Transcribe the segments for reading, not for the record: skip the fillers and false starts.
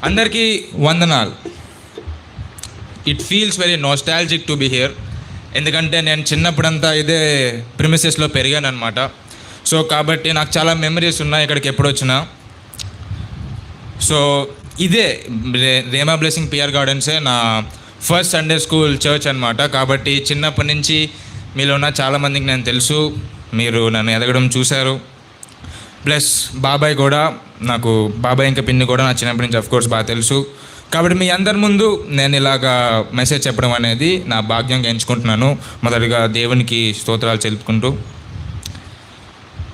అందరికీ వందనాలు. It feels very nostalgic to be here. ఎందుకంటే నేను చిన్నప్పుడంతా ఇదే ప్రిమిసెస్లో పెరిగాను అనమాట. సో కాబట్టి నాకు చాలా మెమరీస్ ఉన్నాయి ఇక్కడికి ఎప్పుడు వచ్చినా. సో ఇదే రేమా బ్లెస్సింగ్ పిఆర్ గార్డెన్సే నా ఫస్ట్ సండే స్కూల్ చర్చ్ అనమాట. కాబట్టి చిన్నప్పటి నుంచి మీలో ఉన్న చాలామందికి నేను తెలుసు, మీరు నన్ను ఎదగడం చూశారు. ప్లస్ బాబాయ్ కూడా, నాకు బాబాయ్ ఇంకా పిన్ని కూడా నా చిన్నప్పటి నుంచి అఫ్కోర్స్ బాగా తెలుసు. కాబట్టి మీ అందరి ముందు నేను ఇలాగా మెసేజ్ చెప్పడం అనేది నా భాగ్యంగా ఎంచుకుంటున్నాను. మొదటిగా దేవునికి స్తోత్రాలు తెలుపుకుంటూ.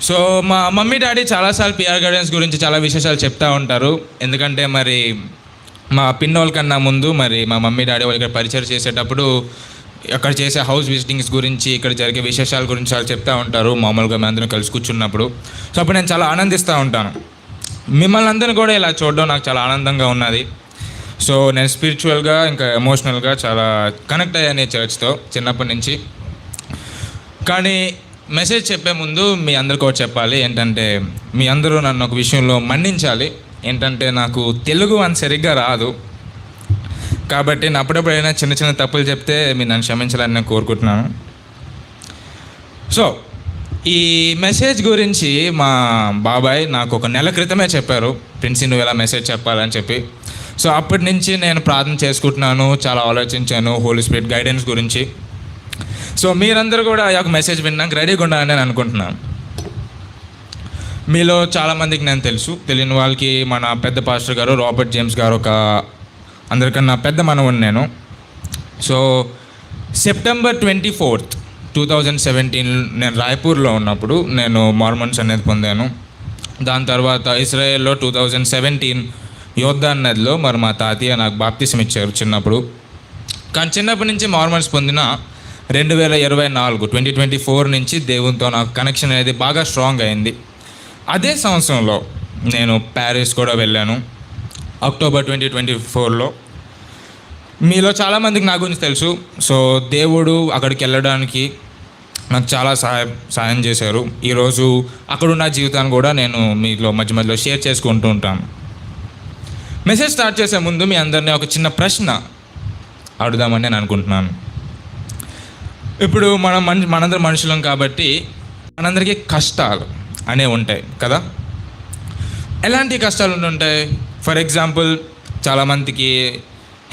సో మా మమ్మీ డాడీ చాలాసార్లు పిఆర్ గార్డెన్స్ గురించి చాలా విశేషాలు చెప్తూ ఉంటారు. ఎందుకంటే మరి మా పిన్నోళ్ళ కన్నా ముందు మరి మా మమ్మీ డాడీ వాళ్ళు ఇక్కడ పరిచయం చేసేటప్పుడు అక్కడ చేసే హౌస్ విజిటింగ్స్ గురించి, ఇక్కడ జరిగే విశేషాల గురించి వాళ్ళు చెప్తూ ఉంటారు. మామూలుగా మేము అందరం కలిసి కూర్చున్నప్పుడు. సో అప్పుడు నేను చాలా ఆనందిస్తూ ఉంటాను. మిమ్మల్ని అందరినీ కూడా ఇలా చూడడం నాకు చాలా ఆనందంగా ఉన్నది. సో నేను స్పిరిచువల్గా ఇంకా ఎమోషనల్గా చాలా కనెక్ట్ అయ్యాను ఈ చర్చ్తో చిన్నప్పటి నుంచి. కానీ మెసేజ్ చెప్పే ముందు మీ అందరికీ ఒకటి చెప్పాలి. ఏంటంటే మీ అందరూ నన్ను ఒక విషయంలో మన్నించాలి. ఏంటంటే నాకు తెలుగు అంత సరిగ్గా రాదు. కాబట్టి నేను అప్పుడప్పుడైనా చిన్న చిన్న తప్పులు చెప్తే మీరు నన్ను క్షమించాలని నేను కోరుకుంటున్నాను. సో ఈ మెసేజ్ గురించి మా బాబాయ్ నాకు ఒక నెల క్రితమే చెప్పారు, ప్రిన్సీ నువ్వు ఎలా మెసేజ్ చెప్పాలని చెప్పి. సో అప్పటి నుంచి నేను ప్రార్థన చేసుకుంటున్నాను, చాలా ఆలోచించాను హోలీ స్పిరిట్ గైడెన్స్ గురించి. సో మీరందరూ కూడా ఆ యొక్క మెసేజ్ విన్నాక రెడీగా ఉండాలని నేను అనుకుంటున్నాను. మీలో చాలామందికి నేను తెలుసు, తెలియని వాళ్ళకి మన పెద్ద పాస్టర్ గారు రాబర్ట్ జేమ్స్ గారు ఒక అందరికన్నా పెద్ద మనవుని నేను. సో సెప్టెంబర్ 24, 2017 నేను రాయ్పూర్లో ఉన్నప్పుడు నేను మార్మన్స్ అనేది పొందాను. దాని తర్వాత ఇజ్రాయెల్లో 2017 యోర్దాన్ నదిలో మరి మా తాతయ్య నాకు బాప్తిసం ఇచ్చారు చిన్నప్పుడు. కానీ చిన్నప్పటి నుంచి మార్మన్స్ పొందిన 2024 నుంచి దేవునితో నాకు కనెక్షన్ అనేది బాగా స్ట్రాంగ్ అయింది. అదే సంవత్సరంలో నేను ప్యారిస్ కూడా వెళ్ళాను, అక్టోబర్ 2024లో. మీలో చాలామందికి నా గురించి తెలుసు. సో దేవుడు అక్కడికి వెళ్ళడానికి నాకు చాలా సహాయం చేశారు. ఈరోజు అక్కడున్న జీవితాన్ని కూడా నేను మీలో మధ్య మధ్యలో షేర్ చేసుకుంటూ ఉంటాను. మెసేజ్ స్టార్ట్ చేసే ముందు మీ అందరినీ ఒక చిన్న ప్రశ్న అడుగుదామని నేను అనుకుంటున్నాను. ఇప్పుడు మనందరం మనుషులం కాబట్టి మనందరికీ కష్టాలు అనేవి ఉంటాయి కదా. ఎలాంటి కష్టాలు ఉంటాయి? ఫర్ ఎగ్జాంపుల్ చాలామందికి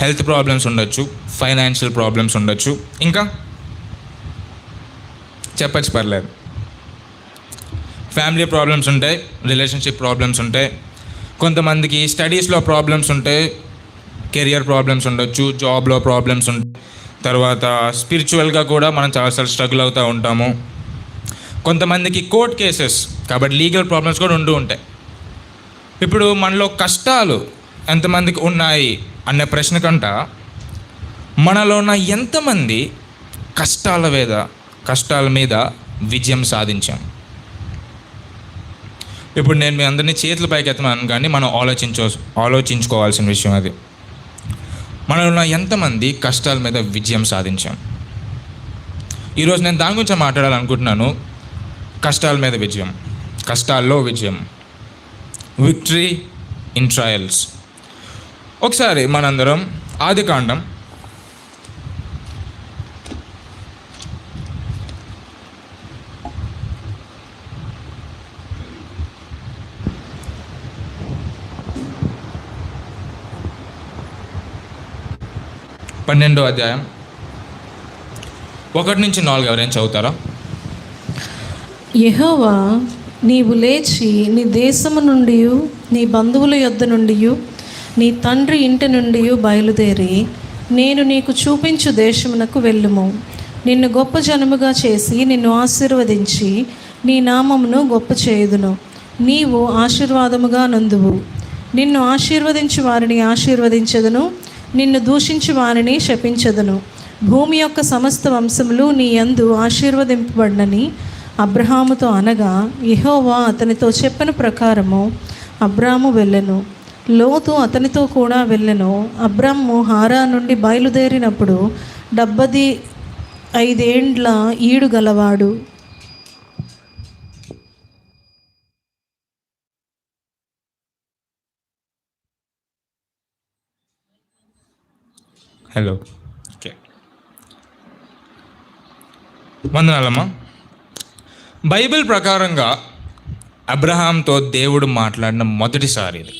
హెల్త్ ప్రాబ్లమ్స్ ఉండొచ్చు, ఫైనాన్షియల్ ప్రాబ్లమ్స్ ఉండొచ్చు, ఇంకా చెప్పచ్చు పర్లేదు. ఫ్యామిలీ ప్రాబ్లమ్స్ ఉంటాయి, రిలేషన్షిప్ ప్రాబ్లమ్స్ ఉంటాయి, కొంతమందికి స్టడీస్లో ప్రాబ్లమ్స్ ఉంటాయి, కెరియర్ ప్రాబ్లమ్స్ ఉండొచ్చు, జాబ్లో ప్రాబ్లమ్స్ ఉంటాయి. తర్వాత స్పిరిచువల్గా కూడా మనం చాలాసార్లు స్ట్రగుల్ అవుతూ ఉంటాము. కొంతమందికి కోర్ట్ కేసెస్ కాబట్టి లీగల్ ప్రాబ్లమ్స్ కూడా ఉంటాయి. ఇప్పుడు మనలో కష్టాలు ఎంతమందికి ఉన్నాయి అనే ప్రశ్న కంట మనలో ఉన్న ఎంతమంది కష్టాల మీద విజయం సాధించాం? ఇప్పుడు నేను మీ అందరినీ చేతుల పైకి ఎత్తన్నాను, కానీ మనం ఆలోచించుకోవాల్సిన విషయం అది. మనలో ఉన్న ఎంతమంది కష్టాల మీద విజయం సాధించాం? ఈరోజు నేను దాని గురించి మాట్లాడాలనుకుంటున్నాను. కష్టాల మీద విజయం, కష్టాల్లో విజయం, విక్టరీ ఇన్ ట్రయల్స్. ఒకసారి మనందరం ఆదికాండం 12వ అధ్యాయం 1 నుంచి 4 ఎవరైనా చదువుతారా? యెహోవా నీవు లేచి నీ దేశము నుండి నీ బంధువుల యొద్ద నుండి నీ తండ్రి ఇంటి నుండి బయలుదేరి నేను నీకు చూపించు దేశమునకు వెళ్ళుము. నిన్ను గొప్ప జనముగా చేసి నిన్ను ఆశీర్వదించి నీ నామమును గొప్ప చేయుదును. నీవు ఆశీర్వాదముగా నందువు. నిన్ను ఆశీర్వదించు వారిని ఆశీర్వదించదును, నిన్ను దూషించు వారిని శపించదును. భూమి యొక్క సమస్త వంశములు నీ యందు ఆశీర్వదింపబడినని అబ్రహాముతో అనగా యెహోవా అతనితో చెప్పిన ప్రకారము అబ్రాము వెళ్ళెను. లోతు అతనితో కూడా వెళ్ళెను. అబ్రాము హారా నుండి బయలుదేరినప్పుడు 75 ఏండ్ల ఈడు గలవాడు. హలో. ఓకే, వందనాలమ్మా. బైబిల్ ప్రకారంగా అబ్రహాంతో దేవుడు మాట్లాడిన మొదటిసారి ఇది.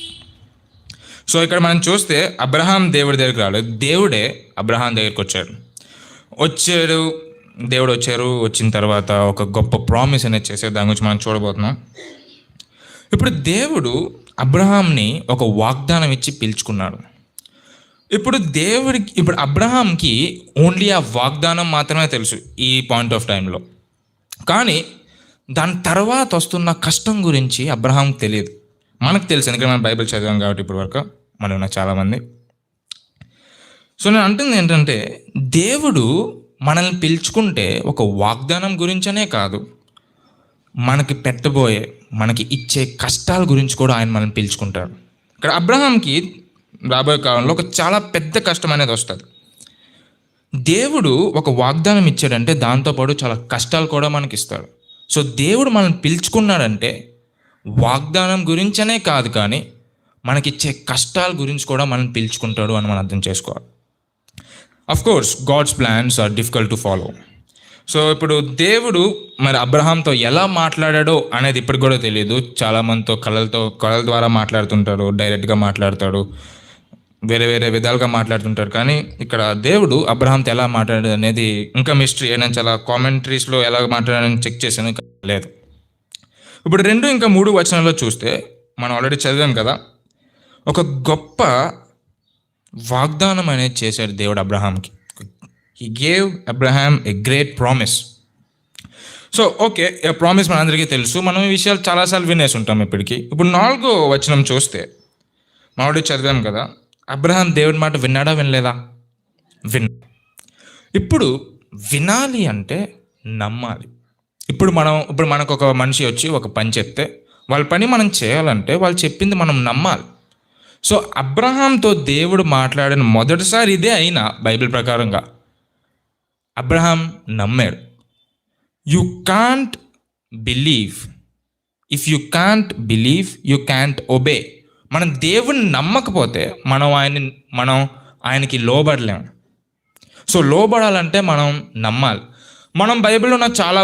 సో ఇక్కడ మనం చూస్తే అబ్రహాం దేవుడి దగ్గరికి రాలేదు, దేవుడే అబ్రహాం దగ్గరికి వచ్చారు. వచ్చిన తర్వాత ఒక గొప్ప ప్రామిస్ అనేది చేసే దాని గురించి మనం చూడబోతున్నాం. ఇప్పుడు దేవుడు అబ్రహాంని ఒక వాగ్దానం ఇచ్చి పిలుచుకున్నాడు. ఇప్పుడు అబ్రహాంకి ఓన్లీ ఆ వాగ్దానం మాత్రమే తెలుసు ఈ పాయింట్ ఆఫ్ టైంలో. కానీ దాని తర్వాత వస్తున్న కష్టం గురించి అబ్రహాంకి తెలియదు. మనకు తెలుసు, ఎందుకంటే మనం బైబిల్ చదివాం కాబట్టి ఇప్పటి వరకు మనం ఉన్న చాలామంది. సో నేను అంటుంది ఏంటంటే, దేవుడు మనల్ని పిలుచుకుంటే ఒక వాగ్దానం గురించనే కాదు, మనకి ఇచ్చే కష్టాల గురించి కూడా ఆయన మనల్ని పిలుచుకుంటాడు. ఇక్కడ అబ్రహాంకి రాబోయే కాలంలో ఒక చాలా పెద్ద కష్టం అనేది వస్తుంది. దేవుడు ఒక వాగ్దానం ఇచ్చాడంటే దాంతోపాటు చాలా కష్టాలు కూడా మనకి ఇస్తాడు. సో దేవుడు మనల్ని పిలుచుకున్నాడంటే వాగ్దానం గురించనే కాదు, కానీ మనకిచ్చే కష్టాల గురించి కూడా మనల్ని పిలుచుకుంటాడు అని మనం అర్థం చేసుకోవాలి. Of course God's plans are difficult to follow. So ఇప్పుడు దేవుడు మరి అబ్రహాంతో ఎలా మాట్లాడాడో అనేది ఇప్పటికి కూడా తెలియదు. చాలామందితో కళల ద్వారా మాట్లాడుతుంటారు, డైరెక్ట్గా మాట్లాడతాడు, వేరే వేరే విధాలుగా మాట్లాడుతుంటారు. కానీ ఇక్కడ దేవుడు అబ్రహాంతో ఎలా మాట్లాడాడు అనేది ఇంకా మిస్టరీ. నేను చాలా కామెంటరీస్లో ఎలా మాట్లాడాడని చెక్ చేశాను, లేదు. ఇప్పుడు 2 ఇంకా 3 వచనాల్లో చూస్తే మనం ఆల్రెడీ చదివాం కదా, ఒక గొప్ప వాగ్దానం అనేది చేశాడు దేవుడు అబ్రహాంకి. He gave Abraham a great promise. So okay, promise మనందరికీ తెలుసు, మనం ఈ విషయాలు చాలాసార్లు వినేసి ఉంటాం ఇప్పటికీ. ఇప్పుడు 4వ వచనం చూస్తే మనం ఆల్రెడీ చదివాం కదా, అబ్రహాం దేవుడి మాట విన్నాడా వినలేదా? ఇప్పుడు వినాలి అంటే నమ్మాలి. ఇప్పుడు మనకు ఒక మనిషి వచ్చి ఒక పని చెప్తే వాళ్ళ పని మనం చేయాలంటే వాళ్ళు చెప్పింది మనం నమ్మాలి. సో అబ్రహాంతో దేవుడు మాట్లాడిన మొదటిసారి ఇదే అయినా బైబిల్ ప్రకారంగా అబ్రహాం నమ్మాడు. You can't believe, if you can't believe you can't obey. మనం దేవుని నమ్మకపోతే మనం ఆయనకి లోబడలేము. సో లోబడాలంటే మనం నమ్మాలి. మనం బైబిల్లో ఉన్న చాలా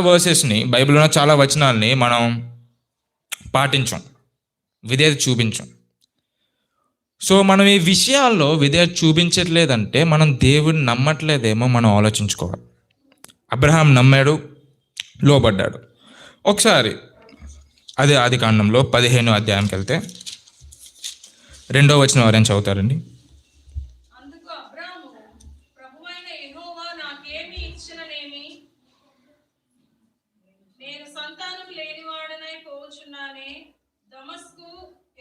బైబిల్లో ఉన్న చాలా వచనాల్ని మనం పాటించాం, విధేయత చూపించాం. సో మనం ఈ విషయాల్లో విధేయత చూపించట్లేదంటే మనం దేవుడిని నమ్మట్లేదేమో మనం ఆలోచించుకోవాలి. అబ్రహాం నమ్మాడు, లోబడ్డాడు. ఒకసారి అదే ఆదికాండంలో 15వ అధ్యాయంకి వెళ్తే 2వ వచనం ఎవరైనా చదువుతారండి? అందుకు అబ్రాము, ప్రభువైన యెహోవా నాకేమి ఇచ్చిననేమి, నేను సంతానం లేనివాడనై పోవచ్చున్నానే, దమస్కు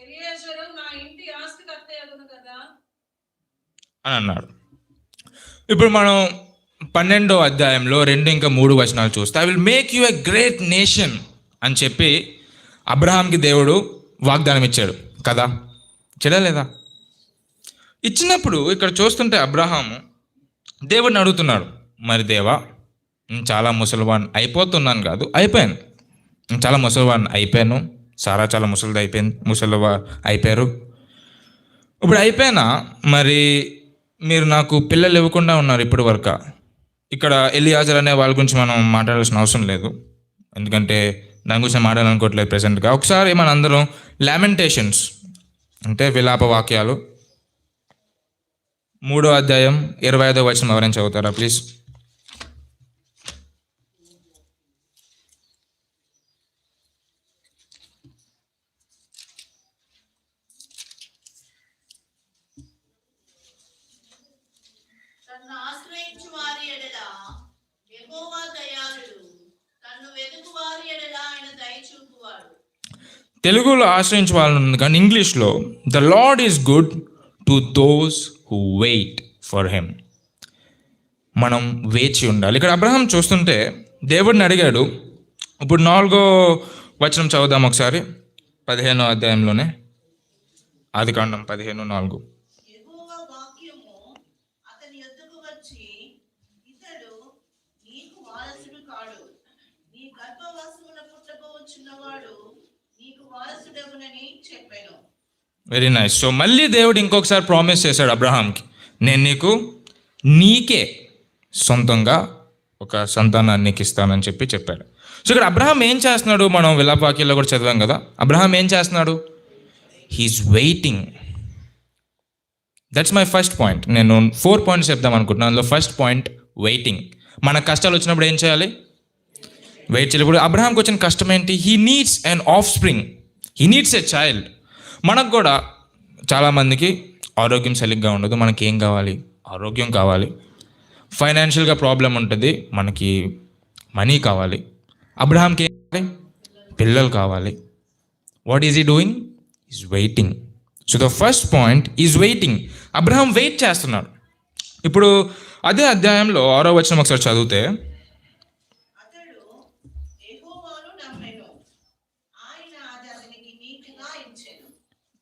ఎలియాజరు నా ఇంటి ఆస్తికర్త యగును కదా అని అన్నాడు. ఇప్పుడు మనం 12వ అధ్యాయంలో 2 ఇంకా 3 వచనాలు చూస్తే I will make you a great nation అని చెప్పి అబ్రహాంకి దేవుడు వాగ్దానం ఇచ్చాడు కదా, చెడలేదా? ఇచ్చినప్పుడు ఇక్కడ చూస్తుంటే అబ్రహాము దేవుడిని అడుగుతున్నాడు, మరి దేవా, నేను చాలా ముసలివాడిని అయిపోతున్నాను కాదు, అయిపోయాను, నేను చాలా ముసలివాడిని అయిపోయాను, సారా చాలా ముసలివా అయిపోయారు. ఇప్పుడు అయిపోయినా మరి మీరు నాకు పిల్లలు ఇవ్వకుండా ఉన్నారు ఇప్పటి వరకు. ఇక్కడ ఎలియాజర్ అనే వాళ్ళ గురించి మనం మాట్లాడాల్సిన అవసరం లేదు, ఎందుకంటే దాని గురించి మాట్లాడాలనుకోవట్లేదు ప్రెసెంట్గా. ఒకసారి మన అందరం లామెంటేషన్స్ అంటే విలాప వాక్యాలు 3వ అధ్యాయం 25వ వచనం ఎవరైనా చదువుతారా ప్లీజ్? తెలుగులో ఆశ్రయించే వాళ్ళు ఉంది, కానీ ఇంగ్లీష్లో the lord is good to those who wait for him. మనం వేచి ఉండాలి. ఇక్కడ అబ్రహాం చూస్తుంటే దేవుడిని అడిగాడు. ఇప్పుడు 4వ వచనం చదువుదాం ఒకసారి, 15వ అధ్యాయంలోనే, ఆదికాండం 15:4. Very nice. సో మళ్ళీ దేవుడు ఇంకొకసారి ప్రామిస్ చేశాడు అబ్రహాంకి, నేను నీకు నీకే సొంతంగా ఒక సంతానాన్ని నీకు ఇస్తానని చెప్పాడు. సో ఇక్కడ అబ్రహాం ఏం చేస్తున్నాడు, మనం విలాపవాక్యంలో కూడా చదివాం కదా, అబ్రహాం ఏం చేస్తున్నాడు, he is waiting. That's my first point. నేను 4 పాయింట్స్ చెప్దాం అనుకుంటున్నాను. అందులో ఫస్ట్ పాయింట్ వెయిటింగ్. మన కష్టాలు వచ్చినప్పుడు ఏం చేయాలి, వెయిట్ చేయాలి. ఇప్పుడు అబ్రహాంకి వచ్చిన కష్టం ఏంటి, he needs an off spring, he needs a child. మనకు కూడా చాలామందికి ఆరోగ్యం సరిగ్గా ఉండదు, మనకి ఏం కావాలి, ఆరోగ్యం కావాలి. ఫైనాన్షియల్గా ప్రాబ్లం ఉంటుంది, మనకి మనీ కావాలి. అబ్రహాంకి ఏం కావాలి, పిల్లలు కావాలి. What is he doing, is waiting. So the first point is waiting. Abraham wait చేస్తున్నాడు. ఇప్పుడు అదే అధ్యాయంలో 6వ వచనం ఒకసారి చదివితే,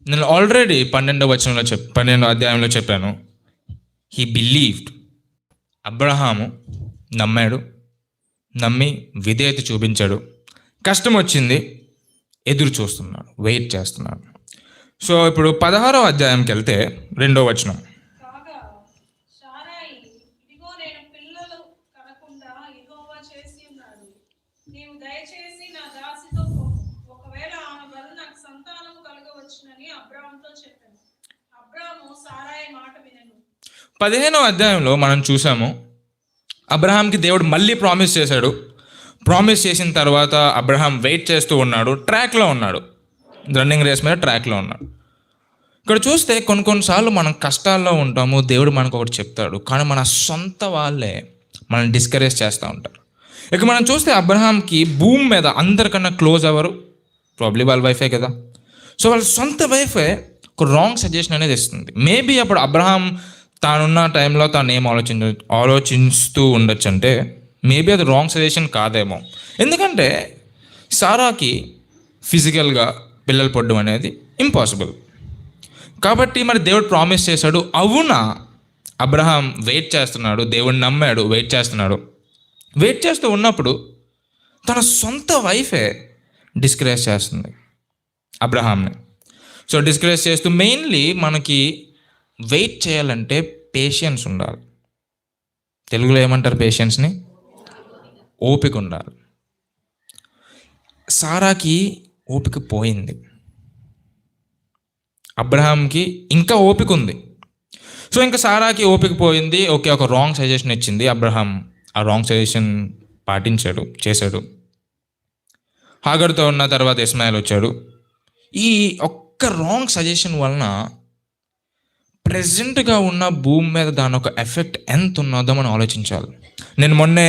నేను ఆల్రెడీ 12వ అధ్యాయంలో చెప్పాను, హీ బిలీవ్డ్. అబ్రహాము నమ్మాడు, నమ్మి విధేయత చూపించాడు. కష్టం వచ్చింది, ఎదురు చూస్తున్నాడు, వెయిట్ చేస్తున్నాడు. సో ఇప్పుడు 16వ అధ్యాయంకి వెళ్తే 2వ వచనం, కాగా శారాయి, ఇదిగో నేను పిల్లలు కనకుండా యెహోవా చేసి ఉన్నాడు. నీవు దయచేసి నా దాసితో పొమ్ము. ఒకవేళ ఆమె వలన నాకు సంతానము కలగవచ్చునని అబ్రాహాముతో చెప్పాను. అబ్రాహాము శారాయి మాట వినెను. 15వ అధ్యాయంలో మనం చూసాము, అబ్రహాంకి దేవుడు మళ్ళీ ప్రామిస్ చేశాడు. ప్రామిస్ చేసిన తర్వాత అబ్రహాం వెయిట్ చేస్తూ ఉన్నాడు, ట్రాక్లో ఉన్నాడు, రన్నింగ్ రేస్ మీద ట్రాక్లో ఉన్నాడు. ఇక్కడ చూస్తే కొన్నిసార్లు మనం కష్టాల్లో ఉంటాము, దేవుడు మనకు ఒకటి చెప్తాడు, కానీ మన సొంత వాళ్ళే మనం డిస్కరేజ్ చేస్తూ ఉంటారు. ఇక మనం చూస్తే అబ్రహాంకి భూమి మీద అందరికన్నా క్లోజ్ ఎవరు, ప్రాబ్లీ వాళ్ళ వైఫే కదా. సో వాళ్ళ సొంత వైఫే ఒక రాంగ్ సజెషన్ అనేది ఇస్తుంది. మేబీ అప్పుడు అబ్రహాం తానున్న టైంలో తాను ఏం ఆలోచిస్తూ ఉండొచ్చు అంటే, మేబీ అది రాంగ్ సజెషన్ కాదేమో. ఎందుకంటే సారాకి ఫిజికల్గా పిల్లలు పుట్టడం అనేది ఇంపాసిబుల్. కాబట్టి మరి దేవుడు ప్రామిస్ చేశాడు, అవునా. అబ్రహాం వెయిట్ చేస్తున్నాడు, దేవుడిని నమ్మాడు, వెయిట్ చేస్తున్నాడు. వెయిట్ చేస్తూ ఉన్నప్పుడు తన సొంత వైఫే డిస్కరేజ్ చేస్తుంది అబ్రహాంని. సో డిస్కరేజ్ చేస్తూ, మెయిన్లీ మనకి వెయిట్ చేయాలంటే పేషెన్స్ ఉండాలి. తెలుగులో ఏమంటారు పేషెన్స్ని, ఓపిక ఉండాలి. సారాకి ఓపిక పోయింది, అబ్రహాంకి ఇంకా ఓపిక ఉంది. సో ఇంకా సారాకి ఓపిక పోయింది. ఓకే, ఒక రాంగ్ సజెషన్ ఇచ్చింది, అబ్రహాం ఆ రాంగ్ సజెషన్ చేశాడు. హాగర్తో ఉన్న తర్వాత ఇస్మాయిల్ వచ్చాడు. ఈ ఒక్క రాంగ్ సజెషన్ వలన ప్రెజెంట్గా ఉన్న భూమి మీద దాని ఒక ఎఫెక్ట్ ఎంత ఉన్నదో మనం ఆలోచించాలి. నేను మొన్నే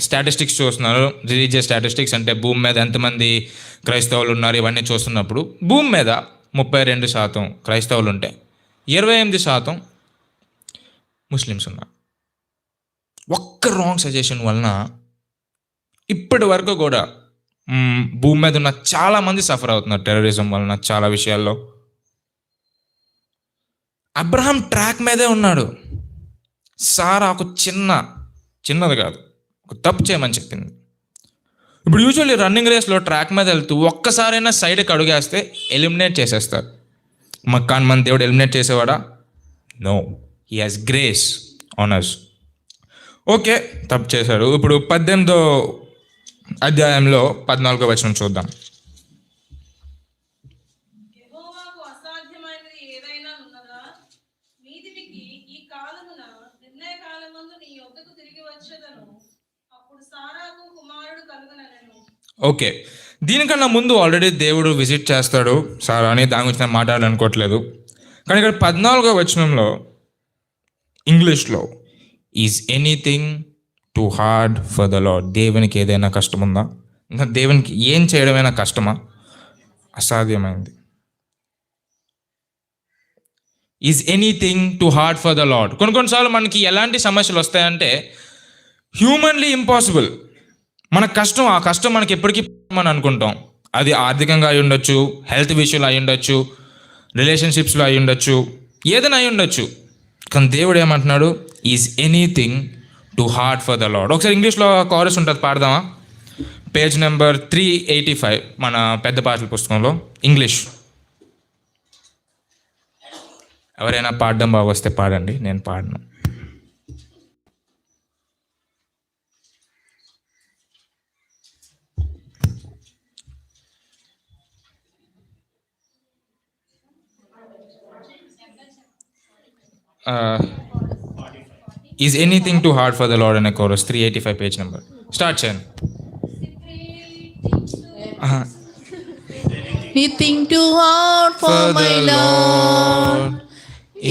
స్టాటిస్టిక్స్ చూస్తున్నాను, రిలీజియస్ స్టాటిస్టిక్స్, అంటే భూమి మీద ఎంతమంది క్రైస్తవులు ఉన్నారు ఇవన్నీ చూస్తున్నప్పుడు, భూమి మీద 32% క్రైస్తవులు ఉంటే 28% ముస్లిమ్స్ ఉన్నారు. ఒక్క రాంగ్ సజెషన్ వలన ఇప్పటి వరకు కూడా భూమి మీద ఉన్న చాలామంది సఫర్ అవుతున్నారు టెర్రరిజం వలన, చాలా విషయాల్లో. అబ్రహాం ట్రాక్ మీదే ఉన్నాడు. సారా ఒక చిన్నది కాదు, ఒక తప్పు చేయమని చెప్పింది. ఇప్పుడు యూజువల్లీ రన్నింగ్ రేస్లో ట్రాక్ మీద వెళ్తూ ఒక్కసారైనా సైడ్కి అడుగేస్తే ఎలిమినేట్ చేసేస్తారు. కానీ మన దేవుడు ఎలిమినేట్ చేసేవాడా? No, he has grace on us. Okay, తప్పు చేశాడు. ఇప్పుడు 18వ అధ్యాయంలో 14వ వచనం చూద్దాం. యెహోవాకు అసాధ్యమైనది ఏదైనా ఉన్నదా? నీతికి ఈ కాలమున నిర్ణయ కాలమందు నీ యొద్దకు తిరిగి వచ్చేదను, అప్పుడు సారాకు కుమారుడు కలుగుననెను. ఓకే, దీనికన్నా ముందు ఆల్రెడీ దేవుడు విజిట్ చేస్తాడు సారాని, దాని గురించి నేను మాట్లాడాలనుకోవట్లేదు. కానీ ఇక్కడ 14వ వచనంలో ఇంగ్లీష్లో, is anything too hard for the lord. దేవునికి ఏదైనా కష్టం ఉందా? ఇంకా దేవునికి ఏం చేయడమైనా కష్టమా? అసాధ్యమైంది. Is anything too hard for the lord. కొన్నిసార్లు మనకి ఎలాంటి సమస్యలు వస్తాయంటే హ్యూమన్లీ ఇంపాసిబుల్. మన కష్టం, ఆ కష్టం మనకి ఎప్పటికీ మనం అనుకుంటాం. అది ఆర్థికంగా అయి ఉండొచ్చు, హెల్త్ విషయంలో అయి ఉండొచ్చు, రిలేషన్షిప్స్లో అయి ఉండొచ్చు, ఏదైనా అయి ఉండొచ్చు. కానీ దేవుడు ఏమంటున్నాడు? Is anything too hard for the lord. ఒకసారి ఇంగ్లీష్లో కారస్ ఉంటుంది, పాడదామా? పేజ్ నెంబర్ 385 మన పెద్ద పాటల పుస్తకంలో, ఇంగ్లీష్. ఎవరైనా పాడడం బాగా వస్తే పాడండి, నేను పాడను. Is anything too hard for the lord అనే కోరస్ 385 పేజ్ నెంబర్. స్టార్ట్ చేయండి. Anything too hard for my Lord?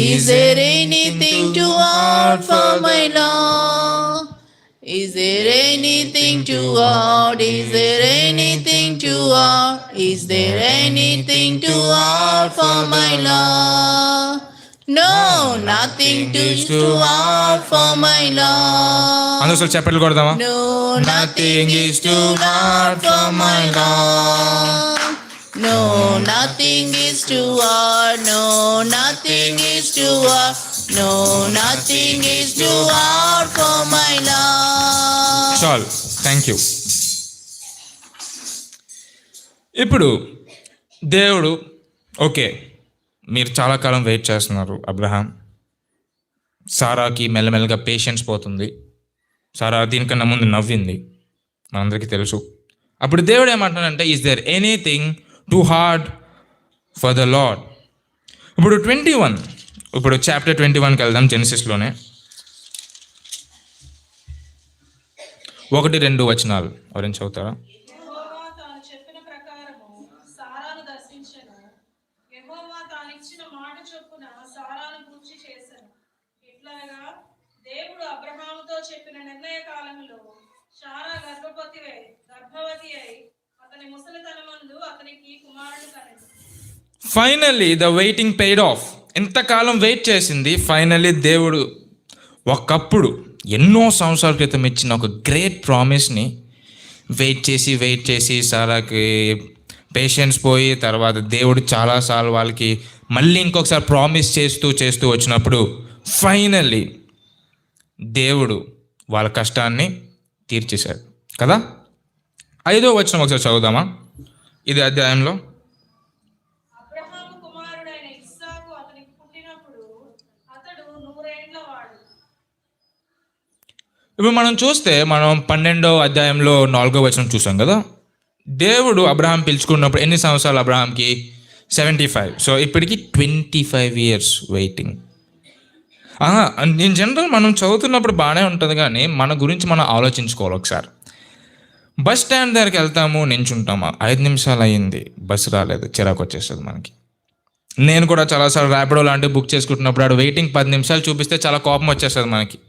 Is there anything too hard for my Lord? Is there anything too hard? Is there anything too hard? Is there anything too hard for my Lord? No, nothing too hard for my Lord. అందరూ చెప్పట్లు కొడదామా? No, nothing is too hard for my Lord. No, nothing is too hard. No, nothing is too hard. No, nothing is too hard for my Lord. చాలు, thank you. ఇప్పుడు దేవుడు okay, మీరు చాలా కాలం wait చేస్తున్నారు Abraham. సారాకి మెల్లమెల్లగా patience పోతుంది. సారా దీనికన్నా ముందు నవ్వింది, మనందరికీ తెలుసు. అప్పుడు దేవుడు ఏమంటున్నాడంటే, is there anything too hard for the lord? ఇప్పుడు 21, ఇప్పుడు చాప్టర్ 21కి వెళ్దాం. జెనసిస్లోనే 1-2 వచనాలు ఎవరైనా చదువుతారా? యెహోవా తాను చెప్పిన ప్రకారము సారాను దర్శించెను. యెహోవా తాను ఇచ్చిన మాట చొప్పున సారాను గూర్చి చేసెను. ఇట్లనగా దేవుడు అబ్రహాముతో చెప్పిన నిర్ణయ కాలములో సారా గర్భవతి అయి అతని ముసలితనమందు అతనికి కుమారుడు కనెను. Finally the waiting paid of. ఎంతకాలం వెయిట్ చేసింది, ఫైనల్లీ దేవుడు ఒకప్పుడు ఎన్నో సంవత్సరాల క్రితం ఇచ్చిన ఒక గ్రేట్ ప్రామిస్ని వెయిట్ చేసి సారాకి పేషెన్స్ పోయి, తర్వాత దేవుడు చాలాసార్లు వాళ్ళకి మళ్ళీ ఇంకొకసారి ప్రామిస్ చేస్తూ వచ్చినప్పుడు ఫైనల్లీ దేవుడు వాళ్ళ కష్టాన్ని తీర్చేశాడు కదా. 5వ వచనం ఒకసారి చదువుదామా ఇది అధ్యాయంలో? అబ్రహాము కుమారుడైన ఇస్సాకు అతనికి పుట్టినప్పుడు అతడు 100 ఏండ్ల వాడు. ఇప్పుడు మనం చూస్తే, మనం 12వ అధ్యాయంలో 4వ వచనం చూసాం కదా. దేవుడు అబ్రహాం పిలుచుకున్నప్పుడు ఎన్ని సంవత్సరాలు అబ్రహాంకి? 75. సో ఇప్పటికి 25 years వెయిటింగ్. ఇన్ జనరల్ మనం చదువుతున్నప్పుడు బాగానే ఉంటుంది, కానీ మన గురించి మనం ఆలోచించుకోవాలి ఒకసారి. బస్ స్టాండ్ దగ్గరికి వెళ్తాము, నించుంటాము, 5 నిమిషాలు అయ్యింది, బస్సు రాలేదు, చిరాకు వచ్చేస్తుంది మనకి. నేను కూడా చాలాసార్లు ర్యాపిడో లాంటివి బుక్ చేసుకుంటున్నప్పుడు ఆడు వెయిటింగ్ 10 నిమిషాలు చూపిస్తే చాలా కోపం వచ్చేస్తుంది మనకి.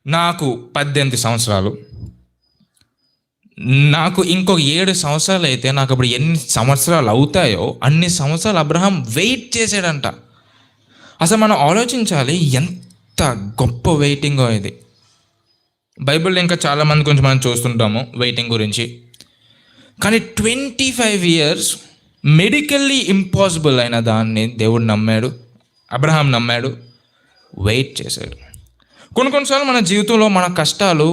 నాకు 18 సంవత్సరాలు, నాకు ఇంకొక 7 సంవత్సరాలు అయితే నాకు అప్పుడు ఎన్ని సంవత్సరాలు అవుతాయో అన్ని సంవత్సరాలు అబ్రహాం వెయిట్ చేసాడంట. అసలు మనం ఆలోచించాలి ఎంత గొప్ప వెయిటింగో ఇది. బైబిల్లో ఇంకా చాలామంది గురించి మనం చూస్తుంటాము వెయిటింగ్ గురించి, కానీ 25 years మెడికల్లీ ఇంపాసిబుల్ అయిన దాన్ని దేవుడు నమ్మాడు, అబ్రహాం నమ్మాడు, వెయిట్ చేశాడు. కొన్నిసార్లు మన జీవితంలో మన కష్టాలు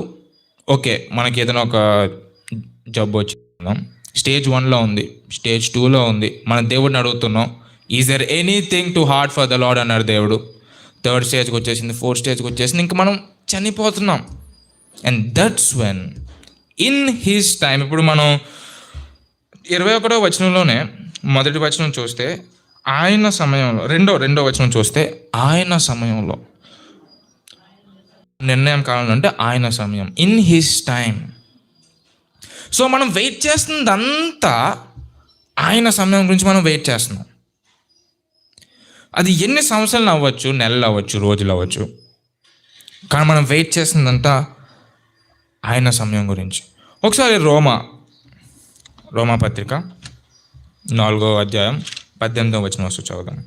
ఓకే, మనకి ఏదైనా ఒక జబ్బు వచ్చిందాం, స్టేజ్ 1లో ఉంది, స్టేజ్ 2లో ఉంది, మన దేవుడిని అడుగుతున్నాం, is there anything too hard for the lord అన్నాడు దేవుడు. 3rd స్టేజ్కి వచ్చేసింది, 4th స్టేజ్కి వచ్చేసింది, ఇంక మనం చనిపోతున్నాం. And that's when in his time, ఇప్పుడు మనం 21వ వచనంలోనే మొదటి వచనం చూస్తే ఆయన సమయంలో, రెండో వచనం చూస్తే ఆయన సమయంలో, నిర్ణయం కాలంలో అంటే ఆయన సమయం, ఇన్ హిస్ టైం. సో మనం వెయిట్ చేస్తుందంతా ఆయన సమయం గురించి మనం వెయిట్ చేస్తున్నాం. అది ఎన్ని సంవత్సరాలు అవ్వచ్చు, నెలలు అవ్వచ్చు, రోజులు అవ్వచ్చు, కానీ మనం వెయిట్ చేస్తుందంతా ఆయన సమయం గురించి. ఒకసారి రోమా పత్రిక 4వ అధ్యాయం 18వ వచనం వస్తూ చదువుదాం.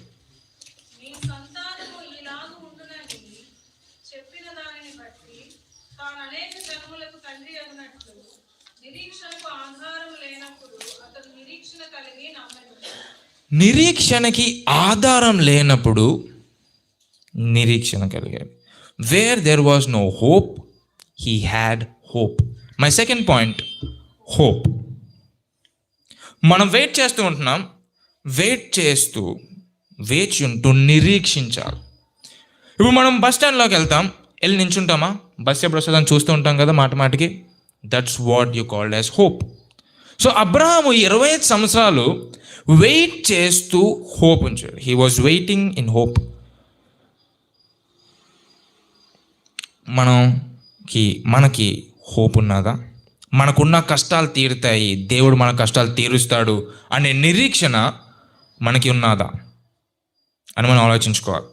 మీ సంతానము ఈలాగు ఉండునని చెప్పిన దానిని బట్టి తాను అనేక జన్మలకు తండ్రి అగునట్లు నిరీక్షణకు ఆధారం లేనప్పుడు అతడు నిరీక్షణ కలిగి నమ్మడు. నిరీక్షణకి ఆధారం లేనప్పుడు నిరీక్షణ కలిగాడు. Where there was no hope, he had hope. My second point, hope. మనం వెయిట్ చేస్తూ ఉంటున్నాం, వేచి ఉంటూ నిరీక్షించాలి. ఇప్పుడు మనం బస్ స్టాండ్లోకి వెళ్తాం, వెళ్ళి నించుంటామా, బస్ ఎప్పుడు వస్తుందని చూస్తూ ఉంటాం కదా మాటికి. That's what you called as hope. So Abraham 25 సంవత్సరాలు వెయిట్ చేస్తూ హోప్ ఉంచాడు. He was waiting in hope. మనకి హోప్ ఉన్నదా? మనకున్న కష్టాలు తీరుతాయి, దేవుడు మన కష్టాలు తీరుస్తాడు అనే నిరీక్షణ మనకి ఉన్నదా అని మనం ఆలోచించుకోవాలి.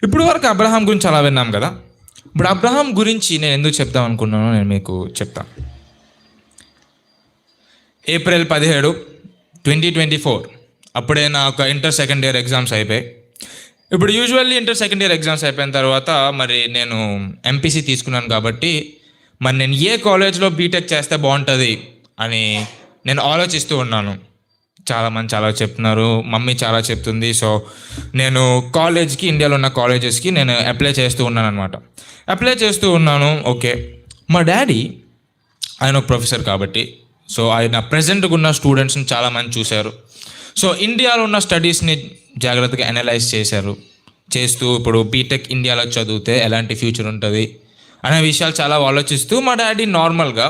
ఇప్పుడు వరకు అబ్రహాం గురించి అలా విన్నాం కదా. ఇప్పుడు అబ్రహాం గురించి నేను ఎందుకు చెప్తాం అనుకున్నానో నేను మీకు చెప్తాను. ఏప్రిల్ 17, 2024 అప్పుడే నా ఒక ఇంటర్ సెకండ్ ఇయర్ ఎగ్జామ్స్ అయిపోయాయి. ఇప్పుడు usually inter second year exams అయిపోయిన తర్వాత మరి నేను ఎంపీసీ తీసుకున్నాను కాబట్టి మరి నేను ఏ కాలేజ్లో బీటెక్ చేస్తే బాగుంటుంది అని నేను ఆలోచిస్తూ ఉన్నాను. చాలామంది చాలా చెప్తున్నారు, మమ్మీ చాలా చెప్తుంది. సో నేను కాలేజ్కి, ఇండియాలో ఉన్న కాలేజెస్కి నేను అప్లై చేస్తూ ఉన్నాను అనమాట. అప్లై చేస్తూ ఉన్నాను. ఓకే, మా డాడీ ఆయన ఒక ప్రొఫెసర్ కాబట్టి సో ఆయన ప్రజెంట్గా ఉన్న స్టూడెంట్స్ని చాలామంది చూశారు. సో ఇండియాలో ఉన్న స్టడీస్ని జాగ్రత్తగా అనలైజ్ చేస్తూ ఇప్పుడు బీటెక్ ఇండియాలో చదివితే ఎలాంటి ఫ్యూచర్ ఉంటుంది అనే విషయాలు చాలా ఆలోచిస్తూ మా డాడీ నార్మల్గా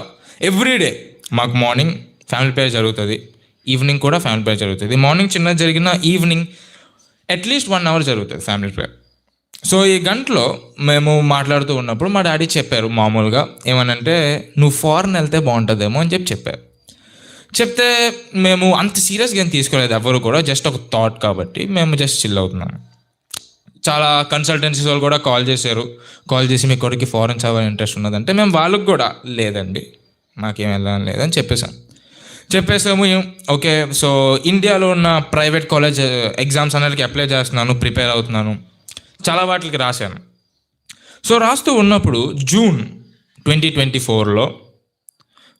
ఎవ్రీడే మాకు మార్నింగ్ ఫ్యామిలీ ప్రేయర్ జరుగుతుంది, ఈవినింగ్ కూడా ఫ్యామిలీ ప్రేయర్ జరుగుతుంది. మార్నింగ్ చిన్నది జరిగిన ఈవినింగ్ అట్లీస్ట్ 1 hour జరుగుతుంది ఫ్యామిలీ ప్రేయర్. సో ఈ గంటలో మేము మాట్లాడుతూ ఉన్నప్పుడు మా డాడీ చెప్పారు మామూలుగా ఏమనంటే, నువ్వు ఫారెన్ వెళ్తే బాగుంటుందేమో అని చెప్పారు. చెప్తే మేము అంత సీరియస్గా ఏం తీసుకోలేదు ఎవరు కూడా, జస్ట్ ఒక థాట్ కాబట్టి మేము జస్ట్ చిల్ అవుతున్నాము. చాలా కన్సల్టెన్సీస్ వాళ్ళు కూడా కాల్ చేసి మీ కొడుకు ఫారెన్ చదవాలని ఇంట్రెస్ట్ ఉన్నదంటే మేము వాళ్ళకి కూడా లేదండి మాకేం వెళ్ళాలని లేదని చెప్పేసాము. ఓకే, సో ఇండియాలో ఉన్న ప్రైవేట్ కాలేజ్ ఎగ్జామ్స్ అన్నిటికీ అప్లై చేస్తున్నాను, ప్రిపేర్ అవుతున్నాను, చాలా వాటికి రాశాను. సో రాస్తూ ఉన్నప్పుడు జూన్ 2024లో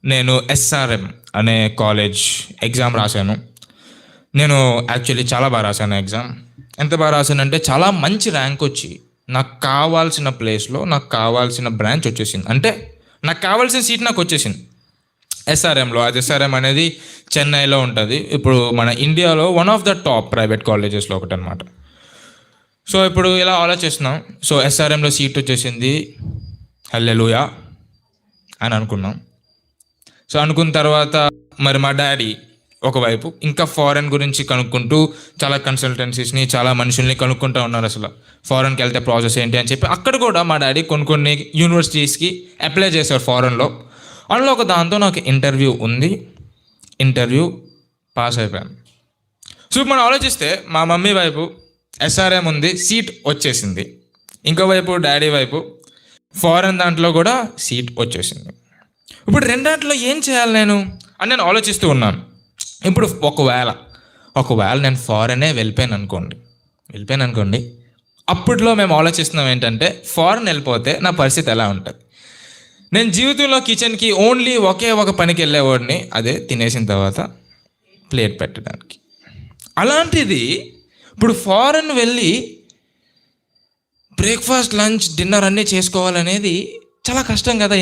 నేను SRM అనే కాలేజ్ ఎగ్జామ్ రాశాను. నేను యాక్చువల్లీ చాలా బాగా రాశాను ఎగ్జామ్. ఎంత బాగా రాశానంటే చాలా మంచి ర్యాంక్ వచ్చి నాకు కావాల్సిన ప్లేస్లో నాకు కావాల్సిన బ్రాంచ్ వచ్చేసింది. అంటే నాకు కావాల్సిన సీట్ నాకు వచ్చేసింది SRMలో. అది SRM అనేది చెన్నైలో ఉంటుంది. ఇప్పుడు మన ఇండియాలో one of the top private కాలేజెస్లో ఒకటి అనమాట. సో ఇప్పుడు ఇలా ఆలోచిస్తున్నాం. సో SRMలో సీట్ వచ్చేసింది, హల్లెలూయా అని అనుకున్నాం. సో అనుకున్న తర్వాత మరి మా డాడీ ఒకవైపు ఇంకా ఫారెన్ గురించి కనుక్కుంటూ చాలా కన్సల్టెన్సీస్ని, చాలా మనుషుల్ని కనుక్కుంటూ ఉన్నారు అసలు ఫారెన్కి వెళ్తే ప్రాసెస్ ఏంటి అని చెప్పి. అక్కడ కూడా మా డాడీ కొన్ని యూనివర్సిటీస్కి అప్లై చేశారు ఫారెన్లో. అందులో ఒక దాంతో నాకు ఇంటర్వ్యూ ఉంది, ఇంటర్వ్యూ పాస్ అయిపోయాను. సో మనం ఆలోచిస్తే మా మమ్మీ వైపు SRM ఉంది, సీట్ వచ్చేసింది. ఇంకోవైపు డాడీ వైపు ఫారెన్ దాంట్లో కూడా సీట్ వచ్చేసింది. ఇప్పుడు రెండాట్లో ఏం చేయాలి నేను అని నేను ఆలోచిస్తూ ఉన్నాను. ఇప్పుడు ఒకవేళ నేను ఫారెనే వెళ్ళిపోయాను అనుకోండి, అప్పట్లో మేము ఆలోచిస్తున్నాం ఏంటంటే ఫారెన్ వెళ్ళిపోతే నా పరిస్థితి ఎలా ఉంటుంది. నేను జీవితంలో కిచెన్కి ఓన్లీ ఒకే ఒక పనికి వెళ్ళేవాడిని, అదే తినేసిన తర్వాత ప్లేట్ పెట్టడానికి. అలాంటిది ఇప్పుడు ఫారెన్ వెళ్ళి బ్రేక్ఫాస్ట్, లంచ్, డిన్నర్ అన్నీ చేసుకోవాలనేది చాలా కష్టం కదా.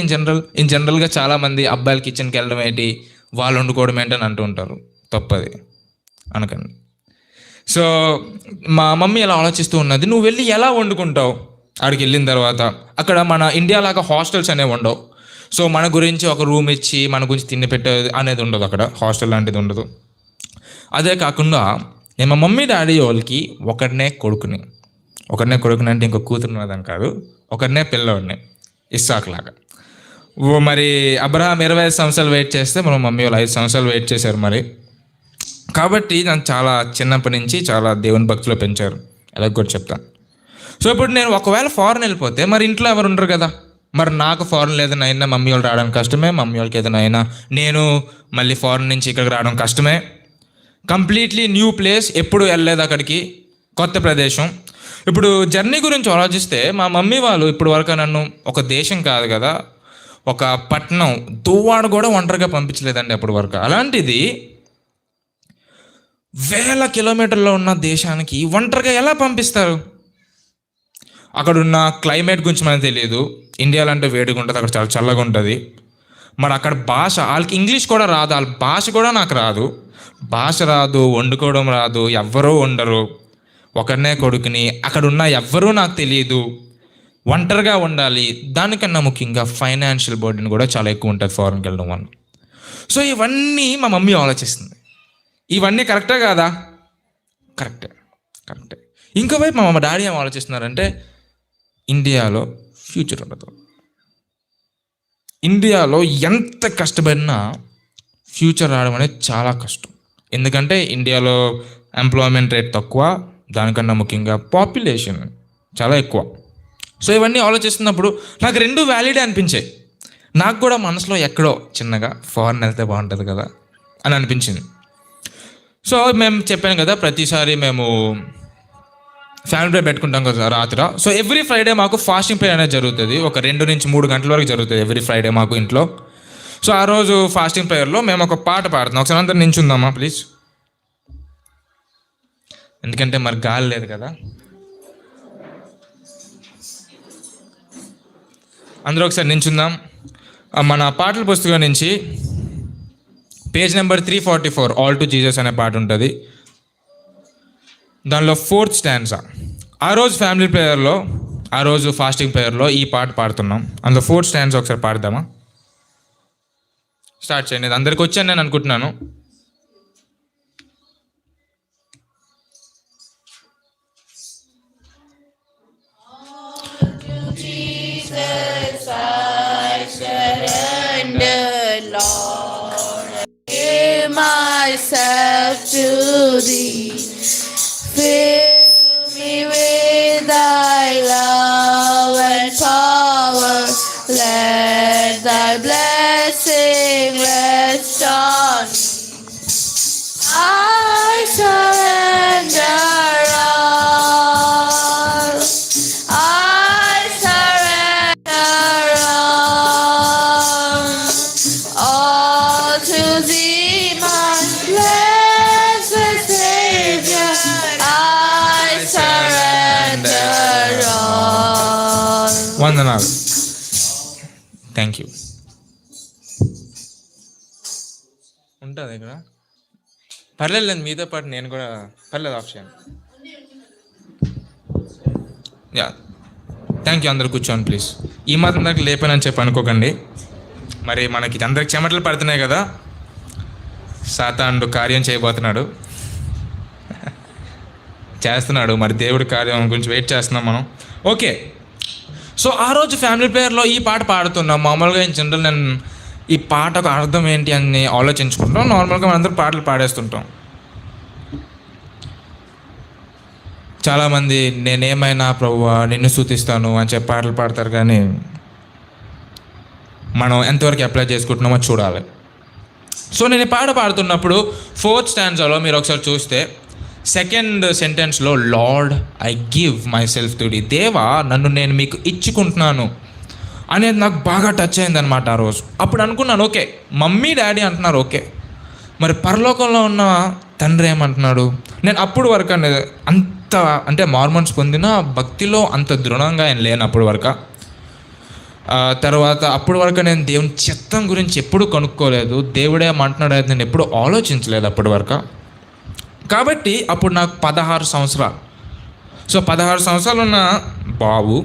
ఇన్ జనరల్గా చాలామంది అబ్బాయిలు కిచెన్కి వెళ్ళడం ఏంటి, వాళ్ళు వండుకోవడం ఏంటని అంటూ ఉంటారు. తప్పది అనకండి. సో మా మమ్మీ ఎలా ఆలోచిస్తూ ఉన్నది, నువ్వు వెళ్ళి ఎలా వండుకుంటావు అక్కడికి వెళ్ళిన తర్వాత? అక్కడ మన ఇండియా లాగా హాస్టల్స్ అనేవి ఉండవు. సో మన గురించి ఒక రూమ్ ఇచ్చి మన గురించి తిండి పెట్టేది అనేది ఉండదు, అక్కడ హాస్టల్ లాంటిది ఉండదు. అదే కాకుండా నేను మా మమ్మీ డాడీ వాళ్ళకి ఒకరినే కొడుకుని అంటే ఇంకో కూతురున్నదని కాదు, ఒకరినే పిల్లవాడిని, ఇస్సాక్ లాగా. మరి అబ్రహాం 25 సంవత్సరాలు వెయిట్ చేస్తే మన మమ్మీ వాళ్ళు 5 సంవత్సరాలు వెయిట్ చేశారు. మరి కాబట్టి నన్ను చాలా చిన్నప్పటి నుంచి చాలా దేవుని భక్తిలో పెంచారు, ఎలా కూడా చెప్తాను. సో ఇప్పుడు నేను ఒకవేళ ఫారెన్ వెళ్ళిపోతే మరి ఇంట్లో ఎవరు ఉండరు కదా. మరి నాకు ఫారెన్ ఏదైనా అయినా మమ్మీ వాళ్ళు రావడం కష్టమే, మమ్మీ వాళ్ళకి ఏదైనా అయినా నేను మళ్ళీ ఫారెన్ నుంచి ఇక్కడికి రావడం కష్టమే. కంప్లీట్లీ న్యూ ప్లేస్, ఎప్పుడు వెళ్ళలేదు అక్కడికి, కొత్త ప్రదేశం. ఇప్పుడు జర్నీ గురించి ఆలోచిస్తే మా మమ్మీ వాళ్ళు ఇప్పుడు వరకు నన్ను ఒక దేశం కాదు కదా, ఒక పట్టణం దువ్వాడ కూడా ఒంటరిగా పంపించలేదండి అప్పటి వరకు. అలాంటిది 1000 కిలోమీటర్లో ఉన్న దేశానికి ఒంటరిగా ఎలా పంపిస్తారు? అక్కడున్న క్లైమేట్ గురించి మనకు తెలియదు. ఇండియాలో అంటే వేడిగా ఉంటుంది, అక్కడ చాలా చల్లగా ఉంటుంది. మరి అక్కడ భాష, వాళ్ళకి ఇంగ్లీష్ కూడా రాదు, వాళ్ళ భాష కూడా నాకు రాదు. భాష రాదు, వండుకోవడం రాదు, ఎవ్వరూ ఉండరు. ఒకరినే కొడుకుని, అక్కడున్న ఎవ్వరూ నాకు తెలియదు, ఒంటరిగా ఉండాలి. దానికన్నా ముఖ్యంగా ఫైనాన్షియల్ బర్డెన్ కూడా చాలా ఎక్కువ ఉంటుంది ఫారెన్కి వెళ్ళడం వల్ల. సో ఇవన్నీ మా మమ్మీ ఆలోచిస్తుంది. ఇవన్నీ కరెక్టే కాదా? కరెక్టే. ఇంకోవైపు మా డాడీ ఏం ఆలోచిస్తున్నారంటే ఇండియాలో ఫ్యూచర్ ఉండదు, ఇండియాలో ఎంత కష్టపడినా ఫ్యూచర్ రావడం అనేది చాలా కష్టం. ఎందుకంటే ఇండియాలో ఎంప్లాయ్మెంట్ రేట్ తక్కువ, దానికన్నా ముఖ్యంగా పాపులేషన్ చాలా ఎక్కువ. సో ఇవన్నీ ఆలోచిస్తున్నప్పుడు నాకు రెండు వ్యాలిడే అనిపించాయి. నాకు కూడా మనసులో ఎక్కడో చిన్నగా ఫారెన్ వెళ్తే బాగుంటుంది కదా అని అనిపించింది. సో మేము చెప్పాను కదా, ప్రతిసారి మేము ఫ్యామిలీ ప్రేయర్ పెట్టుకుంటాం కదా రాత్రి. సో ఎవ్రీ ఫ్రైడే మాకు ఫాస్టింగ్ ప్రేయర్ అనేది జరుగుతుంది. ఒక 2 నుంచి 3 గంటల వరకు జరుగుతుంది ఎవ్రీ ఫ్రైడే మాకు ఇంట్లో. సో ఆ రోజు ఫాస్టింగ్ ప్రేయర్లో మేము ఒక పాట పాడుతున్నాం. ఒకసారి అందరు నించుందామా ప్లీజ్, ఎందుకంటే మరి గాలి లేదు కదా. అందరూ ఒకసారి నించుందాం. మన పాటల పుస్తకం నుంచి page number 344 all to Jesus అనే పాట ఉంటుంది. దానిలో 4th స్టాండ్సా. ఆ రోజు ఫ్యామిలీ ప్రేయర్లో, ఆ రోజు ఫాస్టింగ్ ప్రేయర్లో ఈ పాట పాడుతున్నాం. అందులో 4th స్టాండ్స్ ఒకసారి పాడదామా? స్టార్ట్ చేయండి. అందరికి వచ్చాను నేను అనుకుంటున్నాను. Give myself to thee. Fill me with thy love and power. Let thy blessing rest on me. I surrender all. I surrender all to thee, my blessed Savior. I surrender all. వందనాలు. Thank you. ఉంటుంది ఇక్కడ పర్లేదు, మీతో పాటు నేను కూడా పర్లేదు option. Yeah, thank you. అందరు కూర్చోండి ప్లీజ్. ఈ మాత్రం దాకా లేపానని చెప్పి అనుకోకండి. మరి మనకి అందరికి చెమటలు పడుతున్నాయి కదా, సాతానుడు కార్యం చేయబోతున్నాడు, చేస్తున్నాడు. మరి దేవుడి కార్యం గురించి వెయిట్ చేస్తున్నాం మనం. ఓకే, సో ఆ రోజు ఫ్యామిలీ ప్రేయర్లో ఈ పాట పాడుతున్నాం. మామూలుగా ఇన్ జనరల్ నేను ఈ పాటకు అర్థం ఏంటి అని ఆలోచించుకుంటాం. నార్మల్గా మనందరం పాటలు పాడేస్తుంటాం. చాలామంది నేనేమైనా ప్రభువా నిన్ను స్తుతిస్తాను అని చెప్పి పాటలు పాడతారు, కానీ మనం ఎంతవరకు అప్లై చేసుకుంటున్నామో చూడాలి. సో నేను ఈ పాట పాడుతున్నప్పుడు 4th స్టాండ్స్లో మీరు ఒకసారి చూస్తే 2nd సెంటెన్స్లో lord I give myself to thee, దేవా నన్ను నేను మీకు ఇచ్చుకుంటున్నాను అనేది నాకు బాగా టచ్ అయిందనమాట ఆ రోజు. అప్పుడు అనుకున్నాను, ఓకే మమ్మీ డాడీ అంటున్నారు, ఓకే మరి పరలోకంలో ఉన్న తండ్రి ఏమంటున్నాడు? నేను అప్పుడు వరకు అంత అంటే మార్మన్స్ పొందిన భక్తిలో అంత దృఢంగా ఆయన లేను అప్పుడు వరకు. తర్వాత అప్పటి వరకు నేను దేవుని చిత్తం గురించి ఎప్పుడు కనుక్కోలేదు. దేవుడే ఏమంటున్నాడు అయితే నేను ఎప్పుడు ఆలోచించలేదు అప్పటి వరకు. కాబట్టి అప్పుడు నాకు 16 సంవత్సరాలు. సో 16 సంవత్సరాలు ఉన్న బాబు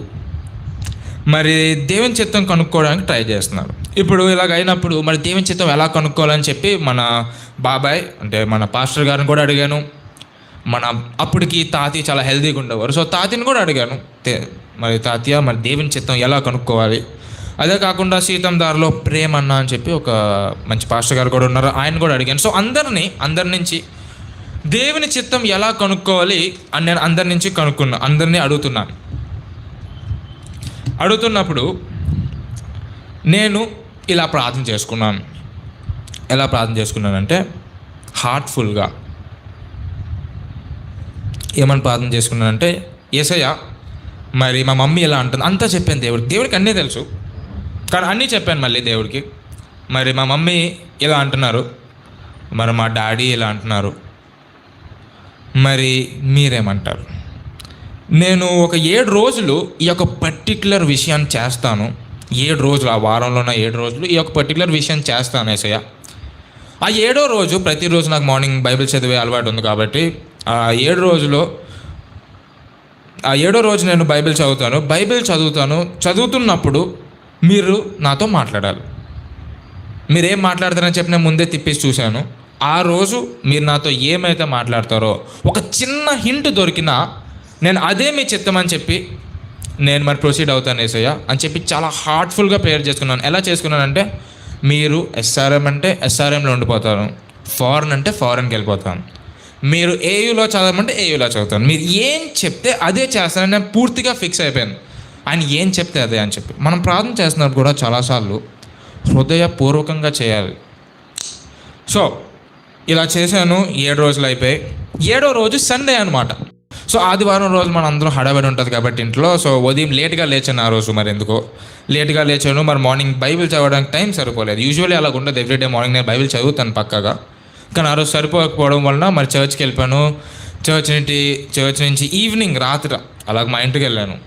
మరి దేవుని చిత్తం కనుక్కోవడానికి ట్రై చేస్తున్నాడు. ఇప్పుడు ఇలాగ అయినప్పుడు మరి దేవుని చిత్తం ఎలా కనుక్కోవాలని చెప్పి మన బాబాయ్ అంటే మన పాస్టర్ గారిని కూడా అడిగాను. మన అప్పటికి తాతయ్య చాలా హెల్తీగా ఉండేవారు. సో తాతయ్యని కూడా అడిగాను, మరి తాతయ్య మరి దేవుని చిత్తం ఎలా కనుక్కోవాలి. అదే కాకుండా సీతం దారిలో ప్రేమ అన్న అని చెప్పి ఒక మంచి పాస్టర్ గారు కూడా ఉన్నారు, ఆయన కూడా అడిగాను. సో అందరి నుంచి దేవుని చిత్తం ఎలా కనుక్కోవాలి అని నేను అందరి నుంచి అందరినీ అడుగుతున్నప్పుడు నేను ఇలా ప్రార్థన చేసుకున్నాను. ఎలా ప్రార్థన చేసుకున్నానంటే హార్ట్ఫుల్గా ఏమని ప్రార్థన చేసుకున్నానంటే, యేసయ్య మరి మా మమ్మీ ఎలా అంటుంది అంతా చెప్పాను దేవుడికి అన్నీ తెలుసు, కానీ అన్నీ చెప్పాను మళ్ళీ దేవుడికి. మరి మా మమ్మీ ఇలా అంటున్నారు, మరి మా డాడీ ఇలా అంటున్నారు, మరి మీరేమంటారు? నేను ఒక 7 రోజులు ఈ యొక్క పర్టిక్యులర్ విషయాన్ని చేస్తాను. 7 రోజులు, ఆ వారంలో ఉన్న 7 రోజులు ఈ యొక్క పర్టిక్యులర్ విషయం చేస్తాను యేసయ్య. ఆ 7వ రోజు ప్రతిరోజు నాకు మార్నింగ్ బైబిల్ చదివే అలవాటు ఉంది కాబట్టి ఆ 7 రోజు నేను బైబిల్ చదువుతున్నప్పుడు మీరు నాతో మాట్లాడాలి. మీరేం మాట్లాడతారని చెప్పి నేను ముందే తిప్పేసి చూశాను. ఆ రోజు మీరు నాతో ఏమైతే మాట్లాడతారో ఒక చిన్న హింట్ దొరికినా నేను అదే మీ చిత్తం అని చెప్పి నేను మరి ప్రొసీడ్ అవుతాను యేసయ్య అని చెప్పి చాలా హార్ట్ఫుల్గా ప్రేయర్ చేసుకున్నాను. ఎలా చేసుకున్నానంటే, మీరు ఎస్ఆర్ఎం అంటే ఎస్ఆర్ఎంలో ఉండిపోతాను, ఫారెన్ అంటే ఫారెన్కి వెళ్ళిపోతాను, మీరు ఏయులో చదవమంటే ఏయులో చదువుతాను, మీరు ఏం చెప్తే అదే చేస్తానని నేను పూర్తిగా ఫిక్స్ అయిపోయాను. ఆయన ఏం చెప్తే అదే అని చెప్పి. మనం ప్రార్థన చేస్తున్నప్పుడు కూడా చాలాసార్లు హృదయపూర్వకంగా చేయాలి. సో ఇలా చేశాను. 7 రోజులు అయిపోయి 7వ రోజు సండే అనమాట. సో ఆదివారం రోజు మన అందరం హడావిడి ఉంటుంది కాబట్టి ఇంట్లో. సో ఉదయం లేట్గా లేచాను ఆ రోజు. మరి ఎందుకో లేట్గా లేచాను. మరి మార్నింగ్ బైబిల్ చదవడానికి టైం సరిపోలేదు. యూజువల్లీ అలా ఉండదు, ఎవ్రీడే మార్నింగ్ నేను బైబిల్ చదువుతాను పక్కగా. కానీ ఆ రోజు సరిపోకపోవడం వలన మరి చర్చ్కి వెళ్ళిపోయాను. చర్చ్ నుంచి ఈవినింగ్ రాత్రి అలాగ మా ఇంటికి వెళ్ళాను.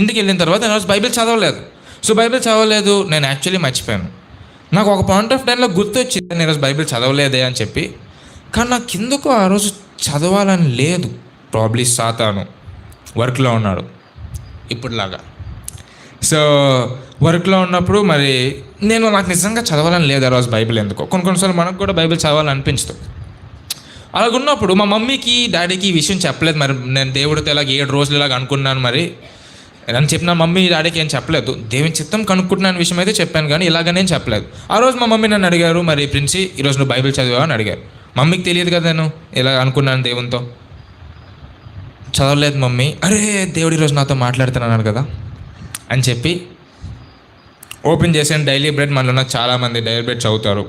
ఇంటికి వెళ్ళిన తర్వాత నేను రోజు బైబిల్ చదవలేదు. సో బైబిల్ చదవలేదు, నేను యాక్చువల్లీ మర్చిపోయాను. నాకు ఒక పాయింట్ ఆఫ్ టైంలో గుర్తొచ్చింది, నేను ఈరోజు బైబిల్ చదవలేదే అని చెప్పి. కానీ నాకు కిందకు ఆ రోజు చదవాలని లేదు. ప్రాబ్లీ సాతాను వర్క్లో ఉన్నాడు ఇప్పుడులాగా. సో వర్క్లో ఉన్నప్పుడు మరి నాకు నిజంగా చదవాలని లేదు ఆ రోజు బైబిల్. ఎందుకో కొన్నిసార్లు మనకు కూడా బైబిల్ చదవాలని అనిపించదు. అలాగున్నప్పుడు మా మమ్మీకి డాడీకి ఈ విషయం చెప్పలేదు. మరి నేను దేవుడితో ఇలాగ 7 రోజులు ఇలాగ అనుకున్నాను మరి అని చెప్పిన మమ్మీ డాడీకి ఏం చెప్పలేదు. దేవుని చిత్తం కనుక్కుంటున్నాను విషయం అయితే చెప్పాను, కానీ ఇలాగనేం చెప్పలేదు. ఆ రోజు మా మమ్మీ నన్ను అడిగారు, మరి ప్రిన్సి ఈరోజు నువ్వు బైబిల్ చదివావా అని అడిగారు. మమ్మీకి తెలియదు కదా నేను ఇలా అనుకున్నాను దేవునితో. చదవలేదు మమ్మీ. అరే దేవుడు ఈరోజు నాతో మాట్లాడుతున్నాను కదా అని చెప్పి ఓపెన్ చేసాను డైలీ బ్రెడ్. మనలో నాకు చాలామంది డైలీ బ్రెడ్ చదువుతారు.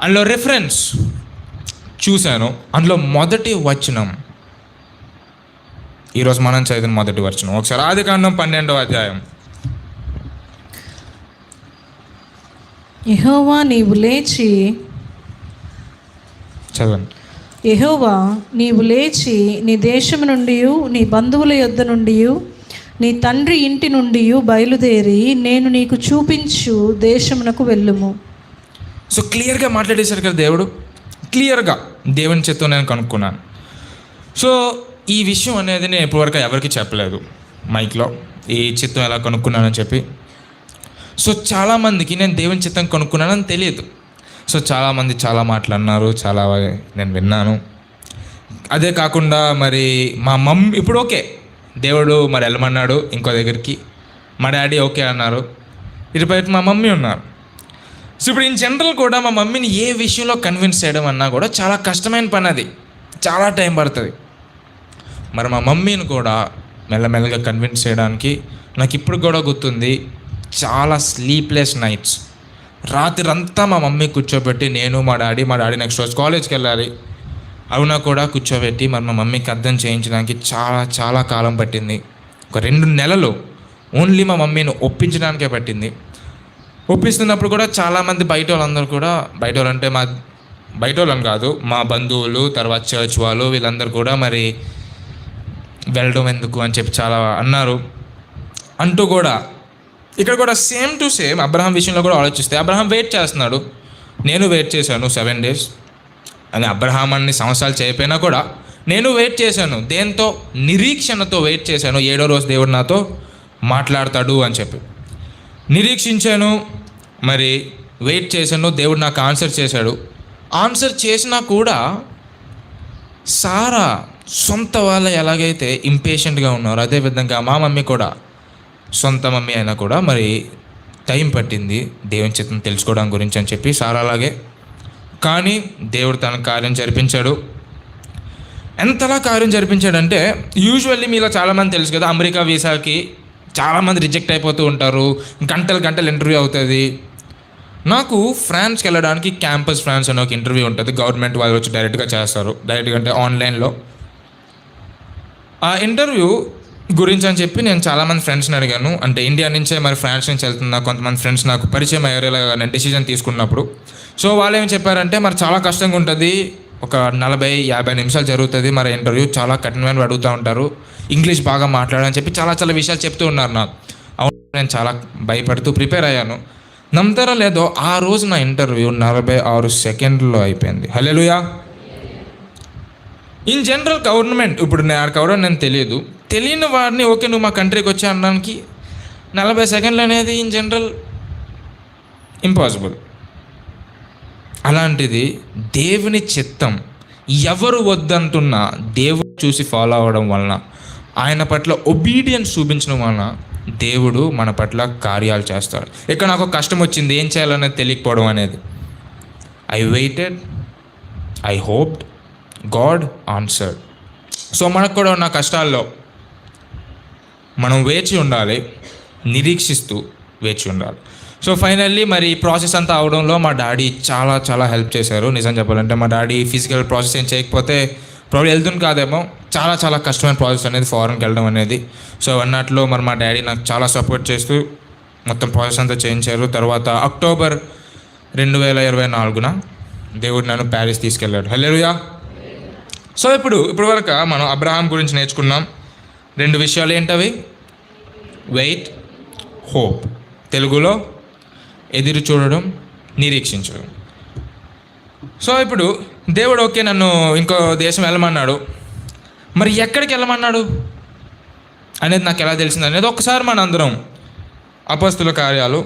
అందులో రెఫరెన్స్ చూశాను. అందులో మొదటి వచనం, ఈరోజు మనం చదివిన మొదటి వచనం ఒకసారి ఆదికాండం 12వ అధ్యాయం. యెహోవా నీవు లేచి చదవండి. యెహోవా నీవు లేచి నీ దేశము నుండి నీ బంధువుల యొద్ద నుండి నీ తండ్రి ఇంటి నుండి బయలుదేరి నేను నీకు చూపించు దేశమునకు వెళ్ళుము. సో క్లియర్గా మాట్లాడేశారు కదా దేవుడు. క్లియర్గా దేవుని చిత్తం నేను కనుక్కున్నాను. సో ఈ విషయం అనేది నేను ఇప్పటివరకు ఎవరికి చెప్పలేదు మైక్లో, ఈ చిత్తం ఎలా కనుక్కున్నానని చెప్పి. సో చాలామందికి నేను దేవుని చిత్తం కనుక్కున్నానని తెలియదు. సో చాలామంది చాలా మాటలు అన్నారు, చాలా నేను విన్నాను. అదే కాకుండా మరి మా మమ్మీ ఇప్పుడు ఓకే, దేవుడు మరి వెళ్ళమన్నాడు ఇంకో దగ్గరికి, మా డాడీ ఓకే అన్నారు, ఇటుపైపు మా మమ్మీ ఉన్నారు. సో ఇప్పుడు ఇన్ జనరల్ కూడా మా మమ్మీని ఏ విషయంలో కన్విన్స్ చేయడం అన్నా కూడా చాలా కష్టమైన పని, అది చాలా టైం పడుతుంది. మరి మా మమ్మీని కూడా మెల్లమెల్లగా కన్విన్స్ చేయడానికి నాకు ఇప్పుడు కూడా గుర్తుంది, చాలా స్లీప్లెస్ నైట్స్. రాత్రంతా మా మమ్మీ కూర్చోబెట్టి నేను మా డాడీ నెక్స్ట్ రోజు కాలేజ్కి వెళ్ళాలి, అవునా కూడా కూర్చోబెట్టి మరి మా మమ్మీకి అర్థం చేయించడానికి చాలా చాలా కాలం పట్టింది. ఒక 2 నెలలు ఓన్లీ మా మమ్మీని ఒప్పించడానికే పట్టింది. ఒప్పిస్తున్నప్పుడు కూడా చాలామంది బయట వాళ్ళందరూ కూడా, బయట వాళ్ళని కాదు, మా బంధువులు తర్వాత చర్చ్ వాళ్ళు వీళ్ళందరూ కూడా మరి వెళ్ళడం ఎందుకు అని చెప్పి చాలా అన్నారు. అంటూ కూడా ఇక్కడ కూడా సేమ్ టు సేమ్ అబ్రహాం విషయంలో కూడా ఆలోచిస్తే, అబ్రహాం వెయిట్ చేస్తున్నాడు, నేను వెయిట్ చేశాను 7 days అని. అబ్రహాం అన్ని సంవత్సరాలు చేయకపోయినా కూడా నేను వెయిట్ చేశాను. దేంతో? నిరీక్షణతో వెయిట్ చేశాను. 7వ రోజు దేవుడు నాతో మాట్లాడతాడు అని చెప్పి నిరీక్షించాను. మరి వెయిట్ చేశాను, దేవుడు నాకు ఆన్సర్ చేశాడు. ఆన్సర్ చేసినా కూడా సారా సొంత వాళ్ళు ఎలాగైతే ఇంపేషెంట్గా ఉన్నారో అదేవిధంగా మా మమ్మీ కూడా, సొంత మమ్మీ అయినా కూడా మరి టైం పట్టింది దేవుని చిత్తం తెలుసుకోవడం గురించి అని చెప్పి సారా అలాగే. కానీ దేవుడు తన కార్యం జరిపించాడు. ఎంతలా కార్యం జరిపించాడంటే, యూజువల్లీ మీలో చాలామంది తెలుసు కదా, అమెరికా వీసాకి చాలామంది రిజెక్ట్ అయిపోతూ ఉంటారు, గంటలు ఇంటర్వ్యూ అవుతుంది. నాకు ఫ్రాన్స్కి వెళ్ళడానికి క్యాంపస్ ఫ్రాన్స్ అనే ఒక ఇంటర్వ్యూ ఉంటుంది, గవర్నమెంట్ వాళ్ళు వచ్చి డైరెక్ట్గా చేస్తారు, డైరెక్ట్గా అంటే ఆన్లైన్లో. ఆ ఇంటర్వ్యూ గురించి అని చెప్పి నేను చాలామంది ఫ్రెండ్స్ని అడిగాను. అంటే ఇండియా నుంచే మరి ఫ్రాన్స్ నుంచి వెళ్తున్నా కొంతమంది ఫ్రెండ్స్ నాకు పరిచయం అయ్యారు నేను డెసిజన్ తీసుకున్నప్పుడు. సో వాళ్ళు ఏమి చెప్పారంటే, మరి చాలా కష్టంగా ఉంటుంది, ఒక 40-50 నిమిషాలు జరుగుతుంది మరి ఇంటర్వ్యూ, చాలా కఠినమైన అడుగుతూ ఉంటారు, ఇంగ్లీష్ బాగా మాట్లాడని చెప్పి చాలా చాలా విషయాలు చెప్తూ ఉన్నారు నాకు. అవును, నేను చాలా భయపడుతూ ప్రిపేర్ అయ్యాను. నమ్ముతారో లేదో ఆ రోజు నా ఇంటర్వ్యూ 46 సెకండ్లో అయిపోయింది. హల్లెలూయా. ఇన్ జనరల్ గవర్నమెంట్ ఇప్పుడు నేను కవడం నేను తెలియని వాడిని ఓకే నువ్వు మా కంట్రీకి వచ్చా అనడానికి 40 సెకండ్లు అనేది ఇన్ జనరల్ ఇంపాసిబుల్. అలాంటిది దేవుని చిత్తం ఎవరు వద్దంటున్నా దేవుడు చూసి ఫాలో అవ్వడం వలన ఆయన పట్ల ఒబీడియన్స్ చూపించడం వలన దేవుడు మన పట్ల కార్యాలు చేస్తాడు. ఇక్కడ నాకు ఒక కష్టం వచ్చింది, ఏం చేయాలనేది తెలియకపోవడం అనేది. I weighted, I hoped, God answered. So మనకు కూడా ఉన్న కష్టాల్లో మనం వేచి ఉండాలి, నిరీక్షిస్తూ వేచి ఉండాలి. సో ఫైనల్లీ మరి ఈ ప్రాసెస్ అంతా అవడంలో మా డాడీ చాలా చాలా హెల్ప్ చేశారు. నిజం చెప్పాలంటే మా డాడీ ఫిజికల్ ప్రాసెస్ ఏం చేయకపోతే ప్రాబ్లం వెళ్తుంది కాదేమో. చాలా చాలా కష్టమైన ప్రాసెస్ అనేది ఫారెన్కి వెళ్ళడం అనేది. సో అన్నట్లో మరి మా డాడీ నాకు చాలా సపోర్ట్ చేస్తూ మొత్తం ప్రాసెస్ అంతా చేయించారు. తర్వాత అక్టోబర్ 2024 దేవుడు నన్ను ప్యారిస్ తీసుకెళ్ళాడు. హల్లెలూయా. సో ఇప్పుడు వరకు మనం అబ్రహాం గురించి నేర్చుకున్నాం. 2 విషయాలు ఏంటవి? Wait, hope. తెలుగులో ఎదురు చూడడం, నిరీక్షించడం. సో ఇప్పుడు దేవుడు ఓకే నన్ను ఇంకో దేశం వెళ్ళమన్నాడు, మరి ఎక్కడికి వెళ్ళమన్నాడు అనేది నాకు ఎలా తెలిసింది అనేది ఒకసారి మన అందరం అపోస్తుల కార్యాలు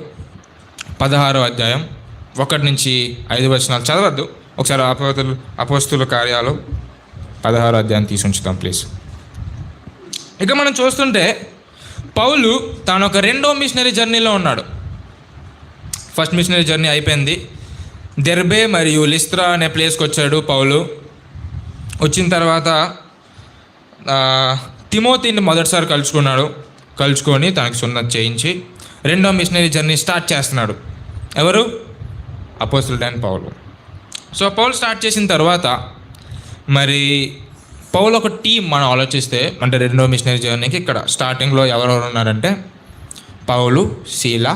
16వ అధ్యాయం 1 నుంచి 5 వచనాలు చదవద్దు, ఒకసారి అపోస్తుల కార్యాలు 16వ అధ్యాయం తీసి ఉంచుతాం ప్లీజ్. ఇక మనం చూస్తుంటే పౌలు తాను ఒక 2వ మిషనరీ జర్నీలో ఉన్నాడు. ఫస్ట్ మిషనరీ జర్నీ అయిపోయింది. దెర్బే మరియు లిస్త్రా అనే ప్లేస్కి వచ్చాడు పౌలు. వచ్చిన తర్వాత తిమోతిని మొదటిసారి కలుసుకొని తనకు సున్నతి చేయించి 2వ మిషనరీ జర్నీ స్టార్ట్ చేస్తున్నాడు. ఎవరు? అపోస్తలుడైన పౌలు. సో పౌలు స్టార్ట్ చేసిన తర్వాత మరి పౌలు ఒక టీం మనం ఆలోచిస్తే, అంటే 2వ మిషనరీ జర్నీకి ఇక్కడ స్టార్టింగ్లో ఎవరెవరు ఉన్నారంటే పౌలు, శీల,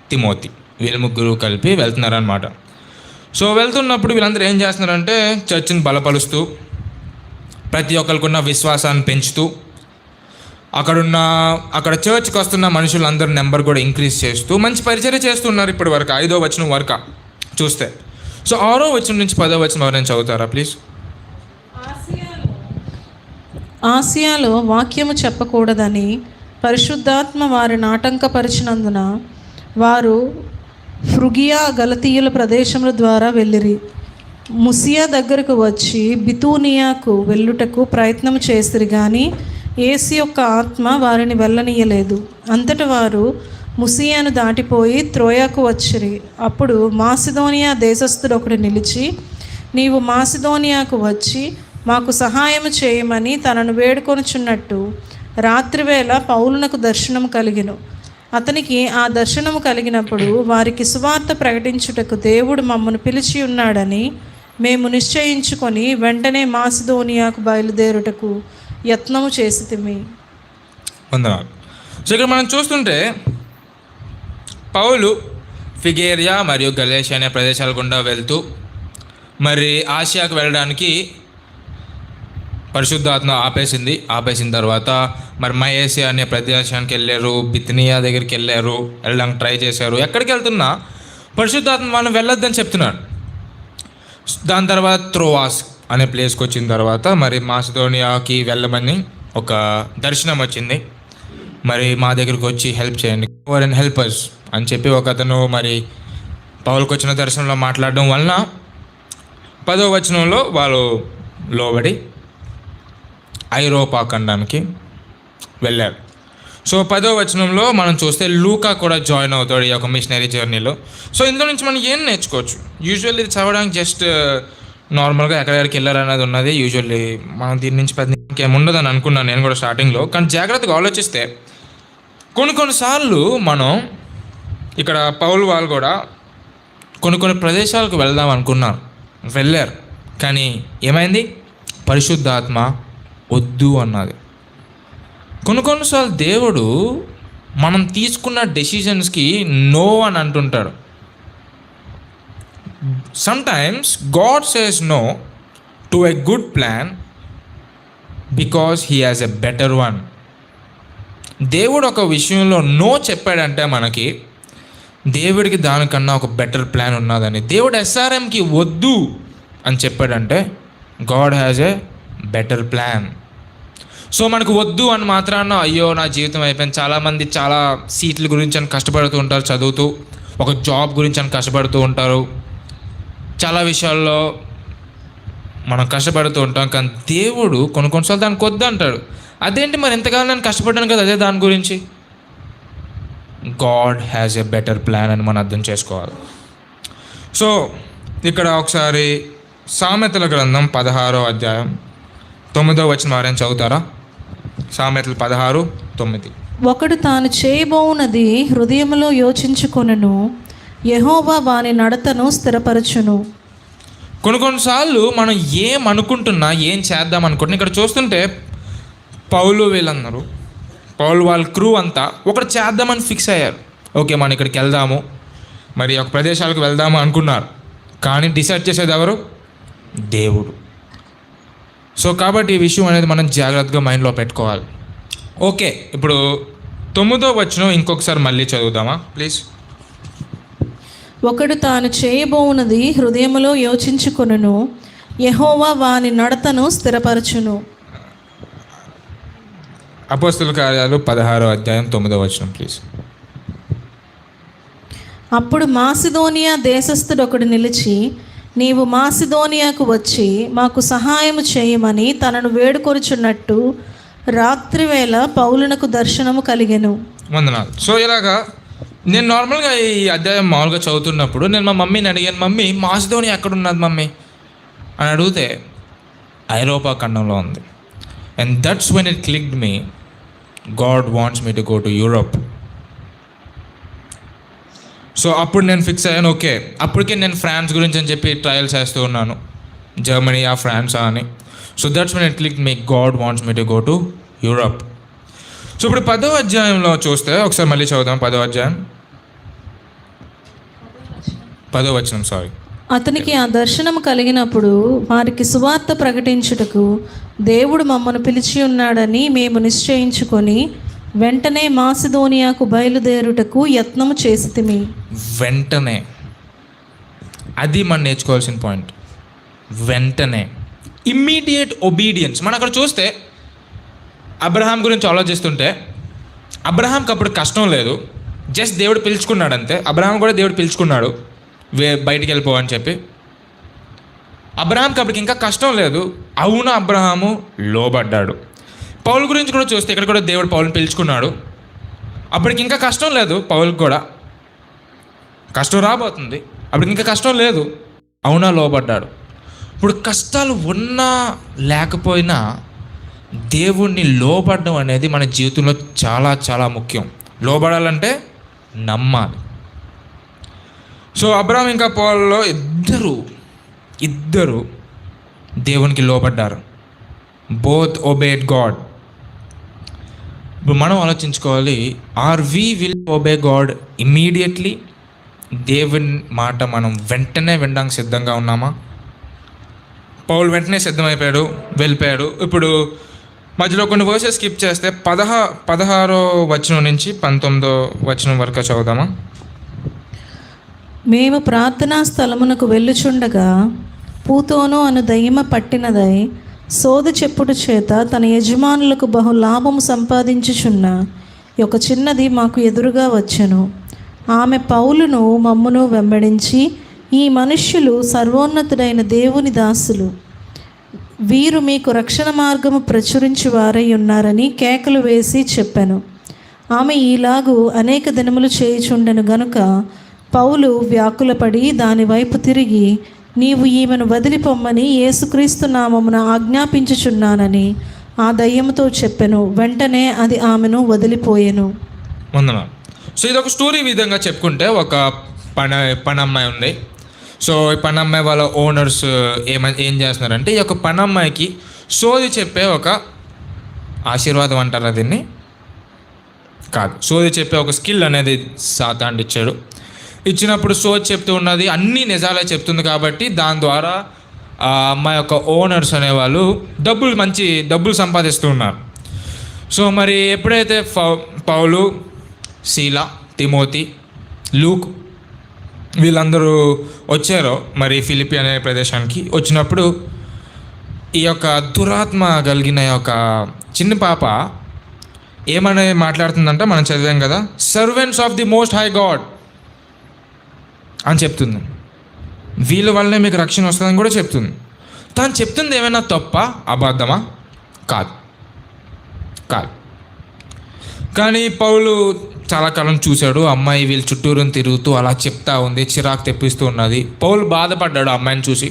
తిమోతి, వీళ్ళ ముగ్గురు కలిపి వెళ్తున్నారనమాట. సో వెళ్తున్నప్పుడు వీళ్ళందరూ ఏం చేస్తున్నారంటే చర్చిని బలపరుస్తూ, ప్రతి ఒక్కరికి ఉన్న విశ్వాసాన్ని పెంచుతూ, అక్కడ చర్చ్కి వస్తున్న మనుషులందరూ నెంబర్ కూడా ఇంక్రీజ్ చేస్తూ మంచి పరిచర్య చేస్తున్నారు ఇప్పటి వరకు. 5వ వచనం వరకు చూస్తే. సో 6వ వచనం నుంచి 10వ వచనం ఎవరైనా చదువుతారా ప్లీజ్? ఆసియాలో వాక్యము చెప్పకూడదని పరిశుద్ధాత్మ వారిని ఆటంకపరిచినందున వారు ఫ్రుగియా, గలతీయుల ప్రదేశముల ద్వారా వెళ్ళిరి. ముసియా దగ్గరకు వచ్చి బితూనియాకు వెళ్ళుటకు ప్రయత్నం చేసిరి, కానీ యేసు యొక్క ఆత్మ వారిని వెళ్ళనీయలేదు. అంతట వారు ముసియాను దాటిపోయి త్రోయాకు వచ్చిరి. అప్పుడు మాసిదోనియా దేశస్థుడు ఒకడు నిలిచి, నీవు మాసిదోనియాకు వచ్చి మాకు సహాయం చేయమని తనను వేడుకొనుచున్నట్టు రాత్రివేళ పౌలునకు దర్శనం కలిగెను. అతనికి ఆ దర్శనము కలిగినప్పుడు వారికి సువార్త ప్రకటించుటకు దేవుడు మమ్మను పిలిచి ఉన్నాడని మేము నిశ్చయించుకొని వెంటనే మాసిదోనియాకు బయలుదేరుటకు యత్నము చేసితిమి. వందనాలు. సో ఇక్కడ మనం చూస్తుంటే పౌలు ఫిగేరియా మరియు గలేషియా అనే ప్రదేశాల గుండా వెళ్తూ మరి ఆసియాకు వెళ్ళడానికి పరిశుద్ధాత్మ ఆపేసిన తర్వాత మరి మయేసియా అనే ప్రదేశానికి వెళ్ళారు, బిత్నియా దగ్గరికి వెళ్ళడానికి ట్రై చేశారు. ఎక్కడికి వెళ్తున్నా పరిశుద్ధాత్మ వాళ్ళని వెళ్ళొద్దని చెప్తున్నాడు. దాని తర్వాత త్రోవాస్ అనే ప్లేస్కి వచ్చిన తర్వాత మరి మాసిదోనియాకి వెళ్ళమని ఒక దర్శనం వచ్చింది. మరి మా దగ్గరికి వచ్చి హెల్ప్ చేయండి, హెల్పర్స్ అని చెప్పి ఒక అతను మరి పౌలుకి వచ్చిన దర్శనంలో మాట్లాడడం వలన 10వ వచనంలో వాళ్ళు లోబడి ఐరోపా ఖండానికి వెళ్ళారు. సో 10వ వచనంలో మనం చూస్తే లూకా కూడా జాయిన్ అవుతాడు ఈ యొక్క మిషనరీ జర్నీలో. సో ఇందులో నుంచి మనం ఏం నేర్చుకోవచ్చు? యూజువల్లీ ఇది చదవడానికి జస్ట్ నార్మల్గా ఎక్కడికి వెళ్ళారనేది ఉన్నది. యూజువల్లీ మనం దీని నుంచి పెద్ద ఇంకేం ఉండదని అనుకున్నాను నేను కూడా స్టార్టింగ్లో. కానీ జాగ్రత్తగా ఆలోచిస్తే కొన్నిసార్లు మనం ఇక్కడ పౌలు వాళ్ళు కూడా కొన్ని ప్రదేశాలకు వెళ్దాం అనుకున్నారు, వెళ్ళారు. కానీ ఏమైంది? పరిశుద్ధాత్మ వద్దు అన్నది. కొన్నిసార్లు దేవుడు మనం తీసుకున్న డెసిషన్స్కి నో అని అంటుంటాడు. Sometimes God says no to a good plan because he has a better one. దేవుడు ఒక విషయంలో నో చెప్పాడంటే మనకి దేవుడికి దానికన్నా ఒక బెటర్ ప్లాన్ ఉన్నదని. దేవుడు ఎస్ఆర్ఎంకి వద్దు అని చెప్పాడంటే God has a better plan. So మనకు వద్దు అని మాత్రాన అయ్యో నా జీవితం అయిపోయింది. చాలామంది చాలా సీట్ల గురించి అని కష్టపడుతూ ఉంటారు చదువుతూ, ఒక జాబ్ గురించి అని కష్టపడుతూ ఉంటారు. చాలా విషయాల్లో మనం కష్టపడుతూ ఉంటాం. కానీ దేవుడు కొన్నిసార్లు దానికి వద్దు అంటాడు. అదేంటి మరి ఎంతకాలం నేను కష్టపడ్డాను కదా అదే దాని గురించి. God has a better plan అని మనం అర్థం చేసుకోవాలి. సో ఇక్కడ ఒకసారి సామెతల గ్రంథం 16వ అధ్యాయం 9వ వచనం వారేం చదువుతారా? సామెతలు 16:9. ఒకడు తాను చేయబోవునది హృదయములో యోచించుకొనును, యెహోవా వాని నడతను స్థిరపరచును. కొన్నిసార్లు మనం ఏం అనుకుంటున్నా, ఏం చేద్దాం అనుకుంటున్నా, ఇక్కడ చూస్తుంటే పౌలు వీళ్ళందరూ, పౌలు వాళ్ళ క్రూ అంతా ఒకటి చేద్దామని ఫిక్స్ అయ్యారు. ఓకే, మనం ఇక్కడికి వెళ్దాము, మరి ఒక ప్రదేశాలకు వెళ్దాము అనుకున్నారు. కానీ డిసైడ్ చేసేది ఎవరు? దేవుడు. సో కాబట్టి ఈ విషయం అనేది మనం జాగ్రత్తగా మైండ్లో పెట్టుకోవాలి. ఓకే, ఇప్పుడు 9వ వచనం ఇంకొకసారి మళ్ళీ చదువుదామా ప్లీజ్? ఒకడు తాను చేయబోవునది హృదయములో యోచించుకొనును, యెహోవా వాని నడతను స్థిరపరచును. అపోస్తలుల కార్యాలు 16వ అధ్యాయం 9వ వచనం ప్లీజ్. అప్పుడు మాసిదోనియా దేశస్థుడు ఒకడు నిలిచి, నీవు మాసిదోనియాకు వచ్చి మాకు సహాయము చేయమని తనను వేడుకొనుచున్నట్టు రాత్రివేళ పౌలునకు దర్శనము కలిగెను. వందనాలు. సో ఇలాగా నేను నార్మల్గా ఈ అధ్యాయం మామూలుగా చదువుతున్నప్పుడు నేను మా మమ్మీని అడిగాను, మమ్మీ మాసిదోనియా ఎక్కడ ఉన్నది మమ్మీ అని అడిగితే ఐరోపా ఖండంలో ఉంది. And that's when it clicked me, God wants me to go to Europe. So అప్పుడు నేను ఫిక్స్ అయ్యాను, ఓకే. అప్పటికే నేను ఫ్రాన్స్ గురించి అని చెప్పి ట్రయల్స్ చేస్తూ ఉన్నాను, జర్మనీయా ఫ్రాన్సా అని. So that's when it clicked me, God wants me to go to Europe. So ఇప్పుడు 10వ అధ్యాయంలో చూస్తే ఒకసారి మళ్ళీ చదువుదాం. 10వ అధ్యాయం 10వ వచనం. సారీ. అతనికి ఆ దర్శనము కలిగినప్పుడు వారికి సువార్త ప్రకటించుటకు దేవుడు మమ్మను పిలిచి ఉన్నాడని మేము నిశ్చయించుకొని వెంటనే మాసిదోనియాకు బయలుదేరుటకు యత్నము చేసితిమి. వెంటనే, అది మనం నేర్చుకోవాల్సిన పాయింట్. వెంటనే, ఇమ్మీడియట్ ఒబీడియన్స్. మనం అక్కడ చూస్తే అబ్రహాం గురించి ఆలోచిస్తుంటే అబ్రహాంకి అప్పుడు కష్టం లేదు, జస్ట్ దేవుడు పిలుచుకున్నాడు అంతే. అబ్రహాం కూడా దేవుడు పిలుచుకున్నాడు బయటికి వెళ్ళిపో అని చెప్పి. అబ్రహాంకి అప్పటికి ఇంకా కష్టం లేదు, అవును అబ్రహాము లోబడ్డాడు. పౌలు గురించి కూడా చూస్తే ఇక్కడ కూడా దేవుడు పౌలుని పిలుచుకున్నాడు, అప్పటికి ఇంకా కష్టం లేదు. పౌలుకి కూడా కష్టం రాబోతుంది, అప్పటికి ఇంకా కష్టం లేదు, అవునా లోబడ్డాడు. ఇప్పుడు కష్టాలు ఉన్నా లేకపోయినా దేవుణ్ణి లోబడడం అనేది మన జీవితంలో చాలా చాలా ముఖ్యం. లోబడాలంటే నమ్మాలి. సో అబ్రహాం ఇంకా పౌలులో ఇద్దరు దేవునికి లోబడ్డారు. Both obeyed God. ఇప్పుడు మనం ఆలోచించుకోవాలి, are we will obey God immediately? దేవుని మాట మనం వెంటనే వినడానికి సిద్ధంగా ఉన్నామా? పౌలు వెంటనే సిద్ధమైపోయాడు, వెళ్ళిపోయాడు. ఇప్పుడు మధ్యలో కొన్ని వర్సెస్ స్కిప్ చేస్తే 16వ వచనం నుంచి 19వ వచనం వరకు చదువుదామా? మేము ప్రార్థనా స్థలమునకు వెళ్ళుచుండగా పూతోను అను దయ్యమ పట్టినదై సోది చెప్పుడు చేత తన యజమానులకు బహు లాభము సంపాదించుచున్న ఒక చిన్నది మాకు ఎదురుగా వచ్చెను. ఆమె పౌలును మమ్మును వెంబడించి, ఈ మనుష్యులు సర్వోన్నతుడైన దేవుని దాసులు, వీరు మీకు రక్షణ మార్గము ప్రచురించి వారై ఉన్నారని కేకలు వేసి చెప్పాను. ఆమె ఈలాగు అనేక దినములు చేయుచుండెను గనుక పౌలు వ్యాకులపడి దాని వైపు తిరిగి, నీవు ఈమెను వదిలిపొమ్మని యేసుక్రీస్తు నామమున ఆజ్ఞాపించుచున్నానని ఆ దయ్యముతో చెప్పెను. వెంటనే అది ఆమెను వదిలిపోయెను. వందనాలు. సో ఇది ఒక స్టోరీ విధంగా చెప్పుకుంటే, ఒక పని అమ్మాయి ఉంది. సో ఈ పని అమ్మాయి వాళ్ళ ఓనర్స్ ఏం చేస్తున్నారంటే, ఈ యొక్క పని అమ్మాయికి సోది చెప్పే ఒక ఆశీర్వాదం అంటారా దీన్ని? కాదు, సోది చెప్పే ఒక స్కిల్ అనేది సాతానుడు ఇచ్చాడు. ఇచ్చినప్పుడు సోది చెప్తూ ఉన్నది అన్నీ నిజాలే చెప్తుంది కాబట్టి దాని ద్వారా ఆ అమ్మాయి యొక్క ఓనర్స్ అనేవాళ్ళు మంచి డబ్బులు సంపాదిస్తూ ఉన్నారు. సో మరి ఎప్పుడైతే పౌలు, శీలా, తిమోతి, లూక్ వీళ్ళందరూ వచ్చారో మరి ఫిలిప్పి అనే ప్రదేశానికి వచ్చినప్పుడు, ఈ యొక్క దురాత్మ కలిగిన యొక్క చిన్న పాప ఏమని మాట్లాడుతుందంటే, మనం చదివాం కదా, servants of the most high God అని చెప్తుంది. వీళ్ళ వల్లనే మీకు రక్షణ వస్తుందని కూడా చెప్తుంది. తను చెప్తుంది ఏమైనా తప్ప, అబద్ధమా? కాదు. కాదు. కానీ పౌలు చాలా కాలం చూశాడు, అమ్మాయి వీళ్ళు చుట్టూరు తిరుగుతూ అలా చెప్తా ఉంది, చిరాకు తెప్పిస్తూ ఉన్నది. పౌలు బాధపడ్డాడు ఆ అమ్మాయిని చూసి.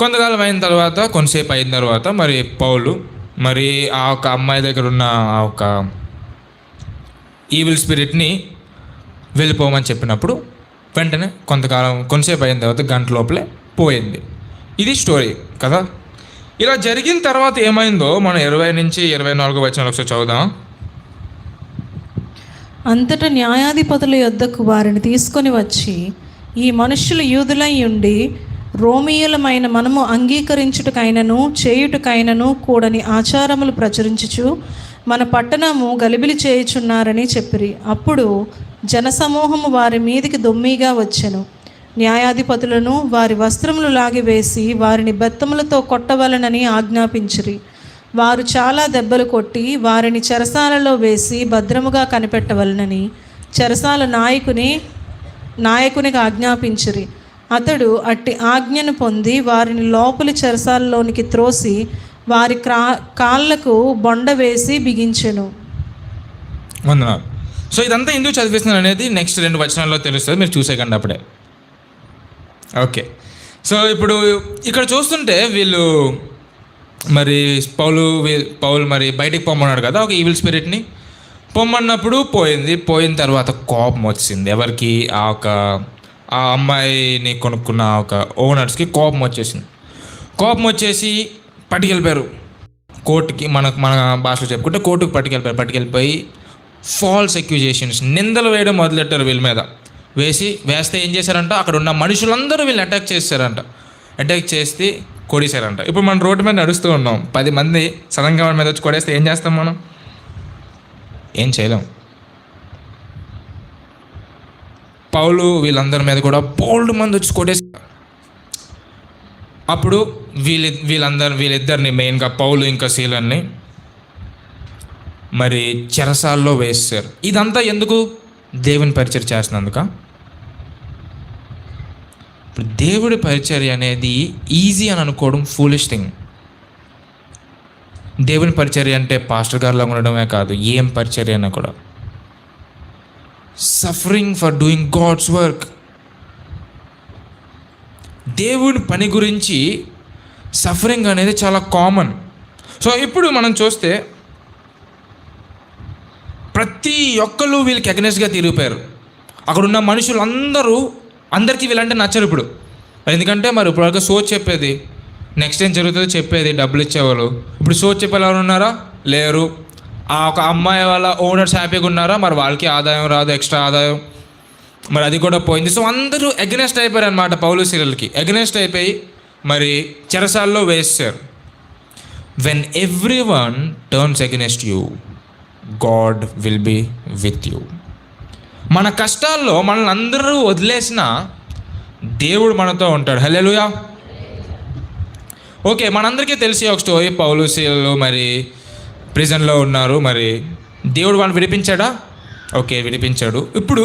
కొంతకాలం అయిన తర్వాత, కొంతసేపు అయిన తర్వాత మరి పౌలు మరి ఆ ఒక అమ్మాయి దగ్గర ఉన్న ఆ ఒక ఈవిల్ స్పిరిట్ని వెళ్ళిపోమని చెప్పినప్పుడు వెంటనే కొంతసేపు అయిన తర్వాత గంట లోపలే పోయింది. ఇది స్టోరీ కదా. ఇలా జరిగిన తర్వాత ఏమైందో మనం 20 నుంచి 24 వచనాలు ఒకసారి చదువుదాం. అంతటా న్యాయాధిపతుల యొద్దకు వారిని తీసుకొని వచ్చి, ఈ మనుష్యులు యూదులై ఉండి రోమియులమైన మనము అంగీకరించుటకైనను చేయుటకైనను కూడని ఆచారములు ప్రచురించుచు మన పట్టణము గలిబిలి చేయుచున్నారని చెప్పిరి. అప్పుడు జనసమూహము వారి మీదికి దొమ్మిగా వచ్చెను. న్యాయాధిపతులను వారి వస్త్రములు లాగివేసి వారిని బెత్తములతో కొట్టవలనని ఆజ్ఞాపించిరి. వారు చాలా దెబ్బలు కొట్టి వారిని చెరసాలలో వేసి భద్రముగా కనిపెట్టవలనని చెరసాల నాయకునికి ఆజ్ఞాపించిరి. అతడు అట్టి ఆజ్ఞను పొంది వారిని లోపలి చెరసాలలోనికి త్రోసి వారి కాళ్ళకు బొండ వేసి బిగించెను. వందనాలు. సో ఇదంతా ఎందుకు చదివిస్తున్నాను అనేది నెక్స్ట్ 2 వచనాల్లో తెలుస్తుంది, మీరు చూసేకండి అప్పుడే. ఓకే, సో ఇప్పుడు ఇక్కడ చూస్తుంటే వీళ్ళు మరి పౌలు మరి బయటికి పొమ్మన్నాడు కదా ఒక ఈవిల్ స్పిరిట్ని. పొమ్మన్నప్పుడు పోయిన తర్వాత కోపం వచ్చింది. ఎవరికి? ఆ అమ్మాయిని కొనుక్కున్న ఒక ఓనర్స్కి కోపం వచ్చేసింది. కోపం వచ్చేసి పట్టుకెళ్ళిపోయారు కోర్టుకి. మన భాషలో చెప్పుకుంటే కోర్టుకి పట్టుకెళ్ళిపోయి ఫాల్స్ అక్యూజేషన్స్, నిందలు వేయడం మొదలెట్టారు వీళ్ళ మీద. వేస్తే ఏం చేశారంట, అక్కడ ఉన్న మనుషులందరూ వీళ్ళని అటాక్ చేశారంట. అటాక్ చేసి కొడేశారంట. ఇప్పుడు మనం రోడ్డు మీద నడుస్తూ ఉన్నాం, 10 మంది సడన్గా మన మీద వచ్చి కొడేస్తే ఏం చేస్తాం మనం? ఏం చేయలేం. పౌలు వీళ్ళందరి మీద కూడా బోల్డ్ మంది వచ్చి కొట్టేసి, అప్పుడు వీళ్ళిద్దరిని మెయిన్గా పౌలు ఇంకా శీలని మరి చెరసాల్లో వేస్తారు. ఇదంతా ఎందుకు? దేవుని పరిచర్య చేస్తున్నందుక. ఇప్పుడు దేవుడి పరిచర్య అనేది ఈజీ అని అనుకోవడం ఫూలిష్ థింగ్. దేవుని పరిచర్య అంటే పాస్టర్ గారిలో ఉండడమే కాదు, ఏం పరిచర్య అయినా కూడా suffering for doing God's work. దేవుని పని గురించి సఫరింగ్ అనేది చాలా కామన్. సో ఇప్పుడు మనం చూస్తే ప్రతి ఒక్కరు వీళ్ళకి అగెనెస్ట్గా తిరిగిపోయారు. అక్కడున్న అందరికీ వీళ్ళంటే నచ్చరు ఇప్పుడు. ఎందుకంటే మరి ఇప్పుడు సోచ్ చెప్పేది, నెక్స్ట్ ఏం జరుగుతుందో చెప్పేది డబ్బులు ఇచ్చేవాళ్ళు. ఇప్పుడు సోచ్ చెప్పేవాళ్ళు ఎవరు ఉన్నారా? లేరు. ఆ ఒక అమ్మాయి వాళ్ళ ఓనర్స్ హ్యాపీగా ఉన్నారా? మరి వాళ్ళకి ఆదాయం రాదు, ఎక్స్ట్రా ఆదాయం, మరి అది కూడా పోయింది. సో అందరూ అగెనెస్ట్ అయిపోయారు అనమాట. పౌలు శీలలకి అగెనెస్ట్ అయిపోయి మరి చెరసాల్లో వేస్తారు. When everyone turns against you, God will be with you. మన కష్టాల్లో మనల్ని అందరూ వదిలేసిన దేవుడు మనతో ఉంటాడు. హల్లెలూయా. ఓకే, మనందరికీ తెలిసి ఒక స్టోరీ. పౌలు శీలలు మరి ప్రిజన్లో ఉన్నారు. మరి దేవుడు వాళ్ళని విడిపించాడా? ఓకే, విడిపించాడు. ఇప్పుడు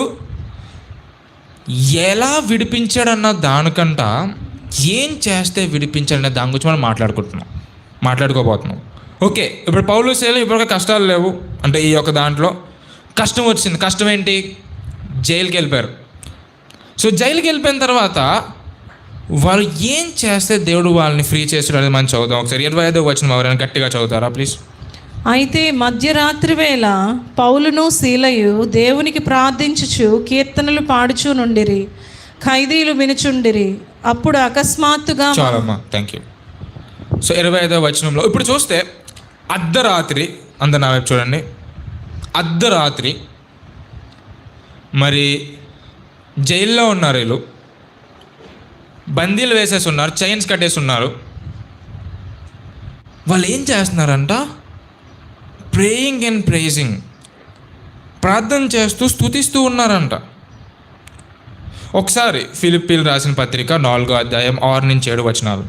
ఎలా విడిపించాడన్న దానికంట ఏం చేస్తే విడిపించాడన్న దాని గురించి మనం మాట్లాడుకోబోతున్నాం. ఓకే, ఇప్పుడు పౌలు శీలలు ఇప్పుడు కష్టాలు లేవు అంటే ఈ యొక్క దాంట్లో కష్టం వచ్చింది. కష్టం ఏంటి? జైలుకి వెళ్ళిపోయారు. సో జైలుకి వెళ్ళిపోయిన తర్వాత వాళ్ళు ఏం చేస్తే దేవుడు వాళ్ళని ఫ్రీ చేసాడు అనేది మనం చదువుతాం. ఒకసారి 25వ వచనం ఎవరైనా గట్టిగా చదువుతారా ప్లీజ్? అయితే మధ్యరాత్రి వేళ పౌలును శీలయు దేవునికి ప్రార్థించుచు కీర్తనలు పాడుచూ నుండిరి. ఖైదీలు వినుచుండిరి. అప్పుడు అకస్మాత్తుగా చాలమ్మా, థ్యాంక్ యూ. సో 25వ వచనంలో ఇప్పుడు చూస్తే అర్ధరాత్రి, అందరు నా వైపు చూడండి, అర్ధరాత్రి మరి జైల్లో ఉన్నారు వీళ్ళు, బందీలు వేసేసి ఉన్నారు, చైన్స్ కట్టేసి ఉన్నారు. వాళ్ళు ఏం చేస్తున్నారంట? ప్రేయింగ్ అండ్ ప్రైజింగ్, ప్రార్థన చేస్తూ స్తుతిస్తూ ఉన్నారంట. ఒకసారి ఫిలిప్పీలు రాసిన పత్రిక 4వ అధ్యాయం 6 నుంచి 7 వచనాలు.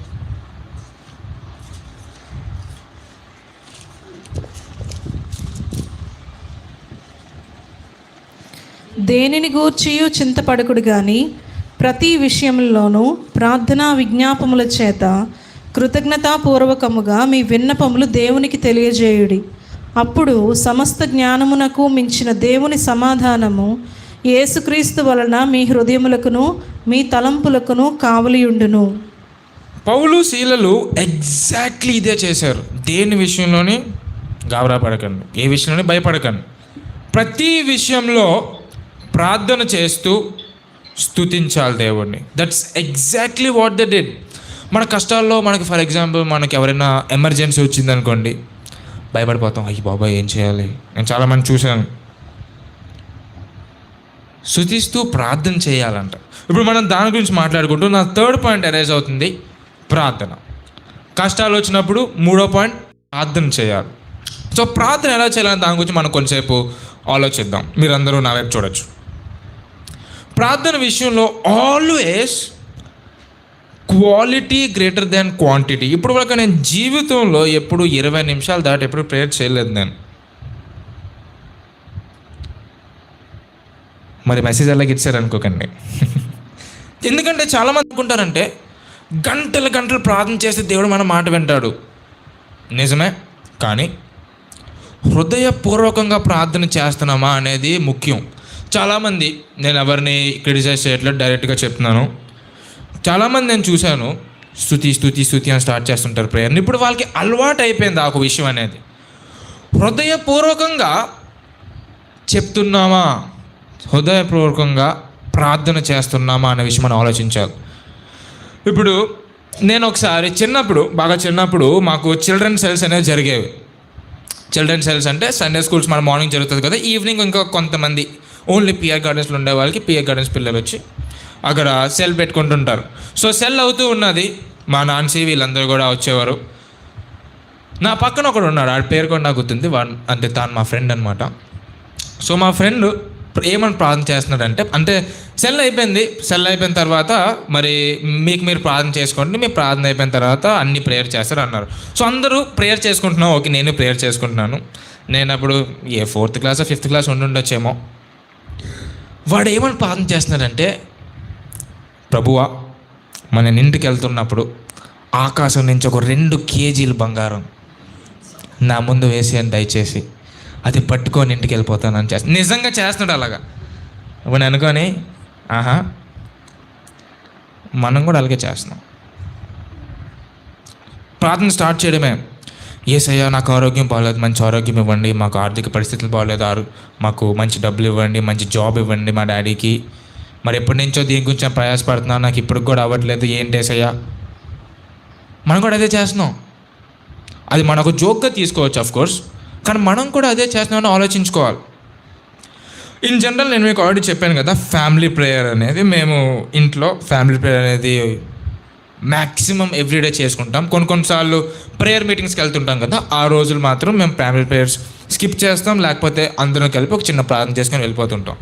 దేనిని గూర్చియు చింతపడకుడు గాని ప్రతి విషయంలోనూ ప్రార్థనా విజ్ఞాపముల చేత కృతజ్ఞతాపూర్వకముగా మీ విన్నపములు దేవునికి తెలియజేయుడి. అప్పుడు సమస్త జ్ఞానమునకు మించిన దేవుని సమాధానము యేసుక్రీస్తు వలన మీ హృదయములకును మీ తలంపులకును కావలియుండును. పౌలు శీలలు ఎగ్జాక్ట్లీ ఇదే చేశారు. దేని విషయంలోని గాబరా పడకండి, ఏ విషయంలోని భయపడకండి, ప్రతి విషయంలో ప్రార్థన చేస్తూ స్తుతించాలి దేవుడిని. That's exactly what they did. మన కష్టాల్లో మనకి ఫర్ ఎగ్జాంపుల్ మనకి ఎవరైనా ఎమర్జెన్సీ వచ్చిందనుకోండి, భయపడిపోతాం, అయ్యి బాబాయ్ ఏం చేయాలి. నేను చాలామంది చూశాను. స్తుతిస్తూ ప్రార్థన చేయాలంట. ఇప్పుడు మనం దాని గురించి మాట్లాడుకుంటూ నా థర్డ్ పాయింట్ అరైజ్ అవుతుంది, ప్రార్థన. కష్టాలు వచ్చినప్పుడు మూడో పాయింట్ ప్రార్థన చేయాలి. సో ప్రార్థన ఎలా చేయాలని దాని గురించి మనం కొంచెంసేపు ఆలోచిద్దాం. మీరందరూ నా వైపు చూడొచ్చు. ప్రార్థన విషయంలో always quality greater than quantity. ఇప్పుడు వరకు నేను జీవితంలో ఎప్పుడు 20 నిమిషాలు దాటి ఎప్పుడు ప్రేయర్ చేయలేదు నేను. మరి మెసేజ్ అలాగే ఇచ్చారు అనుకోకండి. ఎందుకంటే చాలామంది అనుకుంటారంటే గంటలు గంటలు ప్రార్థన చేస్తే దేవుడు మన మాట వింటాడు. నిజమే, కానీ హృదయపూర్వకంగా ప్రార్థన చేస్తున్నామా అనేది ముఖ్యం. చాలామంది, నేను ఎవరిని క్రిటిసైజ్ చేయట్లేదు, డైరెక్ట్గా చెప్తున్నాను, చాలామంది నేను చూశాను స్తుతి స్తుతి స్తుతి అని స్టార్ట్ చేస్తుంటారు ప్రేయర్ని. ఇప్పుడు వాళ్ళకి అలవాటు అయిపోయింది ఆ ఒక విషయం అనేది. హృదయపూర్వకంగా చెప్తున్నామా, హృదయపూర్వకంగా ప్రార్థన చేస్తున్నామా అనే విషయం మనం ఆలోచించాలి. ఇప్పుడు నేను ఒకసారి బాగా చిన్నప్పుడు మాకు చిల్డ్రన్ సెల్స్ అనేవి జరిగేవి. చిల్డ్రన్ సెల్స్ అంటే సండే స్కూల్స్ మన మార్నింగ్ జరుగుతుంది కదా, ఈవినింగ్ ఇంకా కొంతమంది ఓన్లీ పిఆర్ గార్డెన్స్లో ఉండే వాళ్ళకి పిఆర్ గార్డెన్స్ పిల్లలు వచ్చి అక్కడ సెల్ పెట్టుకుంటుంటారు. సో సెల్ అవుతూ ఉన్నది, మా నాన్సీ వీళ్ళందరూ కూడా వచ్చేవారు. నా పక్కన ఒకడు ఉన్నాడు, ఆడి పేరు కూడా నాకు గుర్తుంది, అంటే తాను మా ఫ్రెండ్ అనమాట. సో మా ఫ్రెండ్ ఏమని ప్రార్థన చేస్తున్నాడంటే, అంటే సెల్ అయిపోయిన తర్వాత మరి మీకు మీరు ప్రార్థన చేసుకోండి, మీ ప్రార్థన అయిపోయిన తర్వాత అన్ని ప్రేయర్ చేస్తారు అన్నారు. సో అందరూ ప్రేయర్ చేసుకుంటున్నాం, ఓకే నేను ప్రేయర్ చేసుకుంటున్నాను. నేను అప్పుడు 4th క్లాస్ 5th క్లాస్ ఉండుండొచ్చేమో. వాడు ఏమని ప్రార్థన చేస్తున్నాడంటే, ప్రభువా మన ఇంటికి వెళ్తున్నప్పుడు ఆకాశం నుంచి ఒక 2 కేజీలు బంగారం నా ముందు వేసేయండి దయచేసి, అది పట్టుకొని ఇంటికి వెళ్ళిపోతానని చేస్తాను. నిజంగా చేస్తున్నాడు అలాగా. ఇప్పుడు అనుకొని ఆహా మనం కూడా అలాగే చేస్తున్నాం. ప్రార్థన స్టార్ట్ చేయడమే, యేసయ్యా నాకు ఆరోగ్యం బాగలేదు, మంచి ఆరోగ్యం ఇవ్వండి, మాకు ఆర్థిక పరిస్థితులు బాగలేదు, మాకు మంచి డబ్బులు ఇవ్వండి, మంచి జాబ్ ఇవ్వండి మా డాడీకి, మరి ఎప్పటి నుంచో దీని గురించి నేను ప్రయాసపడుతున్నాను, నాకు ఇప్పుడు కూడా అవ్వట్లేదు, ఏంటి యేసయ్యా. మనం కూడా అదే చేస్తున్నాం. అది మనకు జోక్గా తీసుకోవచ్చు ఆఫ్ కోర్స్, కానీ మనం కూడా అదే చేస్తున్నామని ఆలోచించుకోవాలి. ఇన్ జనరల్ నేను మీకు ఆల్రెడీ చెప్పాను కదా, ఫ్యామిలీ ప్రేయర్ అనేది మేము ఇంట్లో ఫ్యామిలీ ప్రేయర్ అనేది మ్యాక్సిమం ఎవ్రీడే చేసుకుంటాం. కొన్నిసార్లు ప్రేయర్ మీటింగ్స్కి వెళ్తుంటాం కదా, ఆ రోజులు మాత్రం మేము ఫ్యామిలీ ప్రేయర్స్ స్కిప్ చేస్తాం, లేకపోతే అందరం కలిపి ఒక చిన్న ప్రార్థన చేసుకొని వెళ్ళిపోతుంటాం.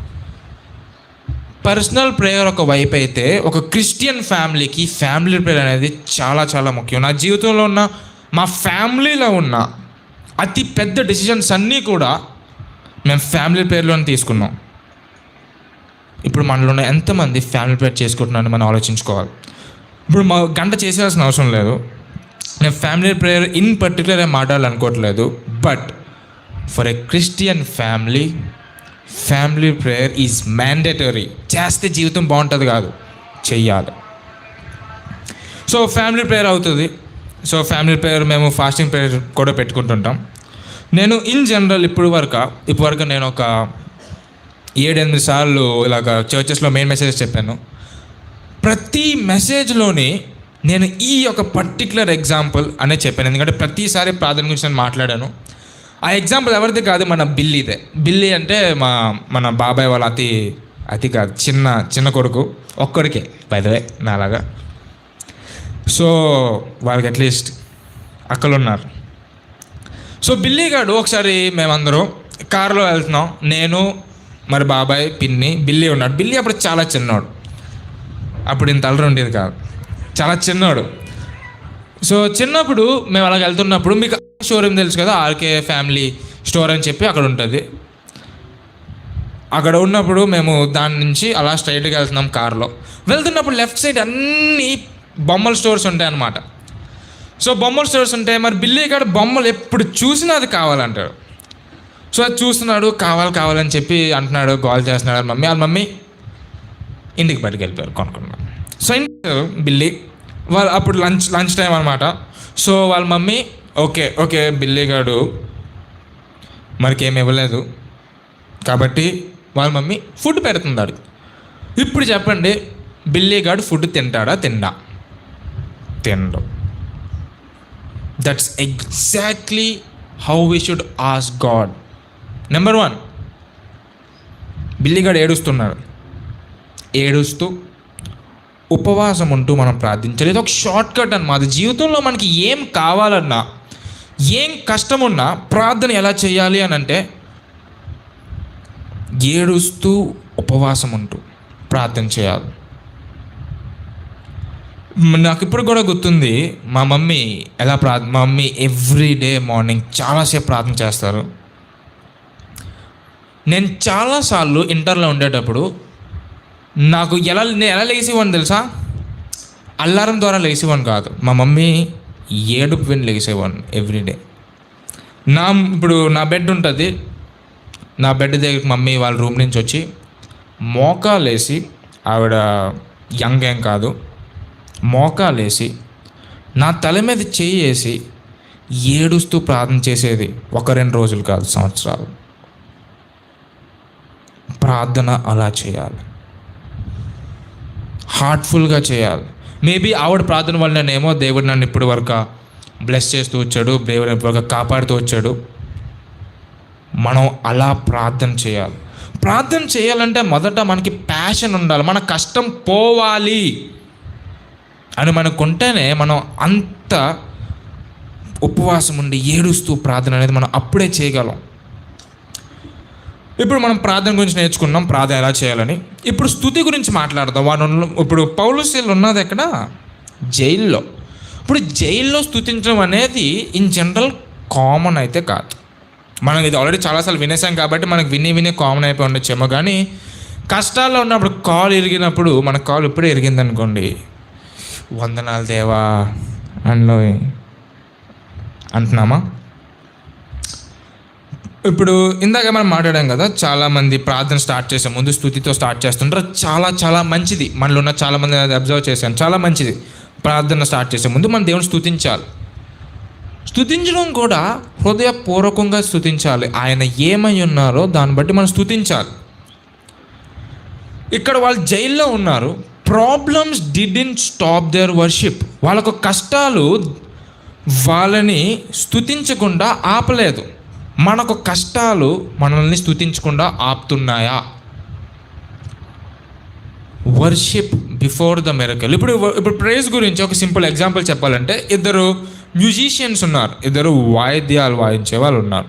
పర్సనల్ ప్రేయర్ ఒక వైపు అయితే, ఒక క్రిస్టియన్ ఫ్యామిలీకి ఫ్యామిలీ ప్రేయర్ అనేది చాలా చాలా ముఖ్యం. నా జీవితంలో ఉన్న, మా ఫ్యామిలీలో ఉన్న అతి పెద్ద డెసిషన్స్ అన్నీ కూడా మేము ఫ్యామిలీ ప్రేయర్లోనే తీసుకున్నాం. ఇప్పుడు మనలో ఎంతమంది ఫ్యామిలీ ప్రేయర్ చేసుకుంటున్నారని మనం ఆలోచించుకోవాలి. ఇప్పుడు మా గంట చేసేయాల్సిన అవసరం లేదు. నేను ఫ్యామిలీ ప్రేయర్ ఇన్ పర్టికులర్ ఏం మాట్లాడాలనుకోవట్లేదు, but for a Christian family prayer is mandatory. చేస్తే జీవితం బాగుంటుంది కాదు, చెయ్యాలి. సో ఫ్యామిలీ ప్రేయర్ అవుతుంది. సో ఫ్యామిలీ ప్రేయర్ మేము ఫాస్టింగ్ ప్రేయర్ కూడా పెట్టుకుంటుంటాం. నేను ఇన్ జనరల్ ఇప్పుడు వరకు నేను ఒక 7-8 సార్లు ఇలాగ చర్చెస్లో మెయిన్ మెసేజెస్ చెప్పాను. ప్రతి మెసేజ్లోని నేను ఈ ఒక పర్టికులర్ ఎగ్జాంపుల్ అనే చెప్పాను, ఎందుకంటే ప్రతిసారి ప్రార్థన గురించి నేను మాట్లాడాను. ఆ ఎగ్జాంపుల్ ఎవరిది కాదు, మన బిల్లీదే. బిల్లీ అంటే మన బాబాయ్ వాళ్ళ అతి కాదు, చిన్న కొడుకు, ఒక్కడికే బై ద వే నాలాగా. సో వాళ్ళకి అట్లీస్ట్ అక్కలు ఉన్నారు. సో బిల్లీ గాడు ఒకసారి మేమందరం కారులో వెళ్తున్నాం, నేను మరి బాబాయ్, పిన్ని, బిల్లీ ఉన్నాడు. బిల్లీ అప్పుడు చాలా చిన్నోడు, అప్పుడు ఇంత అల్లరి ఉండేది కాదు, చాలా చిన్నోడు. సో చిన్నప్పుడు మేము అలాగ వెళ్తున్నప్పుడు, మీకు షోరూమ్ తెలుసు కదా, ఆర్కే ఫ్యామిలీ స్టోర్ అని చెప్పి అక్కడ ఉంటుంది. అక్కడ ఉన్నప్పుడు మేము దాని నుంచి అలా స్ట్రైట్గా వెళ్తున్నాం కారులో. వెళ్తున్నప్పుడు లెఫ్ట్ సైడ్ అన్నీ బొమ్మల స్టోర్స్ ఉంటాయి అన్నమాట. సో బొమ్మల స్టోర్స్ ఉంటాయి. మరి బిల్లీ గారు బొమ్మలు ఎప్పుడు చూసినా అది కావాలంటాడు. సో అది చూస్తున్నాడు, కావాలని చెప్పి అంటున్నాడు, కాల్ చేస్తున్నాడు వాళ్ళ మమ్మీ ఇంటికి బయటకు వెళ్ళిపోయారు కొనుక్కున్నాను. సో బిల్లీ వాళ్ళు అప్పుడు లంచ్ టైం అనమాట. సో వాళ్ళ మమ్మీ ఓకే బిల్లీ గాడు మనకి ఏమి ఇవ్వలేదు కాబట్టి వాళ్ళ మమ్మీ ఫుడ్ పెడుతున్నాడు. ఇప్పుడు చెప్పండి, బిల్లీ గాడు ఫుడ్ తింటాడా? తినడు. That's exactly how we should ask God. Number 1, Billy గాడు ఏడుస్తూ ఉపవాసం ఉంటూ మనం ప్రార్థించాలి. ఇది ఒక షార్ట్ కట్ అన్నమాట. జీవితంలో మనకి ఏం కావాలన్నా, ఏం కష్టం ఉన్నా ప్రార్థన ఎలా చేయాలి అని అంటే ఏడుస్తూ ఉపవాసం ఉంటూ ప్రార్థన చేయాలి. నాకు ఇప్పుడు కూడా గుర్తుంది, మా మమ్మీ మా మమ్మీ ఎవ్రీడే మార్నింగ్ చాలాసేపు ప్రార్థన చేస్తారు. నేను చాలాసార్లు ఇంటర్లో ఉండేటప్పుడు నాకు నేను ఎలా లేసేవాడిని తెలుసా? అల్లారం ద్వారా లేసేవాడిని కాదు. మా మమ్మీ ఏడుపు విని లేసేవాడిని ఎవ్రీడే. ఇప్పుడు నా బెడ్ ఉంటుంది, నా బెడ్ దగ్గరికి మమ్మీ వాళ్ళ రూమ్ నుంచి వచ్చి మోకాలేసి, ఆవిడ యంగ్ ఏం కాదు, మోకాలేసి నా తల మీద చేయి వేసి ఏడుస్తూ ప్రార్థన చేసేది. 1-2 రోజులు కాదు, సంవత్సరాలు. ప్రార్థన అలా చేయాలి, హార్ట్ఫుల్గా చేయాలి. మేబీ ఆవిడ ప్రార్థన వల్లనేమో దేవుడు నన్ను ఇప్పటి వరకు బ్లెస్ చేస్తూ వచ్చాడు, దేవుడు ఇప్పటి వరకు కాపాడుతూ వచ్చాడు. మనం అలా ప్రార్థన చేయాలి. ప్రార్థన చేయాలంటే మొదట మనకి ప్యాషన్ ఉండాలి, మన కష్టం పోవాలి అని మనకుంటేనే మనం అంత ఉపవాసం ఉండి ఏడుస్తూ ప్రార్థన అనేది మనం అప్పుడే చేయగలం. ఇప్పుడు మనం ప్రార్థన గురించి నేర్చుకున్నాం, ప్రార్థన ఎలా చేయాలని. ఇప్పుడు స్తుతి గురించి మాట్లాడదాం. ఇప్పుడు పౌలుసీలు ఉన్నది ఎక్కడ? జైల్లో. ఇప్పుడు జైల్లో స్తుతించడం అనేది ఇన్ జనరల్ కామన్ అయితే కాదు. మనం ఇది ఆల్రెడీ చాలాసార్లు వినేసాం కాబట్టి మనకు విని కామన్ అయిపోయి ఉండొచ్చేమో. కానీ కష్టాల్లో ఉన్నప్పుడు కాలు ఇరిగినప్పుడు, మన కాలు ఇప్పుడే ఇరిగిందనుకోండి, వందనాలు దేవా అందులో అంటున్నామా? ఇప్పుడు ఇందాక మనం మాట్లాడాం కదా, చాలామంది ప్రార్థన స్టార్ట్ చేసే ముందు స్తుతితో స్టార్ట్ చేస్తుంటారు. చాలా మంచిది. మనలో ఉన్న చాలామంది అది అబ్జర్వ్ చేశాను, చాలా మంచిది. ప్రార్థన స్టార్ట్ చేసే ముందు మనం దేవుని స్తుతించాలి. స్తుతించడం కూడా హృదయపూర్వకంగా స్తుతించాలి. ఆయన ఏమై ఉన్నారో దాన్ని బట్టి మనం స్తుతించాలి. ఇక్కడ వాళ్ళు జైల్లో ఉన్నారు. Problems didn't stop their worship. వాళ్ళకు కష్టాలు వాళ్ళని స్తుతించకుండా ఆపలేదు. మనకు కష్టాలు మనల్ని స్తుతించకుండా ఆపుతున్నాయా? Worship before the miracle. ఇప్పుడు ప్రైజ్ గురించి ఒక సింపుల్ ఎగ్జాంపుల్ చెప్పాలంటే, 2 మ్యూజిషియన్స్ ఉన్నారు, 2 వాయిద్యాలు వాయించే వాళ్ళు ఉన్నారు.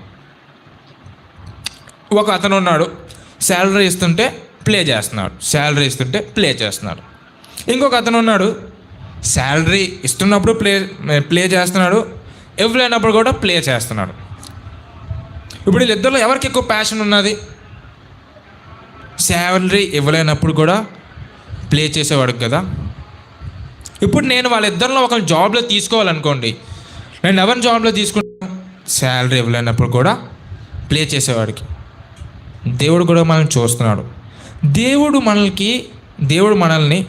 ఒక అతను ఉన్నాడు, శాలరీ ఇస్తుంటే ప్లే చేస్తున్నాడు. ఇంకొక అతను ఉన్నాడు, శాలరీ ఇస్తున్నప్పుడు ప్లే చేస్తున్నాడు, ఇవ్వలేనప్పుడు కూడా ప్లే చేస్తున్నాడు. ఇప్పుడు వీళ్ళిద్దరిలో ఎవరికి ఎక్కువ ప్యాషన్ ఉన్నది? శాలరీ ఇవ్వలేనప్పుడు కూడా ప్లే చేసేవాడికి కదా. ఇప్పుడు నేను వాళ్ళిద్దరిలో ఒకరు జాబ్లో తీసుకోవాలనుకోండి, నేను ఎవరిని జాబ్లో తీసుకుంటాను? శాలరీ ఇవ్వలేనప్పుడు కూడా ప్లే చేసేవాడికి. దేవుడు కూడా మనల్ని చూస్తున్నాడు. దేవుడు మనల్ని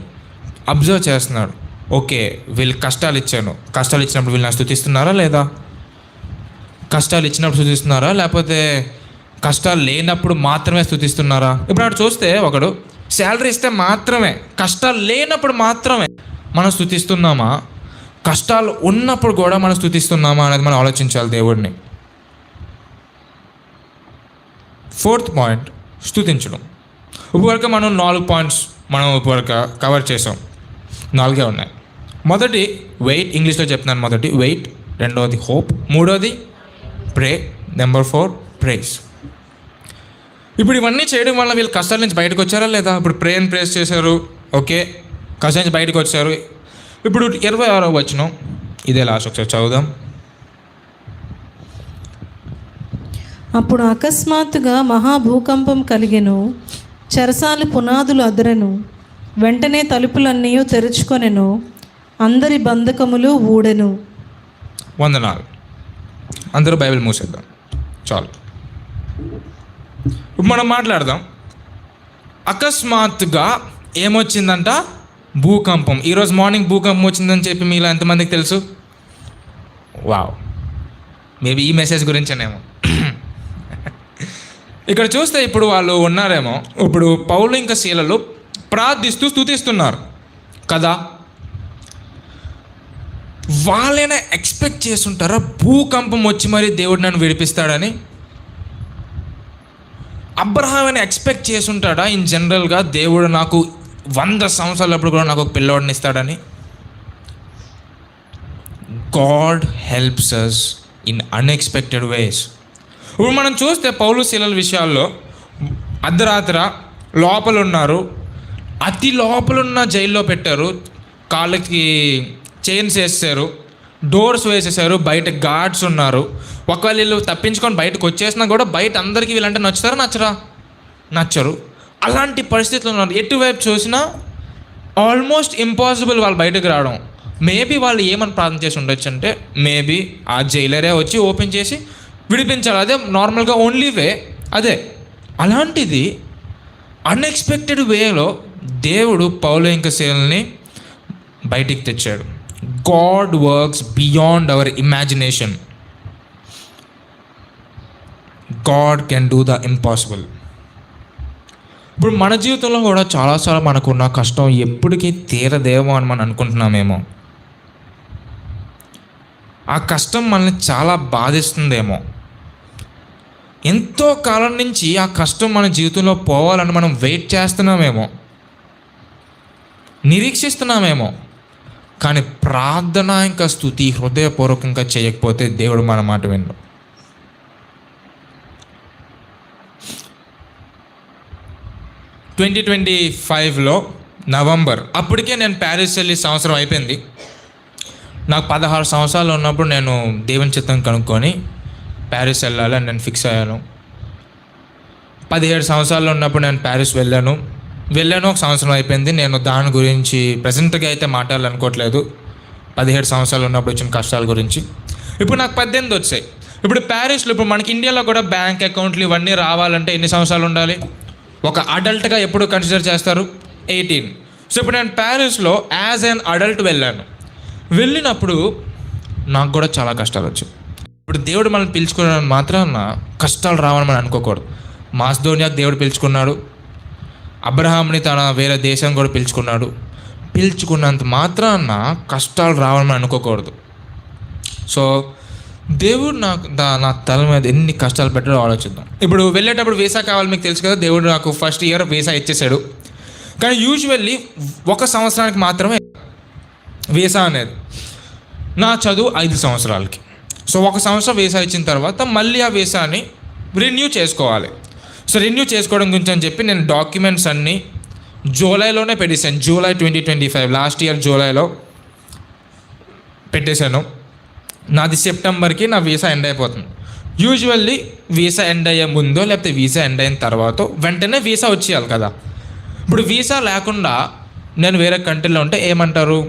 అబ్జర్వ్ చేస్తున్నాడు. ఓకే, వీళ్ళకి కష్టాలు ఇచ్చినప్పుడు వీళ్ళని స్తుతిస్తున్నారా లేదా? కష్టాలు ఇచ్చినప్పుడు స్తుతిస్తున్నారా, లేకపోతే కష్టాలు లేనప్పుడు మాత్రమే స్తుతిస్తున్నారా? ఇప్పుడు అటు చూస్తే ఒకడు శాలరీ ఇస్తే మాత్రమే, కష్టాలు లేనప్పుడు మాత్రమే మనం స్తుతిస్తున్నామా, కష్టాలు ఉన్నప్పుడు కూడా మనం స్తుతిస్తున్నామా అనేది మనం ఆలోచించాలి దేవుడిని. 4th point, స్తుతించడం. ఇప్పటివరకు మనం 4 పాయింట్స్ కవర్ చేసాం. 4 ఉన్నాయి. మొదటి వెయిట్, ఇంగ్లీష్లో చెప్తున్నాను. మొదటి వెయిట్, 2వది హోప్, 3వది ప్రే, నెంబర్ 4 ప్రైజ్. ఇప్పుడు ఇవన్నీ చేయడం వల్ల వీళ్ళు కష్టాల నుంచి బయటకు వచ్చారా లేదా? ఇప్పుడు ప్రేస్ చేశారు, ఓకే, కష్టాల నుంచి బయటకు వచ్చారు. ఇప్పుడు 26వ వచనం, ఇదే లాస్ట్, ఒకసారి చదువుదాం. అప్పుడు అకస్మాత్తుగా మహాభూకంపం కలిగెను, చెరసాల పునాదులు అదరెను, వెంటనే తలుపులన్నీ తెరుచుకొనెను, అందరి బంధకములు ఊడెను. వందనాలు. అందరూ బైబిల్ మూసేద్దాం చాలు. మనం మాట్లాడదాం. అకస్మాత్తుగా ఏమొచ్చిందంట? భూకంపం. ఈరోజు మార్నింగ్ భూకంపం వచ్చిందని చెప్పి మీలో ఎంతమందికి తెలుసు? వావ్, మేబీ ఈ మెసేజ్ గురించేనేమో. ఇక్కడ చూస్తే ఇప్పుడు వాళ్ళు ఉన్నారేమో, ఇప్పుడు పౌలు ఇంకా శీలలు ప్రార్థిస్తూ స్తుతిస్తున్నారు కదా. వాళ్ళైనా ఎక్స్పెక్ట్ చేస్తుంటారా భూకంపం వచ్చి మరి దేవుడు నన్ను విడిపిస్తాడని? అబ్రహాం అని ఎక్స్పెక్ట్ చేసుంటాడా ఇన్ జనరల్గా దేవుడు నాకు 100 సంవత్సరాలప్పుడు కూడా నాకు ఒక పిల్లోడిని ఇస్తాడని? God helps us in unexpected ways. ఇప్పుడు మనం చూస్తే పౌలు శీలల విషయాల్లో అర్ధరాత్ర లోపల ఉన్నారు, అతి లోపలున్న జైల్లో పెట్టారు, కాళ్ళకి చైన్స్ వేసేసారు, డోర్స్ వేసేసారు, బయట గార్డ్స్ ఉన్నారు. ఒకవేళ వీళ్ళు తప్పించుకొని బయటకు వచ్చేసినా కూడా బయట అందరికీ వీళ్ళంటే నచ్చుతారా నచ్చరు. అలాంటి పరిస్థితులు ఉన్నారు. ఎటువైపు చూసినా ఆల్మోస్ట్ ఇంపాసిబుల్ వాళ్ళు బయటకు రావడం. మేబీ వాళ్ళు ఏమని ప్రార్థన చేసి ఉండొచ్చు అంటే, మేబీ ఆ జైలరే వచ్చి ఓపెన్ చేసి విడిపించాలి, అదే నార్మల్గా ఓన్లీ వే అదే. అలాంటిది అన్ఎక్స్పెక్టెడ్ వేలో దేవుడు పౌలు ఇంకా శీలల్ని బయటికి తెచ్చాడు. God works beyond our imagination. God can do the impossible. ఇప్పుడు మన జీవితంలో కూడా చాలాసార్లు మనకున్న కష్టం ఎప్పటికీ తీరదేమో అని మనం అనుకుంటున్నామేమో. ఆ కష్టం మనల్ని చాలా బాధిస్తుందేమో. ఎంతో కాలం నుంచి ఆ కష్టం మన జీవితంలో పోవాలని మనం వెయిట్ చేస్తున్నామేమో, నిరీక్షిస్తున్నామేమో. కానీ ప్రార్థన ఇంకా స్తుతి హృదయపూర్వకంగా చేయకపోతే దేవుడు మన మాట వినడు. నవంబర్ అప్పటికే నేను ప్యారిస్ వెళ్ళి సంవత్సరం అయిపోయింది. నాకు 16 సంవత్సరాలు ఉన్నప్పుడు నేను దేవుని చిత్తం కనుక్కొని ప్యారిస్ వెళ్ళాలని నేను ఫిక్స్ అయ్యాను. 17 సంవత్సరాలు ఉన్నప్పుడు నేను ప్యారిస్ వెళ్ళాను. ఒక సంవత్సరం అయిపోయింది. నేను దాని గురించి ప్రజెంట్గా అయితే మాట్లాడాలనుకోవట్లేదు. 17 సంవత్సరాలు ఉన్నప్పుడు వచ్చిన కష్టాల గురించి. ఇప్పుడు నాకు 18 వచ్చాయి. ఇప్పుడు ప్యారిస్లో, ఇప్పుడు మనకి ఇండియాలో కూడా బ్యాంక్ అకౌంట్లు ఇవన్నీ రావాలంటే ఎన్ని సంవత్సరాలు ఉండాలి? ఒక అడల్ట్గా ఎప్పుడు కన్సిడర్ చేస్తారు? 18. సో ఇప్పుడు నేను ప్యారిస్లో యాజ్ అన్ అడల్ట్ వెళ్ళినప్పుడు నాకు కూడా చాలా కష్టాలు వచ్చాయి. ఇప్పుడు దేవుడు మనల్ని పిలుచుకున్నాడు మాత్రాన కష్టాలు రావని మనం అనుకోకూడదు. మాసిదోనియాకు దేవుడు పిలుచుకున్నాడు, అబ్రహాంని తన వేరే దేశం కూడా పిలుచుకున్నంత మాత్రాన కష్టాలు రావని మనం అనుకోకూడదు. సో దేవుడు నా తల మీద ఎన్ని కష్టాలు పెట్టాడో ఆలోచిద్దాం. ఇప్పుడు వెళ్ళేటప్పుడు వీసా కావాలి, మీకు తెలుసు కదా. దేవుడు నాకు ఫస్ట్ ఇయర్ వీసా ఇచ్చేసాడు. కానీ యూజువల్లీ 1 సంవత్సరానికి మాత్రమే వీసా అనేది. నా చదువు 5 సంవత్సరాలకి. సో 1 సంవత్సరం వీసా ఇచ్చిన తర్వాత మళ్ళీ ఆ వీసాని రెన్యూ చేసుకోవాలి. సో రెన్యూ చేసుకోవడం గురించి అని చెప్పి నేను డాక్యుమెంట్స్ అన్నీ జూలైలోనే పెట్టేశాను. జూలై 2025, లాస్ట్ ఇయర్ జూలైలో పెట్టేశాను. నాది సెప్టెంబర్కి నా వీసా ఎండ్ అయిపోతుంది. యూజువల్లీ వీసా ఎండ్ అయ్యే ముందో లేకపోతే వీసా ఎండ్ అయిన తర్వాత వెంటనే వీసా వచ్చేయాలి కదా. ఇప్పుడు వీసా లేకుండా నేను వేరే కంట్రీలో ఉంటే ఏమంటారు?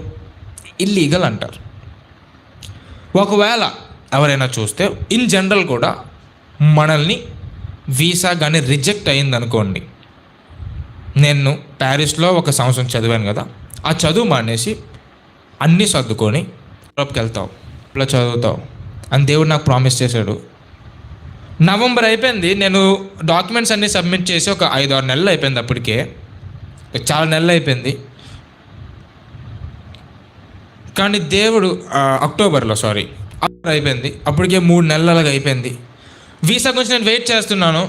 ఇల్లీగల్ అంటారు. ఒకవేళ ఎవరైనా చూస్తే ఇన్ జనరల్ కూడా మనల్ని వీసా కానీ రిజెక్ట్ అయింది అనుకోండి. నేను ప్యారిస్లో 1 సంవత్సరం చదివాను కదా, ఆ చదువు మానేసి అన్నీ సర్దుకొని యూరోప్కి వెళ్తావు, ఇలా చదువుతావు అని దేవుడు నాకు ప్రామిస్ చేశాడు. నవంబర్ అయిపోయింది. నేను డాక్యుమెంట్స్ అన్నీ సబ్మిట్ చేసి ఒక 5-6 నెలలు అయిపోయింది. అప్పటికే చాలా నెలలు అయిపోయింది. కానీ దేవుడు అక్టోబర్ అయిపోయింది. అప్పటికే 3 నెలలుగా అయిపోయింది. వీసా గురించి నేను వెయిట్ చేస్తున్నాను.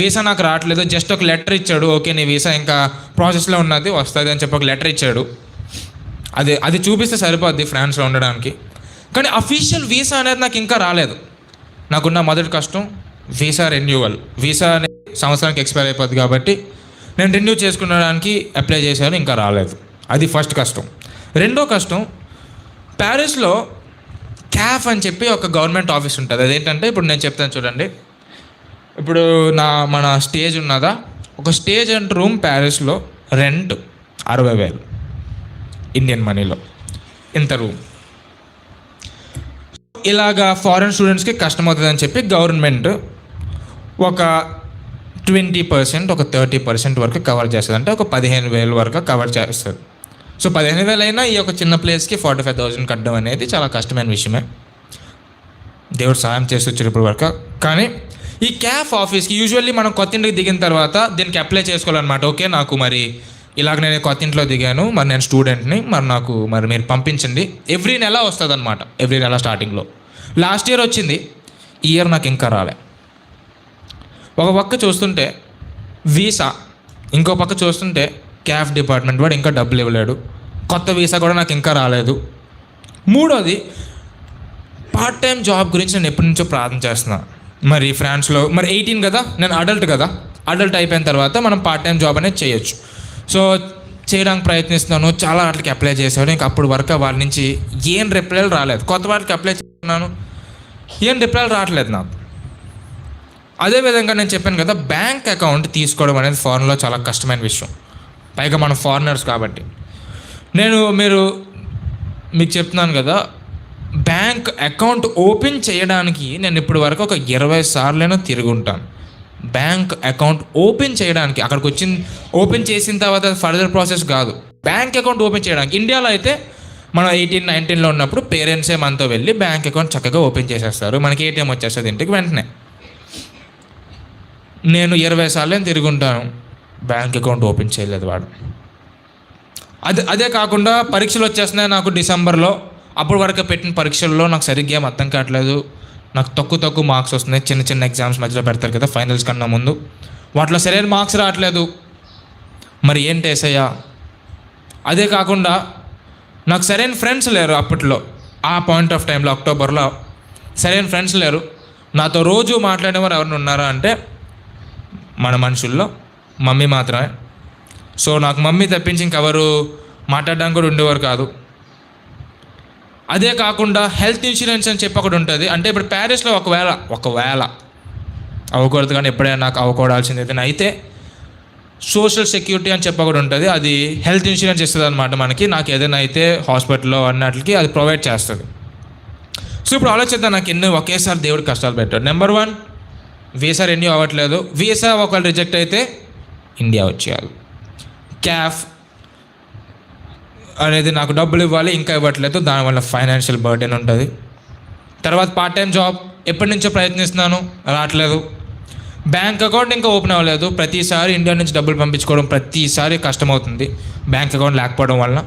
వీసా నాకు రావట్లేదు. జస్ట్ ఒక లెటర్ ఇచ్చాడు, ఓకే నీ వీసా ఇంకా ప్రాసెస్లో ఉన్నది, వస్తుంది అని చెప్పి ఒక లెటర్ ఇచ్చాడు. అది చూపిస్తే సరిపోద్ది ఫ్రాన్స్లో ఉండడానికి. కానీ అఫీషియల్ వీసా అనేది నాకు ఇంకా రాలేదు. నాకున్న మొదటి కష్టం వీసా రెన్యూవల్. వీసా అనేది సంవత్సరానికి ఎక్స్పైర్ అయిపోద్ది కాబట్టి నేను రెన్యూ చేసుకునడానికి అప్లై చేశాను, ఇంకా రాలేదు. అది ఫస్ట్ కష్టం. రెండో కష్టం, ప్యారిస్లో క్యాఫ్ అని చెప్పి ఒక గవర్నమెంట్ ఆఫీస్ ఉంటుంది. అదేంటంటే ఇప్పుడు నేను చెప్తాను చూడండి. ఇప్పుడు మన స్టేజ్ ఉన్నదా, ఒక స్టేజ్ అండ్ రూమ్ ప్యారిస్లో రెంట్ 60,000 ఇండియన్ మనీలో, ఇంత రూమ్. ఇలాగా ఫారెన్ స్టూడెంట్స్కి కష్టమవుతుందని చెప్పి గవర్నమెంట్ ఒక 20% ఒక 30% వరకు కవర్ చేస్తుంది. అంటే ఒక 15,000 వరకు కవర్ చేస్తుంది. సో 15,000 అయినా ఈ ఒక చిన్న ప్లేస్కి 45,000 కట్టడం అనేది చాలా కష్టమైన విషయమే. దేవుడు సహాయం చేసి వచ్చారు ఇప్పుడు వరకు. కానీ ఈ క్యాఫ్ ఆఫీస్కి యూజువల్లీ మనం కొత్త ఇంటికి దిగిన తర్వాత దీనికి అప్లై చేసుకోవాలన్నమాట. ఓకే, నాకు మరి ఇలాగ నేను కొత్త ఇంట్లో దిగాను, మరి నేను స్టూడెంట్ని, నాకు మీరు పంపించండి. ఎవ్రీ నెల వస్తుంది అనమాట, ఎవ్రీ నెల స్టార్టింగ్లో. లాస్ట్ ఇయర్ వచ్చింది, ఈ ఇయర్ నాకు ఇంకా రాలే. ఒక పక్క చూస్తుంటే వీసా, ఇంకో పక్క చూస్తుంటే క్యాఫ్ డిపార్ట్మెంట్ వాడు ఇంకా డబ్బులు ఇవ్వలేడు. కొత్త వీసా కూడా నాకు ఇంకా రాలేదు. మూడోది, పార్ట్ టైం జాబ్ గురించి నేను ఎప్పటి నుంచో ప్రార్థన చేస్తున్నాను. మరి ఫ్రాన్స్లో 18 కదా, నేను అడల్ట్ కదా, అడల్ట్ అయిపోయిన తర్వాత మనం పార్ట్ టైం జాబ్ అనేది చేయొచ్చు. సో చేయడానికి ప్రయత్నిస్తున్నాను, చాలా వాటికి అప్లై చేశాను. ఇంకా అప్పుడు వరకు వాళ్ళ నుంచి ఏం రిప్లైలు రాలేదు. కొత్త వాటికి అప్లై చేస్తున్నాను, ఏం రిప్లైలు రావట్లేదు నాకు. అదేవిధంగా నేను చెప్పాను కదా, బ్యాంక్ అకౌంట్ తీసుకోవడం అనేది ఫారెన్లో చాలా కష్టమైన విషయం, పైగా మనం ఫారినర్స్ కాబట్టి. మీకు చెప్తున్నాను కదా, బ్యాంక్ అకౌంట్ ఓపెన్ చేయడానికి నేను ఇప్పటి వరకు ఒక 20 సార్లైనా తిరిగి ఉంటాను. బ్యాంక్ అకౌంట్ ఓపెన్ చేయడానికి అక్కడికి ఓపెన్ చేసిన తర్వాత ఫర్దర్ ప్రాసెస్ కాదు, బ్యాంక్ అకౌంట్ ఓపెన్ చేయడానికి. ఇండియాలో అయితే మనం 18-19లో ఉన్నప్పుడు పేరెంట్సే మనతో వెళ్ళి బ్యాంక్ అకౌంట్ చక్కగా ఓపెన్ చేసేస్తారు, మనకి ఏటీఎం వచ్చేస్తుంది ఇంటికి వెంటనే. నేను 20 సార్లు తిరిగి ఉంటాను, బ్యాంక్ అకౌంట్ ఓపెన్ చేయలేదు వాడు. అదే కాకుండా పరీక్షలు వచ్చేస్తున్నాయి నాకు డిసెంబర్లో. అప్పటి వరకు పెట్టిన పరీక్షల్లో నాకు సరిగ్గా ఏం అర్థం కావట్లేదు, నాకు తక్కువ మార్క్స్ వస్తున్నాయి. చిన్న ఎగ్జామ్స్ మధ్యలో పెడతారు కదా ఫైనల్స్ కన్నా ముందు, వాటిలో సరైన మార్క్స్ రావట్లేదు. మరి ఏంటి ఏసయ్యా? అదే కాకుండా నాకు సరైన ఫ్రెండ్స్ లేరు అప్పట్లో, ఆ పాయింట్ ఆఫ్ టైంలో అక్టోబర్లో సరైన ఫ్రెండ్స్ లేరు. నాతో రోజు మాట్లాడేవారు ఎవరిని ఉన్నారా అంటే మన మనుషుల్లో మమ్మీ మాత్రమే. సో నాకు మమ్మీ తప్పించి ఇంకెవరు మాట్లాడడానికి కూడా ఉండేవారు కాదు. అదే కాకుండా హెల్త్ ఇన్సూరెన్స్ అని చెప్పి ఒకటి ఉంటుంది. అంటే ఇప్పుడు ప్యారిస్లో ఒకవేళ అవ్వకూడదు, కానీ ఎప్పుడైనా నాకు అవ్వకూడాల్సింది ఏదైనా అయితే సోషల్ సెక్యూరిటీ అని చెప్పి ఒకటి ఉంటుంది. అది హెల్త్ ఇన్సూరెన్స్ ఇస్తుంది అనమాట మనకి. నాకు ఏదైనా అయితే హాస్పిటల్లో అన్నట్లకి అది ప్రొవైడ్ చేస్తుంది. సో ఇప్పుడు ఆలోచిద్దాం, నాకు ఎన్నో ఒకేసారి దేవుడు కష్టాలు పెట్టాడు. నెంబర్ 1, వీసా రెన్యూ అవ్వట్లేదు. వీసా ఒకవేళ రిజెక్ట్ అయితే ఇండియా వచ్చేయాలి. క్యాఫ్ అనేది నాకు డబ్బులు ఇవ్వాలి, ఇంకా ఇవ్వట్లేదు, దానివల్ల ఫైనాన్షియల్ బర్డెన్ ఉంటుంది. తర్వాత పార్ట్ టైం జాబ్ ఎప్పటి నుంచో ప్రయత్నిస్తున్నాను, రావట్లేదు. బ్యాంక్ అకౌంట్ ఇంకా ఓపెన్ అవ్వలేదు. ప్రతిసారి ఇండియా నుంచి డబ్బులు పంపించుకోవడం ప్రతిసారి కష్టమవుతుంది బ్యాంక్ అకౌంట్ లేకపోవడం వల్ల.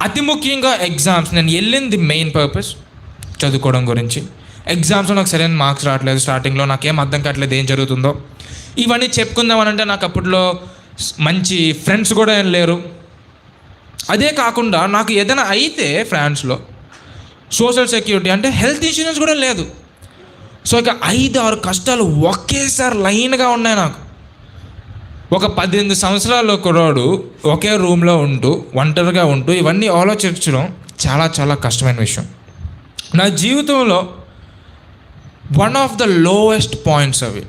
అతి ముఖ్యంగా ఎగ్జామ్స్, నేను వెళ్ళింది మెయిన్ పర్పస్ చదువుకోవడం గురించి. ఎగ్జామ్స్లో నాకు సరైన మార్క్స్ రావట్లేదు. స్టార్టింగ్లో నాకేం అర్థం కావట్లేదు ఏం జరుగుతుందో. ఇవన్నీ చెప్పుకుందామనంటే నాకు అప్పట్లో మంచి ఫ్రెండ్స్ కూడా ఏం లేరు. అదే కాకుండా నాకు ఏదైనా అయితే ఫ్రాన్స్లో సోషల్ సెక్యూరిటీ అంటే హెల్త్ ఇన్సూరెన్స్ కూడా లేదు. సో ఇక 5-6 కష్టాలు ఒకేసారి లైన్గా ఉన్నాయి నాకు. ఒక 18 సంవత్సరాల కుర్రాడు ఒకే రూమ్లో ఉంటూ ఒంటరిగా ఉంటూ ఇవన్నీ ఆలోచించడం చాలా చాలా కష్టమైన విషయం. నా జీవితంలో one of the lowest points అవి.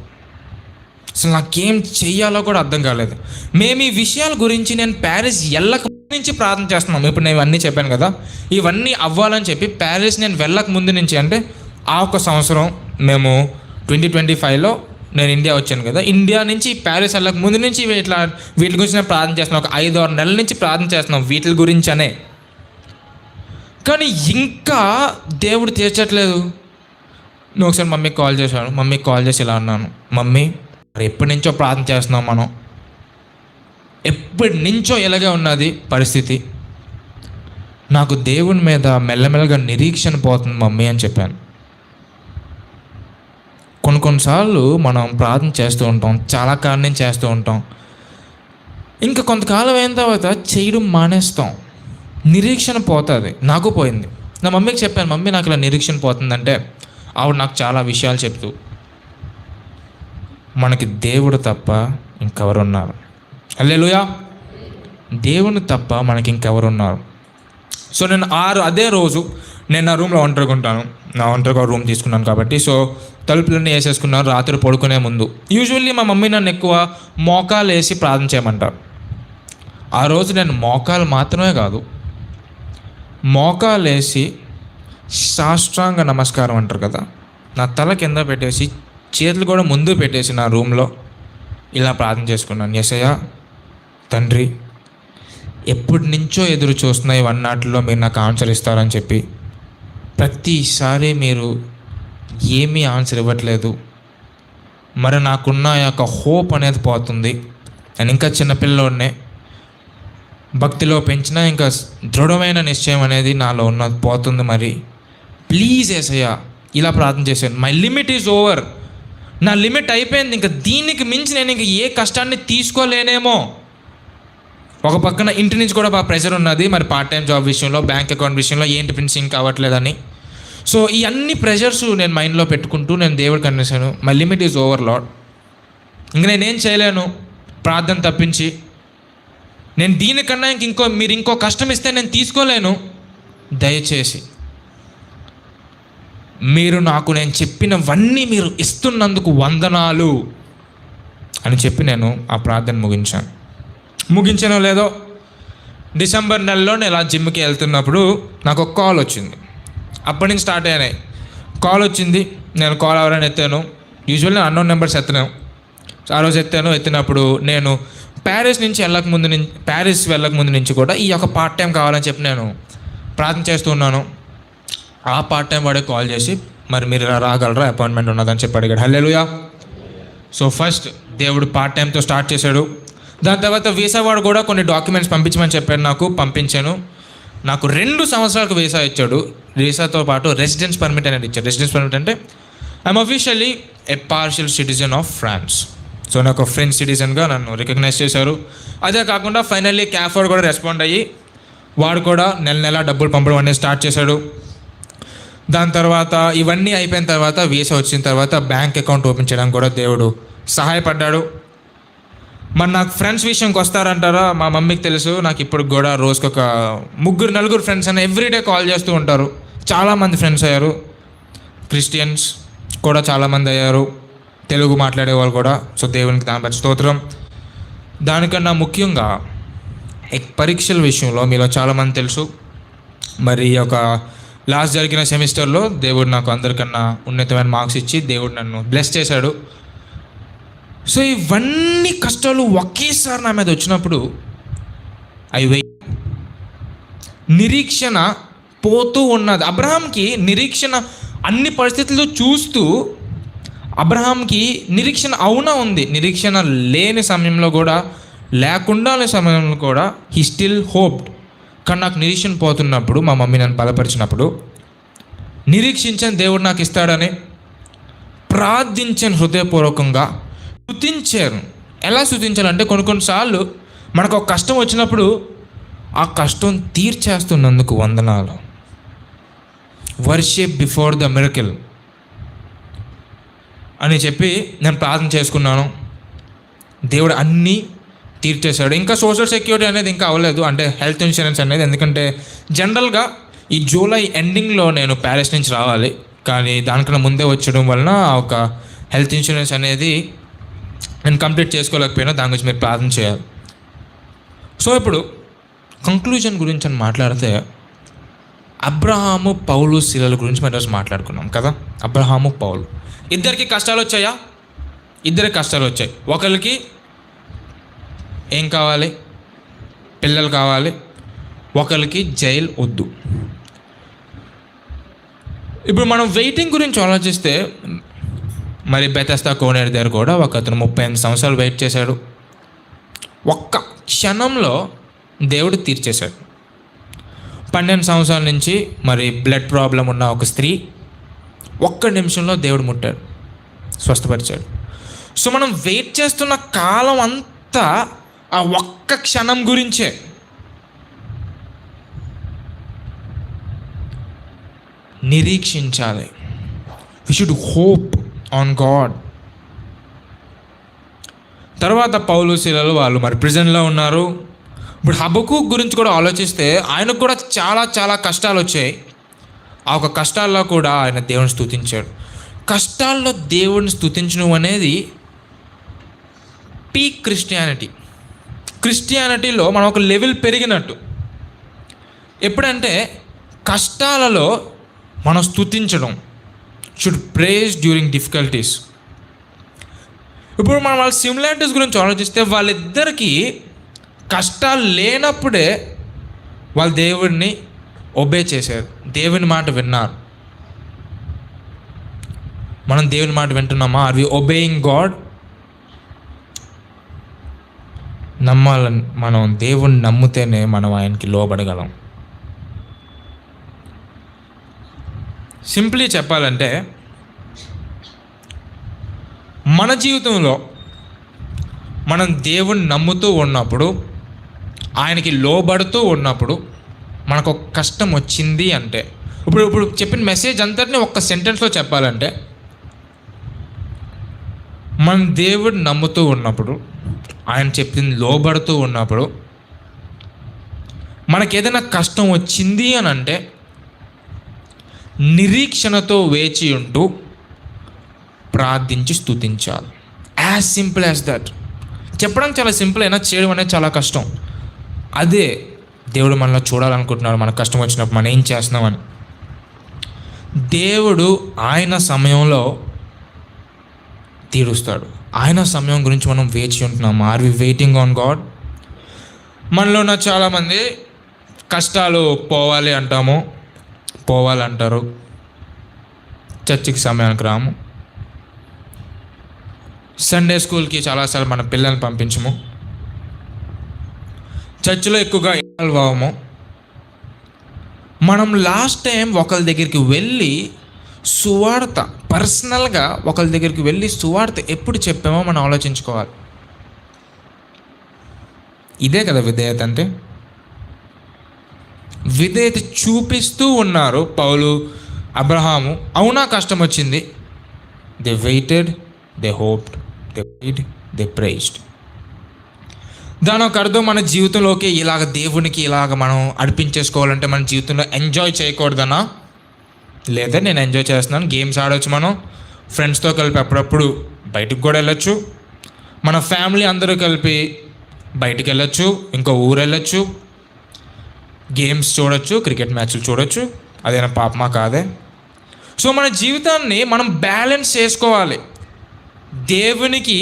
అసలు నాకేం చెయ్యాలో కూడా అర్థం కాలేదు. మేము ఈ విషయాల గురించి నేను ప్యారిస్ వెళ్ళక నుంచి ప్రార్థన చేస్తున్నాం. ఇప్పుడు నేను ఇవన్నీ చెప్పాను కదా, ఇవన్నీ అవ్వాలని చెప్పి ప్యారిస్ నేను వెళ్ళక ముందు నుంచి, అంటే ఆ ఒక సంవత్సరం మేము 2025లో నేను ఇండియా వచ్చాను కదా, ఇండియా నుంచి ప్యారిస్ వెళ్ళక ముందు నుంచి వీటి గురించి నేను ప్రార్థన చేస్తున్నాను. ఒక 5-6 నెలల నుంచి ప్రార్థన చేస్తున్నాం వీటి గురించి అనే. కానీ ఇంకా దేవుడు తీర్చట్లేదు. నేను ఒకసారి మమ్మీకి కాల్ చేశాను. మమ్మీకి కాల్ చేసి ఇలా అన్నాను, మమ్మీ మరి ఎప్పటి నుంచో ప్రార్థన చేస్తున్నాం మనం, ఎప్పటి నుంచో ఇలాగే ఉన్నది పరిస్థితి, నాకు దేవుని మీద మెల్లమెల్లగా నిరీక్షణ పోతుంది మమ్మీ అని చెప్పాను. కొన్నిసార్లు మనం ప్రార్థన చేస్తూ ఉంటాం, చాలా కాలం నుంచి చేస్తూ ఉంటాం, ఇంకా కొంతకాలం అయిన తర్వాత చేయడం మానేస్తాం, నిరీక్షణ పోతుంది. నాకు పోయింది. నా మమ్మీకి చెప్పాను, మమ్మీ నాకు ఇలా నిరీక్షణ పోతుందంటే ఆవిడ నాకు చాలా విషయాలు చెప్తూ, మనకి దేవుడు తప్ప ఇంకెవరున్నారు, హల్లెలూయా, దేవుని తప్ప మనకి ఇంకెవరున్నారు. సో నేను అదే రోజు నేను నా రూమ్లో ఒంటరిగా ఉంటాను. నా ఒంటరిగా రూమ్ తీసుకున్నాను కాబట్టి సో తలుపులన్నీ వేసేసుకున్నాను. రాత్రి పడుకునే ముందు యూజువల్లీ మా మమ్మీ నన్ను ఎక్కువ మోకాలు వేసి ప్రార్థన చేయమంటారు. ఆ రోజు నేను మోకాలు మాత్రమే కాదు, మోకాలు వేసి సాష్టాంగ నమస్కారం అంటారు కదా, నా తల కింద పెట్టేసి చేతులు కూడా ముందు పెట్టేసి నా రూమ్లో ఇలా ప్రార్థన చేసుకున్నాను. యేసయ్యా తండ్రి, ఎప్పటి నుంచో ఎదురు చూస్తున్న ఈ వన్నాటిలో మీరు నాకు ఆన్సర్ ఇస్తారని చెప్పి ప్రతిసారి మీరు ఏమీ ఆన్సర్ ఇవ్వట్లేదు. మరి నాకున్న ఆ యొక్క హోప్ అనేది పోతుంది. నేను ఇంకా చిన్నపిల్లలోనే భక్తిలో పెంచిన ఇంకా దృఢమైన నిశ్చయం అనేది నాలో ఉన్నది పోతుంది. మరి ప్లీజ్ యేసయ్యా, ఇలా ప్రార్థన చేశాను. My limit is over. నా లిమిట్ అయిపోయింది. ఇంకా దీనికి మించి నేను ఇంకా ఏ కష్టాన్ని తీసుకోలేనేమో. ఒక పక్కన ఇంటి నుంచి కూడా బాగా ప్రెషర్ ఉన్నది. మరి పార్ట్ టైం జాబ్ విషయంలో, బ్యాంక్ అకౌంట్ విషయంలో ఏంటి ఫినిషింగ్ కావట్లేదని. సో ఈ అన్ని ప్రెషర్స్ నేను మైండ్లో పెట్టుకుంటూ నేను దేవుడికి అనేసాను, my limit is over lord. ఇంక నేనేం చేయలేను ప్రార్థన తప్పించి. నేను దీనికన్నా మీరు ఇంకో కష్టం ఇస్తే నేను తీసుకోలేను. దయచేసి మీరు నాకు నేను చెప్పినవన్నీ మీరు ఇస్తున్నందుకు వందనాలు అని చెప్పి నేను ఆ ప్రార్థన ముగించానో లేదో డిసెంబర్ నెలలో నేను ఇలా జిమ్కి వెళ్తున్నప్పుడు నాకు ఒక కాల్ వచ్చింది. అప్పటి నుంచి స్టార్ట్ అయినాయి. కాల్ వచ్చింది, నేను కాల్ ఎవరైనా ఎత్తాను. యూజువల్లీ అన్నోన్ నెంబర్స్ ఎత్తాను. ఆ రోజు ఎత్తినప్పుడు నేను ప్యారిస్ వెళ్ళకముందు నుంచి కూడా ఈ యొక్క పార్ట్ టైం కావాలని చెప్పి నేను ప్రార్థన చేస్తూ ఉన్నాను. ఆ పార్ట్ టైం వాడే కాల్ చేసి మరి మీరు రాగలరా, అపాయింట్మెంట్ ఉన్నదని చెప్పి అడిగాడు. హల్లెలూయా. సో ఫస్ట్ దేవుడు పార్ట్ టైంతో స్టార్ట్ చేశాడు. దాని తర్వాత వీసా వాడు కూడా కొన్ని డాక్యుమెంట్స్ పంపించమని చెప్పాడు. పంపించాను. నాకు 2 సంవత్సరాలకు వీసా ఇచ్చాడు. వీసాతో పాటు రెసిడెన్స్ పర్మిట్ అనేది ఇచ్చాడు. రెసిడెన్స్ పర్మిట్ అంటే I'm officially a partial citizen of France. So నాకు ఫ్రెంచ్ సిటిజన్గా నన్ను రికగ్నైజ్ చేశారు. అదే కాకుండా ఫైనల్లీ క్యాఫోర్ కూడా రెస్పాండ్ అయ్యి వాడు కూడా నెల డబ్బులు పంపడం అనేది స్టార్ట్ చేశాడు. దాని తర్వాత ఇవన్నీ అయిపోయిన తర్వాత వీసా వచ్చిన తర్వాత బ్యాంక్ అకౌంట్ ఓపెన్ చేయడానికి కూడా దేవుడు సహాయపడ్డాడు. మరి నాకు ఫ్రెండ్స్ విషయంకి వస్తారంటారా, మా మమ్మీకి తెలుసు. నాకు ఇప్పుడు కూడా రోజుకి ఒక 3-4 ఫ్రెండ్స్ అని ఎవ్రీడే కాల్ చేస్తూ ఉంటారు. చాలామంది ఫ్రెండ్స్ అయ్యారు. క్రిస్టియన్స్ కూడా చాలామంది అయ్యారు, తెలుగు మాట్లాడే వాళ్ళు కూడా. సో దేవునికి దాని బట్టి స్తోత్రం. దానికన్నా ముఖ్యంగా పరీక్షల విషయంలో మీలో చాలామంది తెలుసు. మరి ఒక లాస్ట్ జరిగిన సెమిస్టర్లో దేవుడు నాకు అందరికన్నా ఉన్నతమైన మార్క్స్ ఇచ్చి దేవుడు నన్ను బ్లెస్ చేశాడు. సో ఇవన్నీ కష్టాలు ఒకేసారి నా మీద వచ్చినప్పుడు నిరీక్షణ పోతూ ఉన్నది. అబ్రహాంకి నిరీక్షణ అన్ని పరిస్థితులు చూస్తూ అబ్రహాంకి నిరీక్షణ అవునా ఉంది. నిరీక్షణ లేని సమయంలో కూడా, లేకుండా సమయంలో కూడా హీ స్టిల్ హోప్డ్. కానీ నాకు నిరీక్షణ పోతున్నప్పుడు మా మమ్మీ నన్ను బలపరిచినప్పుడు నిరీక్షించాను దేవుడు నాకు ఇస్తాడని ప్రార్థించాను హృదయపూర్వకంగా. స్తుతించాను. ఎలా స్తుతించాలంటే కొన్నిసార్లు మనకు ఒక కష్టం వచ్చినప్పుడు ఆ కష్టం తీర్చేస్తున్నందుకు వందనాలు. వర్షిప్ బిఫోర్ ద మిరకిల్ అని చెప్పి నేను ప్రార్థన చేసుకున్నాను. దేవుడు అన్నీ తీర్చేశాడు. ఇంకా సోషల్ సెక్యూరిటీ అనేది ఇంకా అవ్వలేదు, అంటే హెల్త్ ఇన్సూరెన్స్ అనేది. ఎందుకంటే జనరల్గా ఈ జూలై ఎండింగ్లో నేను ప్యారిస్ నుంచి రావాలి, కానీ దానికన్నా ముందే వచ్చడం వలన ఒక హెల్త్ ఇన్సూరెన్స్ అనేది నేను కంప్లీట్ చేసుకోలేకపోయినా. దాని గురించి మీరు ప్రార్థన చేయాలి. సో ఇప్పుడు కంక్లూజన్ గురించి అని మాట్లాడితే అబ్రహాము పౌలు శీలల గురించి మనం మాట్లాడుకున్నాం కదా. అబ్రహాము పౌలు ఇద్దరికి కష్టాలు వచ్చాయా? ఇద్దరికి కష్టాలు వచ్చాయి. ఒకరికి ఏం కావాలి? పిల్లలు కావాలి. ఒకరికి జైలు వద్దు. ఇప్పుడు మనం వెయిటింగ్ గురించి ఆలోచిస్తే మరి బెతెస్దా కోనేరు దగ్గర కూడా ఒక అతను 38 సంవత్సరాలు వెయిట్ చేశాడు. ఒక్క క్షణంలో దేవుడు తీర్చేశాడు. 12 సంవత్సరాల నుంచి మరి బ్లడ్ ప్రాబ్లం ఉన్న ఒక స్త్రీ ఒక్క నిమిషంలో దేవుడు ముట్టాడు, స్వస్థపరిచాడు. సో మనం వెయిట్ చేస్తున్న కాలం అంతా ఆ ఒక్క క్షణం గురించే. నిరీక్షించాలి. We should hope on God. తర్వాత పౌలు శీలలు వాళ్ళు మరి ప్రిజన్లో ఉన్నారు. ఇప్పుడు హబక్కూకు గురించి కూడా ఆలోచిస్తే ఆయనకు కూడా చాలా చాలా కష్టాలు వచ్చాయి. ఆ ఒక కష్టాల్లో కూడా ఆయన దేవుని స్తుతించాడు. కష్టాల్లో దేవుడిని స్తుతించడం అనేది పీక్ క్రిస్టియానిటీలో మనం ఒక లెవెల్ పెరిగినట్టు. ఎప్పుడంటే కష్టాలలో మనం స్తుతించడం. Should praise during difficulties. ఇప్పుడు మనం వాళ్ళ సిమిలారిటీస్ గురించి ఆలోచిస్తే వాళ్ళిద్దరికీ కష్టాలు లేనప్పుడే వాళ్ళు దేవుడిని ఒబే చేశారు, దేవుని మాట విన్నారు. మనం దేవుని మాట వింటున్నామా? Are we obeying God? నమ్మాలని, మనం దేవుణ్ణి నమ్మితేనే మనం ఆయనకి లోబడగలం. సింప్లీ చెప్పాలంటే మన జీవితంలో మనం దేవుణ్ణి నమ్ముతూ ఉన్నప్పుడు, ఆయనకి లోబడుతూ ఉన్నప్పుడు మనకు ఒక కష్టం వచ్చింది అంటే, ఇప్పుడు చెప్పిన మెసేజ్ అంతటిని ఒక్క సెంటెన్స్లో చెప్పాలంటే, మనం దేవుడిని నమ్ముతూ ఉన్నప్పుడు, ఆయన చెప్పింది లోబడుతూ ఉన్నప్పుడు, మనకి ఏదైనా కష్టం వచ్చింది అని అంటే నిరీక్షణతో వేచి ఉంటూ ప్రార్థించి స్తుతించాలి. As simple as that. చెప్పడం చాలా సింపుల్ అయినా చేయడం అనేది చాలా కష్టం. అదే దేవుడు మనలో చూడాలనుకుంటున్నాడు. మనకు కష్టం వచ్చినప్పుడు మనం ఏం చేస్తున్నామని. దేవుడు ఆయన సమయంలో తీరుస్తాడు. ఆయన సమయం గురించి మనం వేచి ఉంటున్నాము. Are we waiting on God? మనలో ఉన్న చాలామంది కష్టాలు పోవాలి అంటాము, పోవాలంటారు, చర్చికి సమయానికి రాము, సండే స్కూల్కి చాలాసార్లు మన పిల్లల్ని పంపించము, చర్చిలో ఎక్కువగా ఇన్వాల్వ్ అవ్వము. మనం లాస్ట్ టైం ఒకరి దగ్గరికి వెళ్ళి సువార్త, పర్సనల్గా ఒకరి దగ్గరికి వెళ్ళి సువార్త ఎప్పుడు చెప్పామో మనం ఆలోచించుకోవాలి. ఇదే కదా విధేయత అంటే. విధేయత చూపిస్తూ ఉన్నారు పౌలు, అబ్రహాము. అవునా కష్టం వచ్చింది, they waited, they hoped, they prayed, they praised. దాని ఒక అర్థం మన జీవితంలోకి ఇలాగ దేవునికి ఇలాగ మనం అర్పించేసుకోవాలంటే మన జీవితంలో ఎంజాయ్ చేయకూడదనా? లేదా నేను ఎంజాయ్ చేస్తున్నాను, గేమ్స్ ఆడవచ్చు, మనం ఫ్రెండ్స్తో కలిపి అప్పుడప్పుడు బయటకు కూడా వెళ్ళొచ్చు, మన ఫ్యామిలీ అందరూ కలిపి బయటికి వెళ్ళొచ్చు, ఇంకో ఊరు వెళ్ళొచ్చు, గేమ్స్ చూడొచ్చు, క్రికెట్ మ్యాచ్లు చూడొచ్చు. అదేనా పాపమా? కాదే. సో మన జీవితాన్ని మనం బ్యాలెన్స్ చేసుకోవాలి. దేవునికి,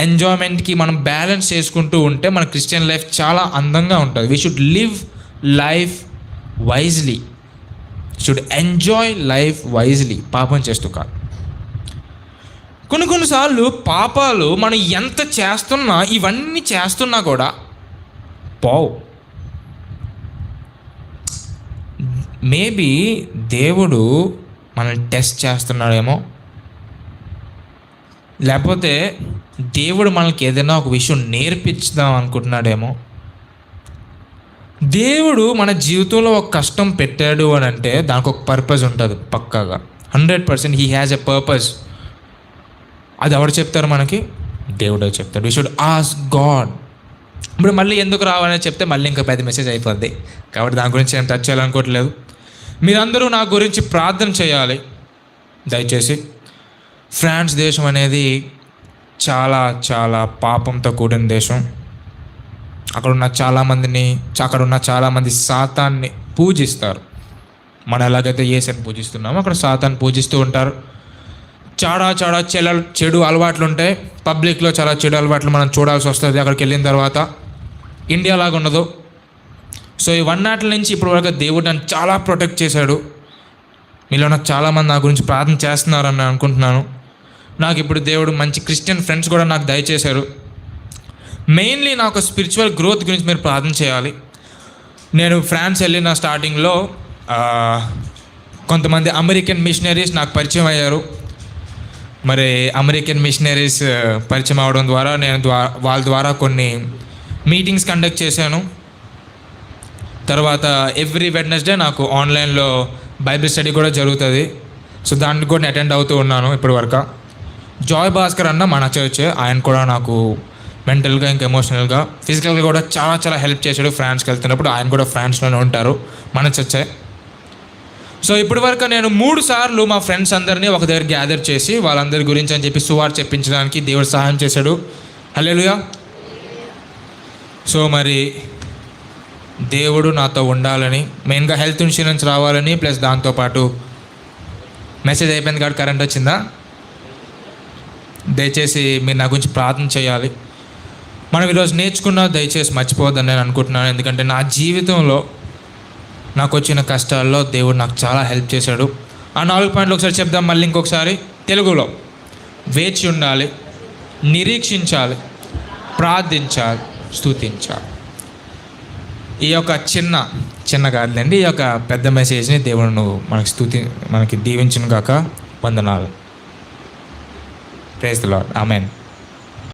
ఎంజాయ్మెంట్కి మనం బ్యాలెన్స్ చేసుకుంటూ ఉంటే మన క్రిస్టియన్ లైఫ్ చాలా అందంగా ఉంటుంది. We should live life wisely, should enjoy life wisely, పాపం చేస్తూ కాదు. కొన్నిసార్లు పాపాలు మనం ఎంత చేస్తున్నా, ఇవన్నీ చేస్తున్నా కూడా పోవు. మేబీ దేవుడు మనల్ని టెస్ట్ చేస్తున్నాడేమో, లేకపోతే దేవుడు మనకి ఏదైనా ఒక విషయం నేర్పించుదాం అనుకుంటున్నాడేమో. దేవుడు మన జీవితంలో ఒక కష్టం పెట్టాడు అని అంటే దానికి ఒక పర్పస్ ఉంటుంది పక్కాగా. 100% హీ హ్యాజ్ ఎ పర్పస్. అది ఎవరు చెప్తారు మనకి? దేవుడే చెప్తాడు. We should ask God. ఇప్పుడు మళ్ళీ ఎందుకు రావాలని చెప్తే మళ్ళీ ఇంకా పెద్ద మెసేజ్ అయిపోద్ది, కాబట్టి దాని గురించి ఏం టచ్ చేయాలనుకోవట్లేదు. మీరందరూ నా గురించి ప్రార్థన చేయాలి దయచేసి. ఫ్రాన్స్ దేశం అనేది చాలా చాలా పాపంతో కూడిన దేశం. అక్కడ ఉన్న చాలామంది సాతాన్ని పూజిస్తారు. మనం ఎలాగైతే యేసుని పూజిస్తున్నామో అక్కడ సాతాన్ని పూజిస్తూ ఉంటారు. చాలా చాలా చెడు అలవాట్లు ఉంటాయి. పబ్లిక్లో చాలా చెడు అలవాట్లు మనం చూడాల్సి వస్తుంది అక్కడికి వెళ్ళిన తర్వాత. ఇండియా లాగా ఉండదు. సో ఈ వన్నాటి నుంచి ఇప్పుడు వరకు దేవుడు నన్ను చాలా ప్రొటెక్ట్ చేశాడు. మీలో నాకు చాలామంది నా గురించి ప్రార్థన చేస్తున్నారని నేను అనుకుంటున్నాను. నాకు ఇప్పుడు దేవుడు మంచి క్రిస్టియన్ ఫ్రెండ్స్ కూడా నాకు దయచేశారు. మెయిన్లీ నాకు స్పిరిచువల్ గ్రోత్ గురించి మీరు ప్రార్థన చేయాలి. నేను ఫ్రాన్స్ వెళ్ళిన స్టార్టింగ్లో కొంతమంది అమెరికన్ మిషనరీస్ నాకు పరిచయం అయ్యారు. మరి అమెరికన్ మిషనరీస్ పరిచయం అవడం ద్వారా నేను వాళ్ళ ద్వారా కొన్ని మీటింగ్స్ కండక్ట్ చేశాను. తర్వాత ఎవ్రీ వెడ్నెస్డే నాకు ఆన్లైన్లో బైబిల్ స్టడీ కూడా జరుగుతుంది. సో దానికి కూడా నేను అటెండ్ అవుతూ ఉన్నాను ఇప్పటి వరకు. జాయ్ భాస్కర్ అన్న మన చర్చ్, ఆయన కూడా నాకు మెంటల్గా ఇంకా ఎమోషనల్గా ఫిజికల్గా కూడా చాలా చాలా హెల్ప్ చేశాడు. ఫ్రాన్స్కి వెళ్తున్నప్పుడు ఆయన కూడా ఫ్రాన్స్లోనే ఉంటారు, మన చర్చే. సో ఇప్పటి వరకు నేను 3 సార్లు మా ఫ్రెండ్స్ అందరినీ ఒక దగ్గర గ్యాదర్ చేసి వాళ్ళందరి గురించి అని చెప్పి సువార్త చెప్పించడానికి దేవుడు సహాయం చేశాడు. హల్లెలూయా. సో మరి దేవుడు నాతో ఉండాలని, మెయిన్గా హెల్త్ ఇన్సూరెన్స్ రావాలని, ప్లస్ దాంతోపాటు మెసేజ్ అయిపోయింది కాబట్టి కరెంట్ వచ్చిందా? దయచేసి మీరు నా గురించి ప్రార్థన చేయాలి. మనం ఈరోజు నేర్చుకున్న దయచేసి మర్చిపోవద్దని నేను అనుకుంటున్నాను. ఎందుకంటే నా జీవితంలో నాకు వచ్చిన కష్టాల్లో దేవుడు నాకు చాలా హెల్ప్ చేశాడు. ఆ 4 పాయింట్లు ఒకసారి చెప్దాం మళ్ళీ ఇంకొకసారి తెలుగులో. వేచి ఉండాలి, నిరీక్షించాలి, ప్రార్థించాలి, స్తుతించాలి. ఈ యొక్క చిన్న కాదులేండి, ఈ యొక్క పెద్ద మెసేజ్ని దేవుడు మనకి దీవించును గాక. వందనాలు. Praise the lord. ఆమేన్.